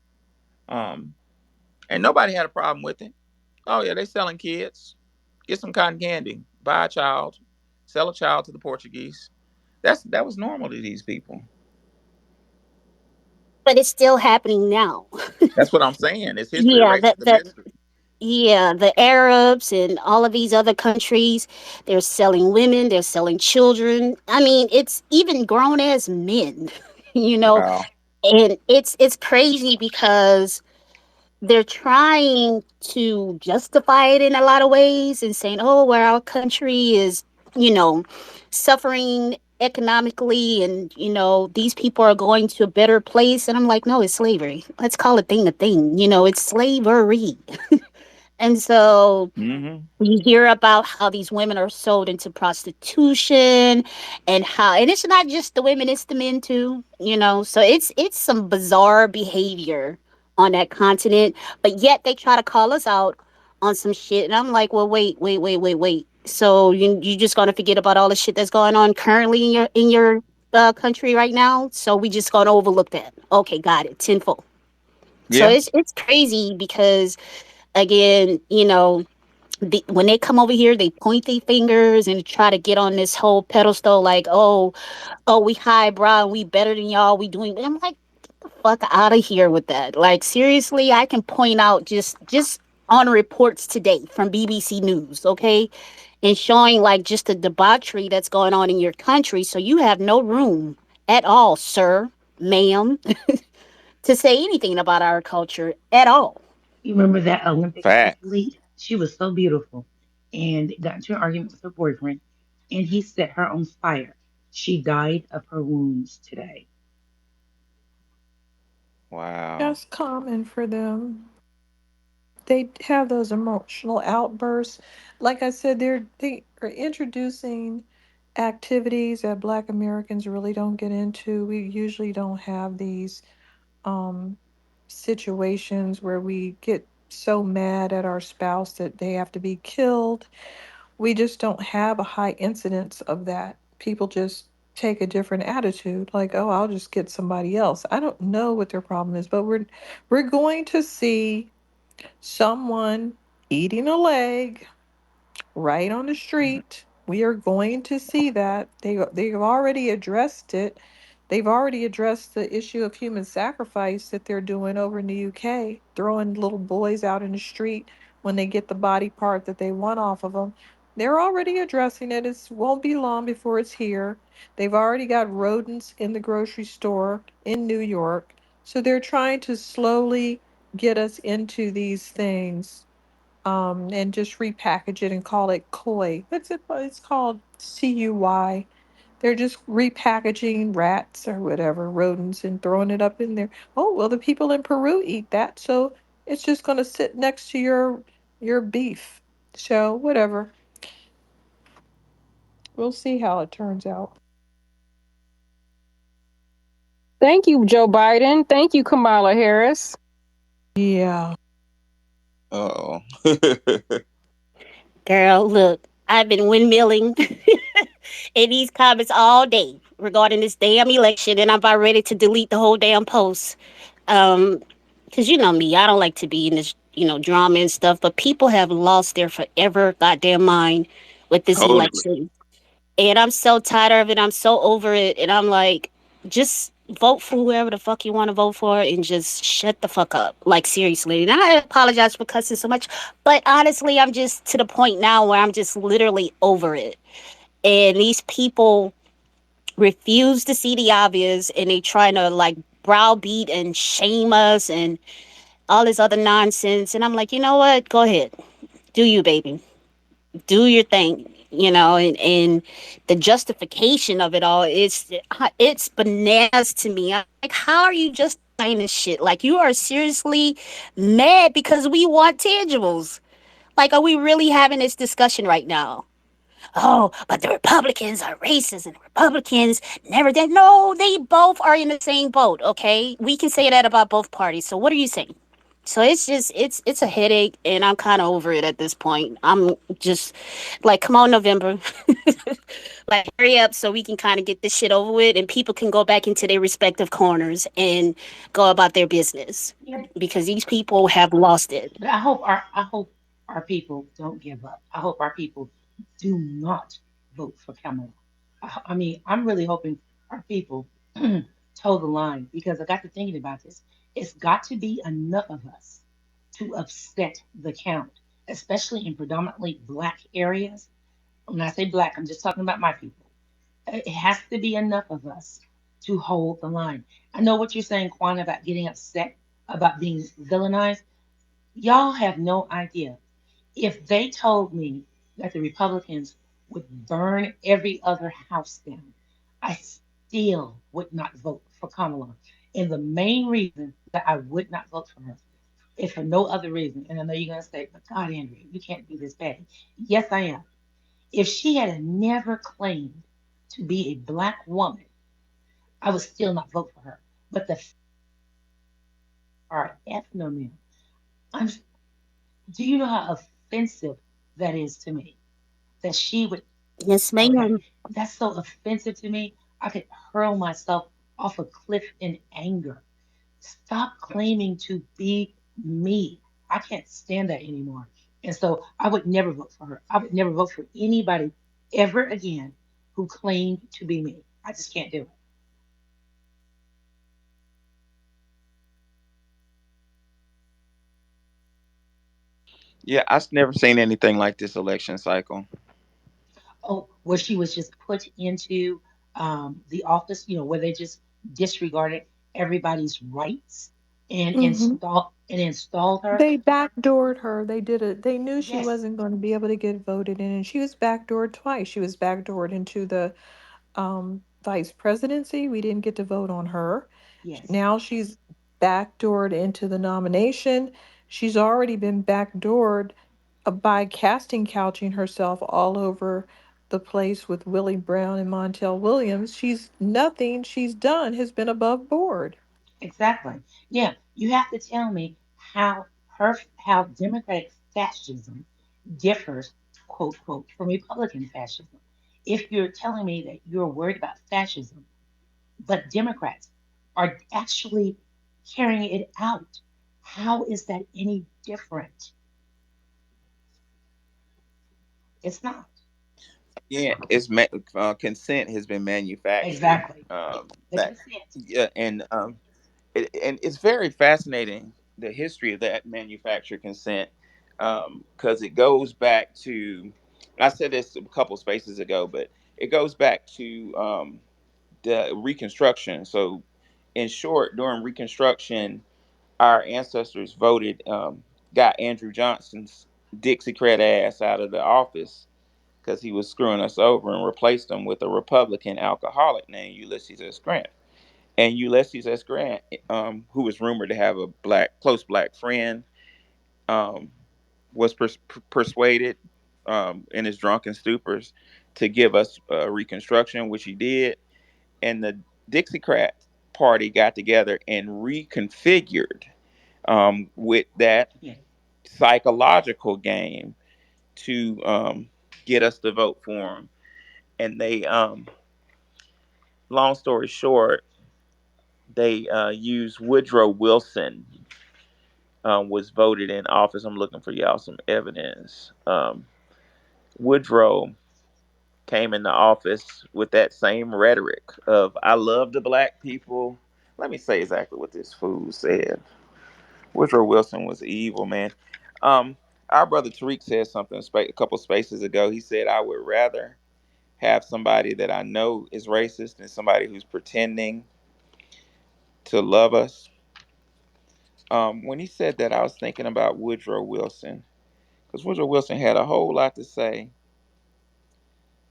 Um, and nobody had a problem with it. Oh yeah, they selling kids. Get some cotton candy. Buy a child. Sell a child to the Portuguese. That was normal to these people. But it's still happening now. That's what I'm saying. It's history Yeah, erasing the mystery. yeah, the Arabs and all of these other countries, they're selling women, they're selling children. I mean, it's even grown as men, you know. Wow. And it's crazy because they're trying to justify it in a lot of ways and saying, "Oh, where our country is, you know, suffering economically and, these people are going to a better place." And I'm like, "No, it's slavery. Let's call a thing a thing. It's slavery." And so Hmm. you hear about how these women are sold into prostitution and it's not just the women, it's the men too. So it's some bizarre behavior on that continent, but yet they try to call us out on some shit, and I'm like, well, wait, so you just gonna forget about all the shit that's going on currently in your country right now, so we just gonna overlook that? Okay, got it, tenfold. So Yeah. it's crazy because, again, when they come over here, they point their fingers and try to get on this whole pedestal, like, oh, we highbrow and we better than y'all. We doing. I'm like, get the fuck out of here with that. Like, seriously, I can point out just on reports today from BBC News, okay, and showing like just the debauchery that's going on in your country. So you have no room at all, sir, ma'am, to say anything about our culture at all. You remember that Olympic Facts. athlete? She was so beautiful and got into an argument with her boyfriend, and he set her on fire. She died of her wounds today. Wow. That's common for them. They have those emotional outbursts. Like I said, they are introducing activities that Black Americans really don't get into. We usually don't have these um, situations where we get so mad at our spouse that they have to be killed. We just don't have a high incidence of that. People just take a different attitude, like, oh, I'll just get somebody else. I don't know what their problem is, but we're going to see someone eating a leg right on the street. We are going to see that. They've already addressed it. They've already addressed the issue of human sacrifice that they're doing over in the UK, throwing little boys out in the street when they get the body part that they want off of them. They're already addressing it. It won't be long before it's here. They've already got rodents in the grocery store in New York. So they're trying to slowly get us into these things, and just repackage it and call it koi. What's it? It's called CUY. They're just repackaging rats or whatever, rodents, and throwing it up in there. Oh, well, the people in Peru eat that, so it's just going to sit next to your beef. So whatever. We'll see how it turns out. Thank you, Joe Biden. Thank you, Kamala Harris. Yeah. Oh. Girl, look, I've been windmilling in these comments all day, regarding this damn election, and I'm about ready to delete the whole damn post. Um, because you know me, I don't like to be in this, drama and stuff. But people have lost their forever goddamn mind with this Totally. election, and I'm so tired of it. I'm so over it, and I'm like, just vote for whoever the fuck you want to vote for, and just shut the fuck up. Like seriously, and I apologize for cussing so much, but honestly, I'm just to the point now where I'm just literally over it. And these people refuse to see the obvious, and they trying to like browbeat and shame us and all this other nonsense. And I'm like, you know what? Go ahead. Do you, baby. Do your thing. And the justification of it all is it's bananas to me. I'm like, how are you justifying this shit? Like you are seriously mad because we want tangibles. Like, are we really having this discussion right now? Oh, but the Republicans are racist and the Republicans never did. No, they both are in the same boat, okay? We can say that about both parties. So what are you saying? So it's just it's a headache, and I'm kind of over it at this point. I'm just like, come on, November. Like hurry up so we can kind of get this shit over with and people can go back into their respective corners and go about their business Yeah, because these people have lost it. but I hope our people don't give up. I hope our people do not vote for Kamala. I mean, I'm really hoping our people toe the line because I got to thinking about this. It's got to be enough of us to upset the count, especially in predominantly black areas. When I say black, I'm just talking about my people. It has to be enough of us to hold the line. I know what you're saying, Quan, about getting upset about being villainized. Y'all have no idea. If they told me that the Republicans would burn every other house down, I still would not vote for Kamala. And the main reason that I would not vote for her, if for no other reason, and I know you're going to say, but God, Andrea, you can't be this bad. Yes, I am. If she had never claimed to be a black woman, I would still not vote for her. But the are ethnonym. I'm, do you know how offensive that is to me? That she would, Yes, okay, ma'am. that's so offensive to me. I could hurl myself off a cliff in anger. Stop claiming to be me. I can't stand that anymore. And so I would never vote for her. I would never vote for anybody ever again who claimed to be me. I just can't do it. Yeah, I've never seen anything like this election cycle. Oh, where she was just put into the office, where they just disregarded everybody's rights and Hmm. installed her. They backdoored her. They did it. They knew she Yes, wasn't going to be able to get voted in, and she was backdoored twice. She was backdoored into the vice presidency. We didn't get to vote on her. yes, Now she's backdoored into the nomination. She's already been backdoored by casting couching herself all over the place with Willie Brown and Montel Williams. She's nothing she's done has been above board. exactly. Yeah, you have to tell me how Democratic fascism differs, quote quote, from Republican fascism. If you're telling me that you're worried about fascism, but Democrats are actually carrying it out, how is that any different? It's not. Yeah, consent has been manufactured. Exactly. The That consent. yeah, and it's very fascinating the history of that manufactured consent because it goes back to. I said this a couple spaces ago, but it goes back to the Reconstruction. So, in short, during Reconstruction, our ancestors voted, got Andrew Johnson's Dixiecrat ass out of the office because he was screwing us over and replaced him with a Republican alcoholic named Ulysses S. Grant. And Ulysses S. Grant, who was rumored to have a close black friend, um, was persuaded in his drunken stupors to give us Reconstruction, which he did. And the Dixiecrat Party got together and reconfigured with that Yeah. psychological game to get us to vote for him. And they long story short, they used Woodrow Wilson was voted in office. I'm looking for y'all some evidence. Woodrow came into office with that same rhetoric of "I love the black people." Let me say exactly what this fool said. Woodrow Wilson was evil, man. Um, our brother Tariq said something a couple spaces ago. He said, "I would rather have somebody that I know is racist than somebody who's pretending to love us." When he said that, I was thinking about Woodrow Wilson because Woodrow Wilson had a whole lot to say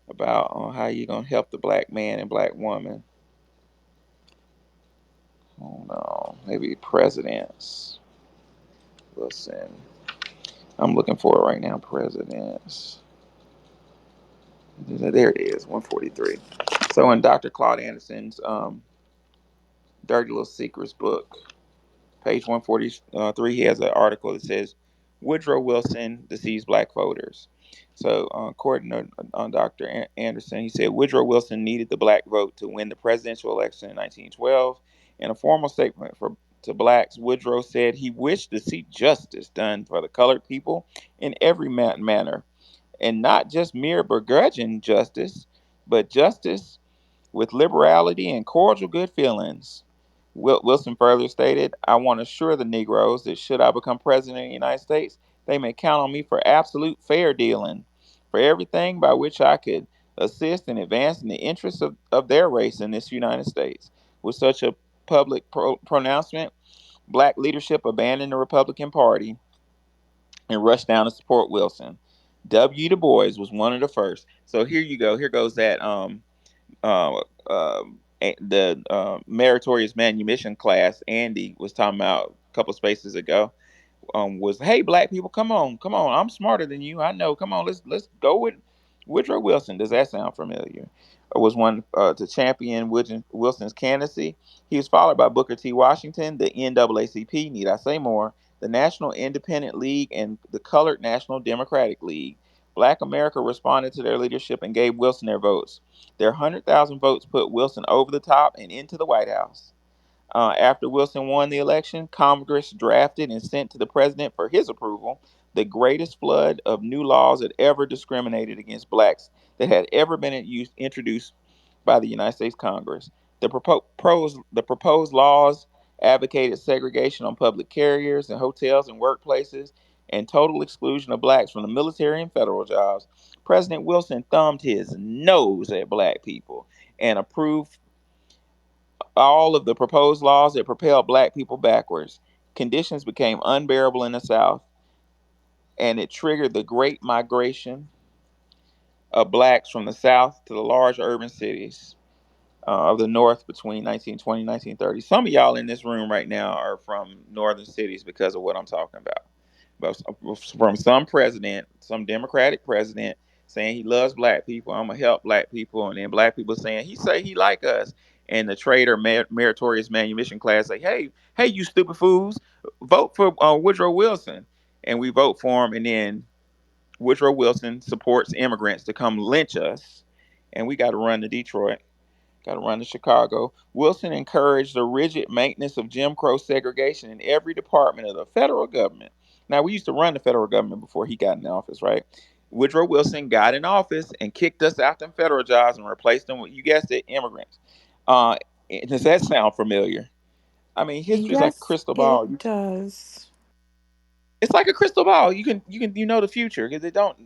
about how you're gonna help the black man and black woman. Hold on, maybe presidents. Wilson. I'm looking for it right now. Presidents. There it is, 143. So in Dr. Claude Anderson's Dirty Little Secrets book, page 143, he has an article that says Woodrow Wilson deceives black voters. So, according to Dr. Anderson, he said Woodrow Wilson needed the black vote to win the presidential election in 1912. In a formal statement to blacks, Woodrow said he wished to see justice done for the colored people in every manner, and not just mere begrudging justice, but justice with liberality and cordial good feelings. Wilson further stated, "I want to assure the Negroes that should I become president of the United States, they may count on me for absolute fair dealing, for everything by which I could assist in advancing the interests of their race in this United States." With such a public pronouncement, black leadership abandoned the Republican Party and rushed down to support Wilson. W. Du Bois was one of the first. So here you go. Here goes that uh, the meritorious manumission class Andy was talking about a couple spaces ago. Was, hey, black people, come on, I'm smarter than you, I know, come on, let's go with Woodrow Wilson. Does that sound familiar? Was one to champion Wilson's candidacy. He was followed by Booker T. Washington, the NAACP, need I say more, the National Independent League, and the Colored National Democratic League. Black America responded to their leadership and gave Wilson their votes. Their 100,000 votes put Wilson over the top and into the White House. After Wilson won the election, Congress drafted and sent to the president for his approval the greatest flood of new laws that ever discriminated against blacks that had ever been introduced by the United States Congress. The proposed laws advocated segregation on public carriers and hotels and workplaces and total exclusion of blacks from the military and federal jobs. President Wilson thumbed his nose at black people and approved all of the proposed laws that propelled black people backwards. Conditions became unbearable in the South, and it triggered the great migration of blacks from the South to the large urban cities of the North between 1920 and 1930. Some of y'all in this room right now are from northern cities because of what I'm talking about. But from some president, some Democratic president, saying he loves black people, I'm gonna help black people, and then black people saying he say he like us, and the traitor meritorious manumission class say, hey, you stupid fools, vote for Woodrow Wilson, and we vote for him, and then Woodrow Wilson supports immigrants to come lynch us, and we got to run to Detroit. Got to run to Chicago. Wilson encouraged the rigid maintenance of Jim Crow segregation in every department of the federal government. Now, we used to run the federal government before he got in office, right? Woodrow Wilson got in office and kicked us out them federal jobs and replaced them with, you guessed it, immigrants. Uh, does that sound familiar? I mean, history's like a Yes, crystal it ball. does. It's like a crystal ball. You know the future because it don't.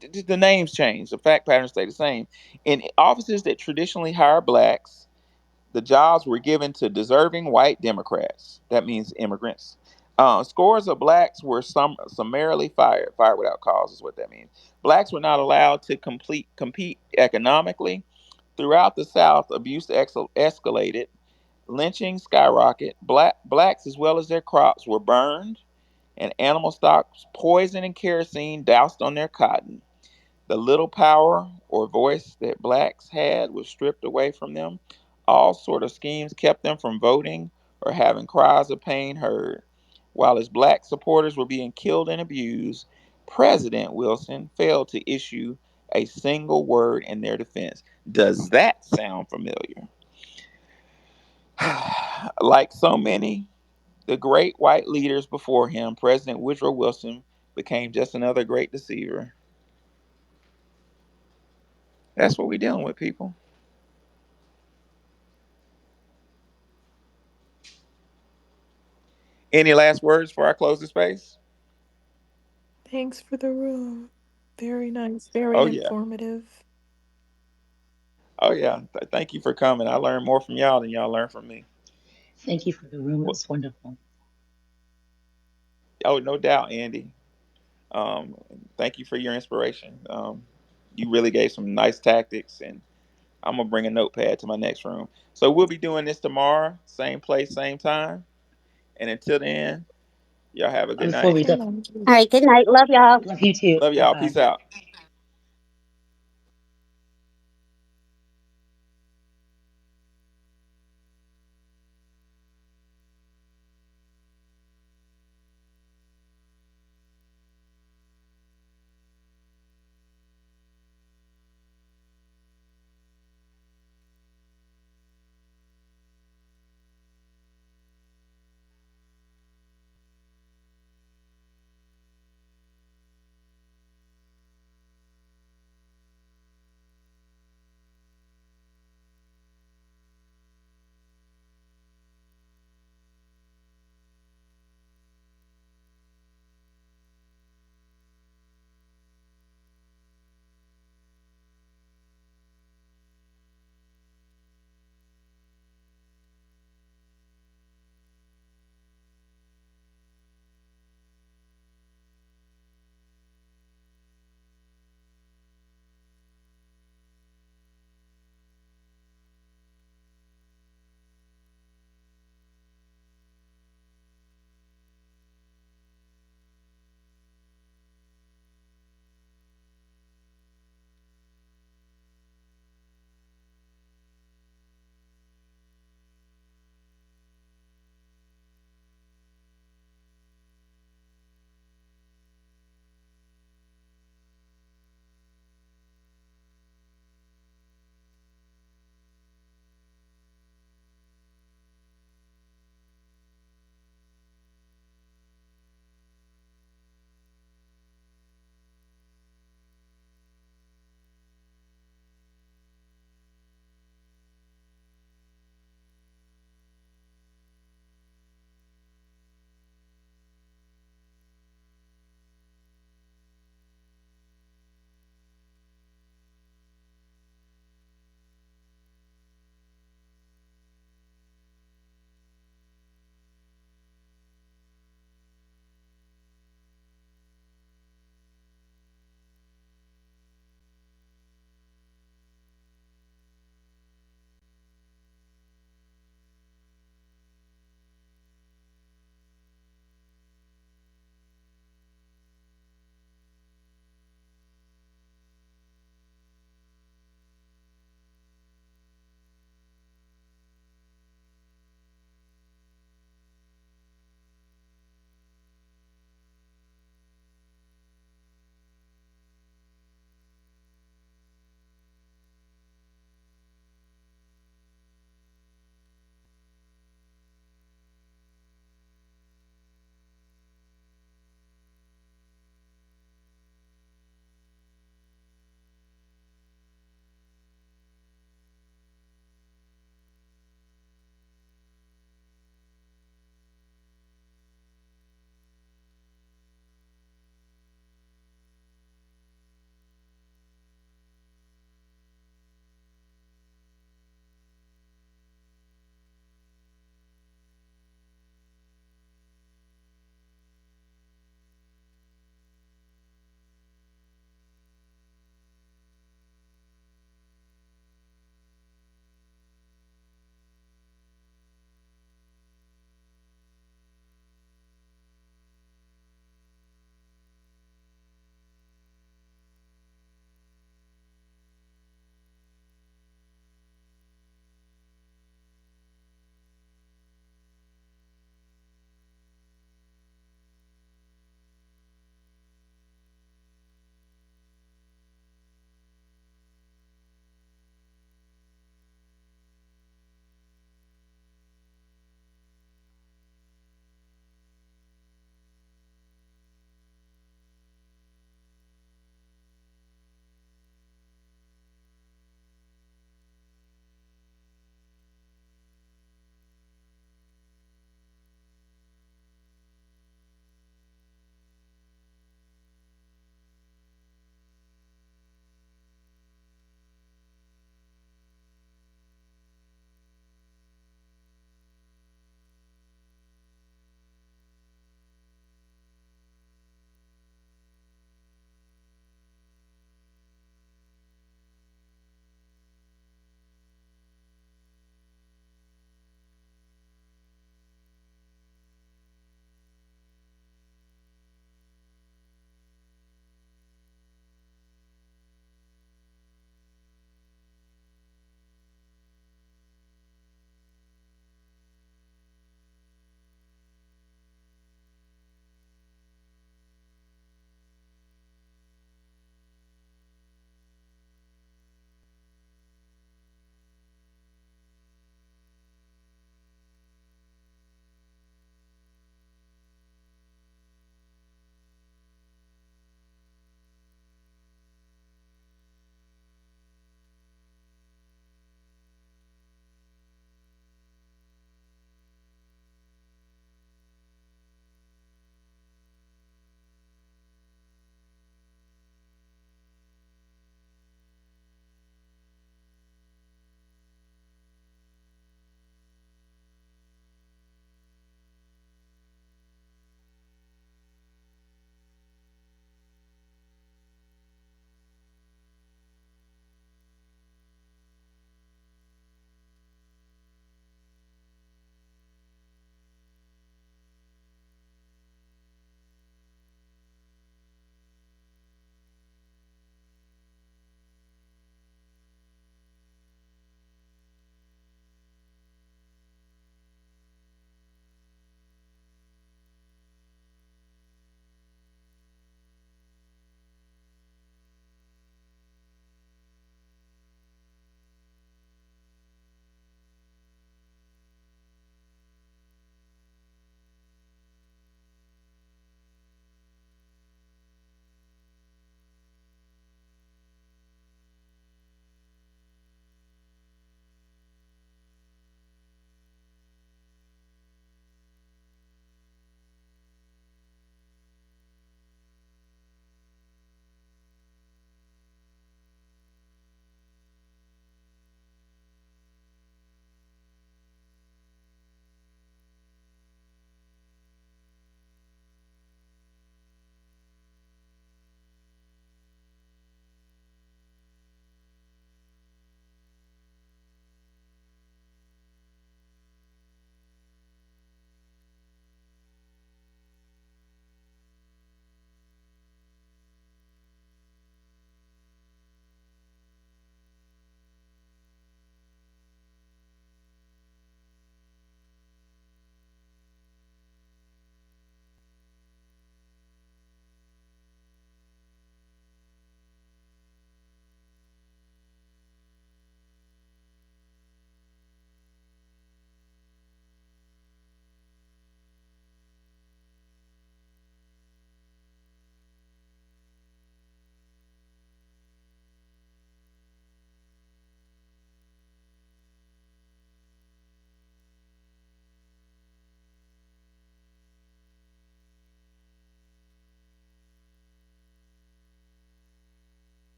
The names change. The fact patterns stay the same. In offices that traditionally hire blacks, the jobs were given to deserving white Democrats. That means immigrants. Scores of blacks were summarily fired. Fired without cause is what that means. Blacks were not allowed to compete economically. Throughout the South, abuse escalated. Lynching skyrocketed. Blacks, as well as their crops, were burned, and animal stocks poisoned and kerosene doused on their cotton. The little power or voice that blacks had was stripped away from them. All sort of schemes kept them from voting or having cries of pain heard. While his black supporters were being killed and abused, President Wilson failed to issue a single word in their defense. Does that sound familiar? Like so many, the great white leaders before him, President Woodrow Wilson became just another great deceiver. That's what we're dealing with, people. Any last words before I close the space? Thanks for the room. Very nice, very Oh yeah. informative. Oh yeah. Thank you for coming. I learned more from y'all than y'all learned from me. Thank you for the room. It Well, was wonderful. oh, no doubt, Andy. Um, Thank you for your inspiration. You really gave some nice tactics, and I'm gonna bring a notepad to my next room. So we'll be doing this tomorrow, same place, same time. And until then, y'all have a good Before night. we Good go, night. All right. Good night. Love y'all. love you too. Love Bye y'all. bye. Peace out.